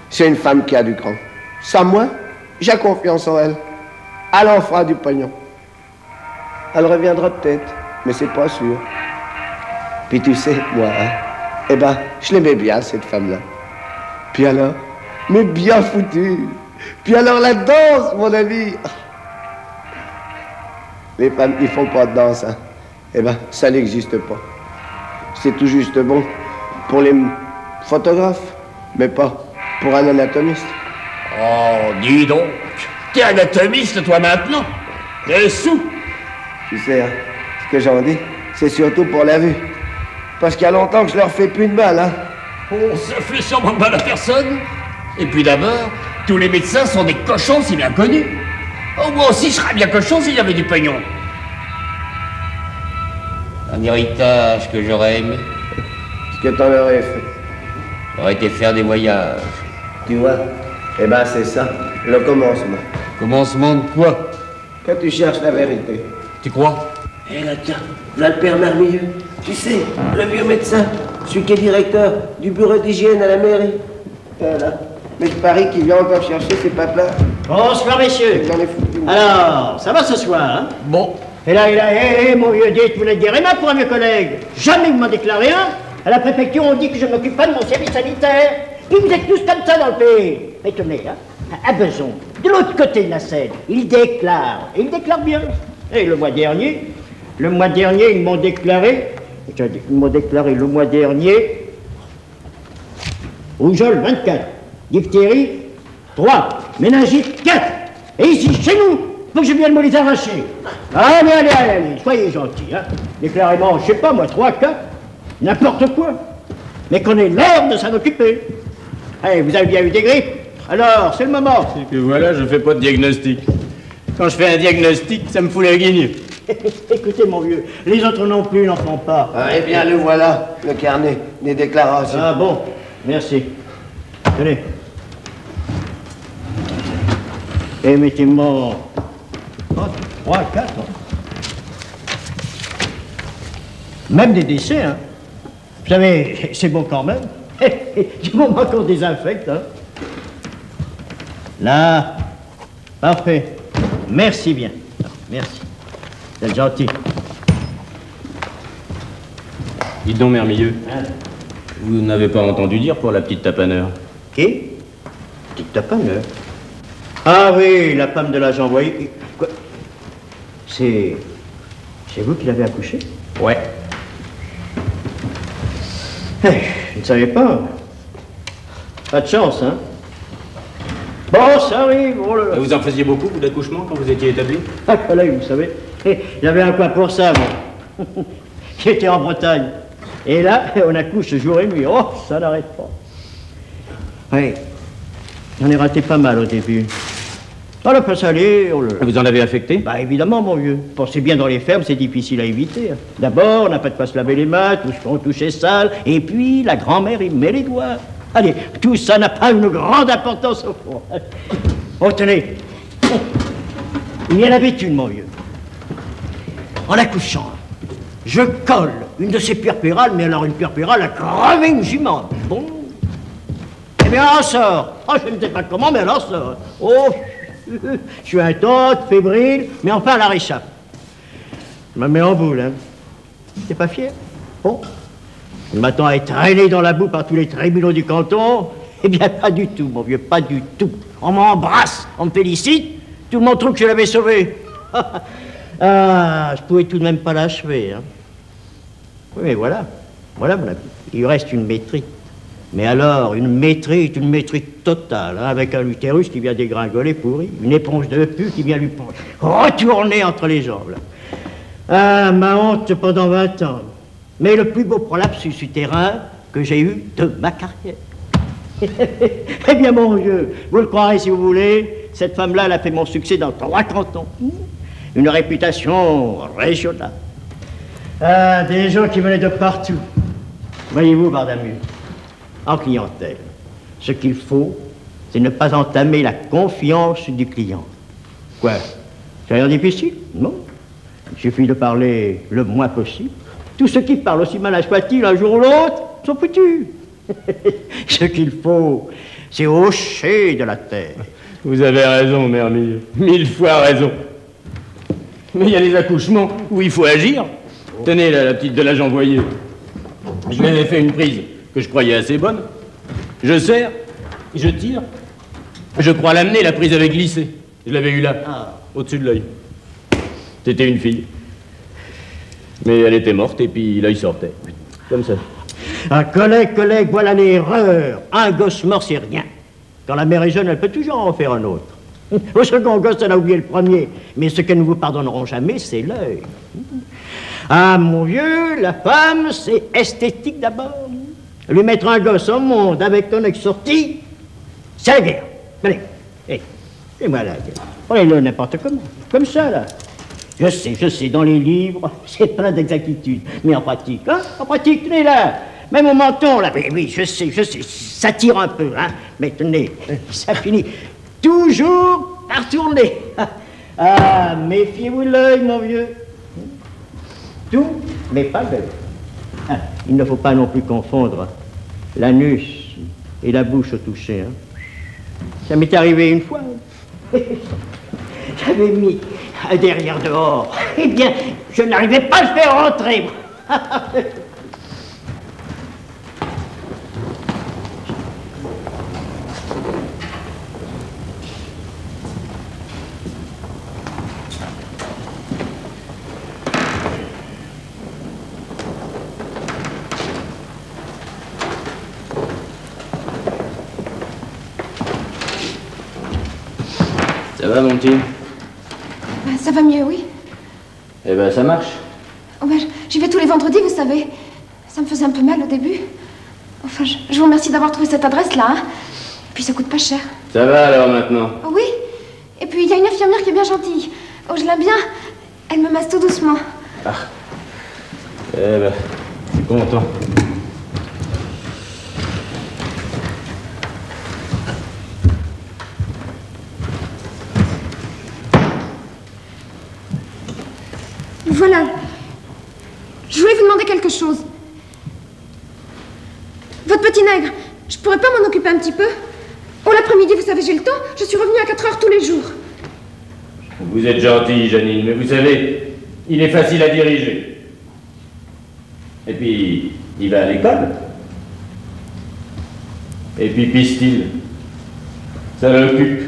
c'est une femme qui a du cran. Ça, moi, j'ai confiance en elle. Elle en fera du pognon. Elle reviendra peut-être, mais c'est pas sûr. Puis tu sais, moi, hein, eh ben, je l'aimais bien, cette femme-là. Puis alors, mais bien foutue. Puis alors, la danse, mon ami. Les femmes, ils font pas de danse, hein. Eh ben, ça n'existe pas. C'est tout juste bon pour les photographes, mais pas pour un anatomiste. Oh, dis donc, t'es anatomiste, toi, maintenant? T'es sous? Tu sais, hein, ce que j'en dis, c'est surtout pour la vue. Parce qu'il y a longtemps que je leur fais plus de mal, hein. Oh, ça fait sûrement mal à personne. Et puis d'abord, tous les médecins sont des cochons, c'est bien connu. Oh, moi aussi, je serais bien cochon s'il y avait du pognon. Un héritage que j'aurais aimé. Ce que t'en aurais fait. J'aurais été faire des voyages. Tu vois? Eh ben, c'est ça, le commencement. Commencement de quoi? Quand tu cherches la vérité. Tu crois? Eh là, tiens, là le père Mermilleux. Tu sais, le vieux médecin, celui qui est directeur du bureau d'hygiène à la mairie. Là, mais de Paris qui vient encore chercher ses papas. Bonsoir, messieurs. Alors, ça va ce soir, hein? Bon. Et là, mon vieux, dites, vous n'êtes des rémas pour un vieux collègue. Jamais vous m'en déclaré un. À la préfecture, on dit que je ne m'occupe pas de mon service sanitaire. Puis vous êtes tous comme ça dans le pays. Mais tenez, hein, à Beson, de l'autre côté de la Seine, il déclare. Et il déclare bien. Et le mois dernier, ils m'ont déclaré le mois dernier, rougeole 24, diphtérie 3, méningite 4. Et ici, chez nous, faut que je vienne me les arracher. Allez, soyez gentils, hein. Déclarez-moi, je sais pas, moi, 3, 4, n'importe quoi. Mais qu'on ait l'air de s'en occuper. Allez, vous avez bien eu des grippes? Alors, c'est le moment. C'est que voilà, je fais pas de diagnostic. Quand je fais un diagnostic, ça me fout la guigne. Écoutez, mon vieux, les autres non plus n'en font pas. Eh bien, le voilà, le carnet des déclarations. Ah bon, merci. Tenez. Et mettez-moi 3, 4. Même des décès, hein. Vous savez, c'est bon quand même. Du moment qu'on désinfecte, hein. Là, parfait. Merci bien. Merci. Vous êtes gentil. Dites donc, Mermilleux, vous n'avez pas entendu dire pour la petite tapaneur? Qui? Petite tapaneur? Ah oui, la femme de l'agent envoyé. Quoi? C'est vous qui l'avez accouché? Ouais. Je ne savais pas. Pas de chance, hein? Bon, ça arrive. Oh là là. Vous en faisiez beaucoup, vous, d'accouchements, quand vous étiez établi? Ah, collègue, vous savez, j'avais un coin pour ça, moi. J'étais en Bretagne. Et là, on accouche jour et nuit. Oh, ça n'arrête pas. Oui, j'en ai raté pas mal au début. Oh, la place aller, oh là là. Vous en avez affecté? Bah, évidemment, mon vieux. Pensez bien, dans les fermes, c'est difficile à éviter. D'abord, on n'a pas de quoi se laver les mains, on touche sale, et puis la grand-mère, il met les doigts. Allez, tout ça n'a pas une grande importance au fond. Oh, tenez. Il y a l'habitude, mon vieux. En accouchant, je colle une de ces puerpérales, mais alors une puerpérale a crevé une jument. Bon. Eh bien, elle sort. Oh, je ne sais pas comment, mais elle en sort. Oh, je suis intense, fébrile, mais enfin, elle la réchappe. Je me mets en boule, hein. T'es pas fier? Bon. Je m'attends à être traîné dans la boue par tous les tribunaux du canton. Eh bien, pas du tout, mon vieux, pas du tout. On m'embrasse, on me félicite, tout le monde trouve que je l'avais sauvé. Ah, je pouvais tout de même pas l'achever, hein. Oui, mais voilà, mon ami. Il reste une maîtrise. Mais alors, une maîtrise totale, hein, avec un utérus qui vient dégringoler pourri, une éponge de pu qui vient lui retourner entre les jambes, là. Ah, ma honte pendant 20 ans. Mais le plus beau prolapsus utérin que j'ai eu de ma carrière. Eh bien, mon vieux, vous le croirez si vous voulez, cette femme-là, elle a fait mon succès dans 3 cantons. Une réputation régionale. Ah, des gens qui venaient de partout. Voyez-vous, Bardamu, en clientèle, ce qu'il faut, c'est ne pas entamer la confiance du client. Quoi? C'est rien de difficile? Non. Il suffit de parler le moins possible. Tous ceux qui parlent aussi mal soit-il un jour ou l'autre sont foutus. Ce qu'il faut, c'est hocher de la terre. Vous avez raison, Mermilleux. 1000 fois raison. Mais il y a des accouchements où il faut agir. Tenez, là, la petite de l'agent envoyé. Je lui avais fait une prise que je croyais assez bonne. Je serre, je tire. Je crois l'amener, la prise avait glissé. Je l'avais eu là, au-dessus de l'œil. C'était une fille. Mais elle était morte et puis l'œil sortait. Comme ça. Un collègue, voilà l'erreur. Un gosse mort, c'est rien. Quand la mère est jeune, elle peut toujours en faire un autre. Au second gosse, elle a oublié le premier. Mais ce qu'elles ne vous pardonneront jamais, c'est l'œil. Ah, mon vieux, la femme, c'est esthétique d'abord. Lui mettre un gosse au monde avec un œil sorti, c'est la guerre. Allez, et voilà. Prenez-le n'importe comment. Comme ça, là. Je sais, dans les livres, c'est plein d'exactitude. Mais en pratique, hein? En pratique, tenez là. Même au menton, là. Oui, je sais, ça tire un peu, hein. Mais tenez, ça finit toujours par tourner. Ah, méfiez-vous de l'œil, mon vieux. Tout, mais pas l'œil. Ah, il ne faut pas non plus confondre l'anus et la bouche au toucher, hein. Ça m'est arrivé une fois. J'avais mis derrière dehors. Eh bien, je n'arrivais pas à le faire rentrer. Ça va, mon petit? Ça va mieux, oui. Eh ben, ça marche. Oh, j'y vais tous les vendredis, vous savez. Ça me faisait un peu mal au début. Enfin, je vous remercie d'avoir trouvé cette adresse-là. Hein. Et puis, ça coûte pas cher. Ça va, alors, maintenant? Oh, oui. Et puis, il y a une infirmière qui est bien gentille. Oh, je l'aime bien. Elle me masse tout doucement. Ah. Eh ben, je suis content. Voilà. Je voulais vous demander quelque chose. Votre petit nègre, je pourrais pas m'en occuper un petit peu? Oh, l'après-midi, vous savez, j'ai le temps. Je suis revenue à 4 heures tous les jours. Vous êtes gentille, Janine, mais vous savez, il est facile à diriger. Et puis, il va à l'école. Et puis, Pistil, ça l'occupe.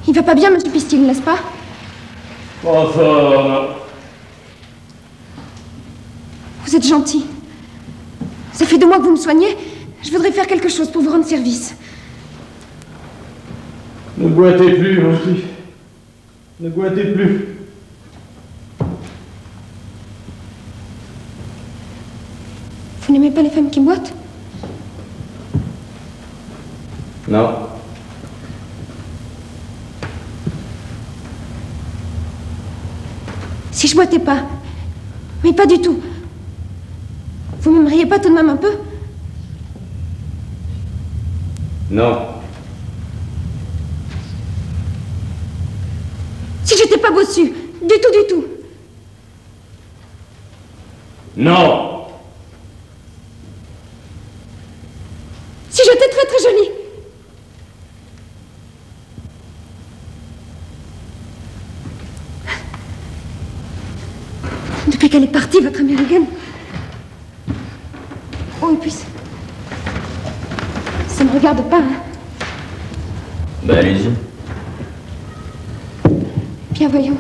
Il va pas bien, monsieur Pistil, n'est-ce pas? Enfin, non. Vous êtes gentil. Ça fait 2 mois que vous me soignez. Je voudrais faire quelque chose pour vous rendre service. Ne boitez plus, mon fils. Ne boitez plus. Vous n'aimez pas les femmes qui boitent? Non. Si je boitais pas, mais pas du tout, vous m'aimeriez pas tout de même un peu? Non. Si j'étais pas bossu, du tout. Non. Si j'étais très très jolie. Depuis qu'elle est partie, votre américaine. Oh, et puis ça me regarde pas, hein. Ben, allez-y. Bien, voyons.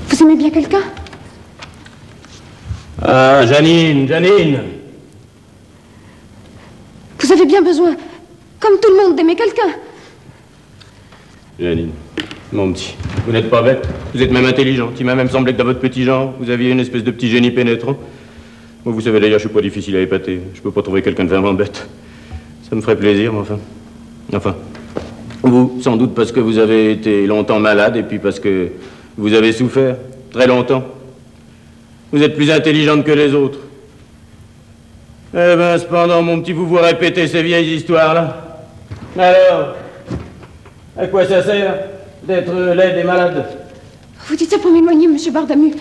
Vous aimez bien quelqu'un? Ah, Janine. Vous avez bien besoin, comme tout le monde, d'aimer quelqu'un. Janine, mon petit, vous n'êtes pas bête. Vous êtes même intelligente. Il m'a même semblé que dans votre petit genre, vous aviez une espèce de petit génie pénétrant. Moi, vous savez d'ailleurs, je suis pas difficile à épater. Je peux pas trouver quelqu'un de vraiment bête. Ça me ferait plaisir, mais enfin. Vous, sans doute parce que vous avez été longtemps malade et puis parce que vous avez souffert très longtemps. Vous êtes plus intelligente que les autres. Eh ben, cependant, mon petit, vous répétez ces vieilles histoires-là. Alors, à quoi ça sert d'être laide et malade? Vous dites ça pour m'éloigner, monsieur Bardamu.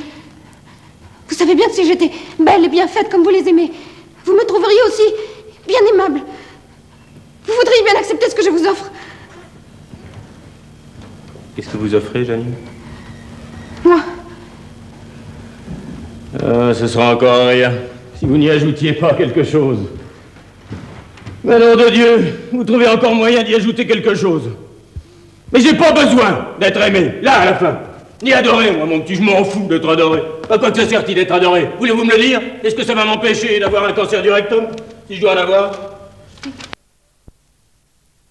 Vous savez bien que si j'étais belle et bien faite comme vous les aimez, vous me trouveriez aussi bien aimable. Vous voudriez bien accepter ce que je vous offre. Qu'est-ce que vous offrez, Janine? Moi. Ce sera encore rien, si vous n'y ajoutiez pas quelque chose. Mais nom de Dieu, vous trouvez encore moyen d'y ajouter quelque chose. Mais j'ai pas besoin d'être aimé, là, à la fin. Ni adoré, moi, mon petit, je m'en fous d'être adoré. À quoi que ça sert-il d'être adoré? Voulez-vous me le dire? Est-ce que ça va m'empêcher d'avoir un cancer du rectum, si je dois en avoir?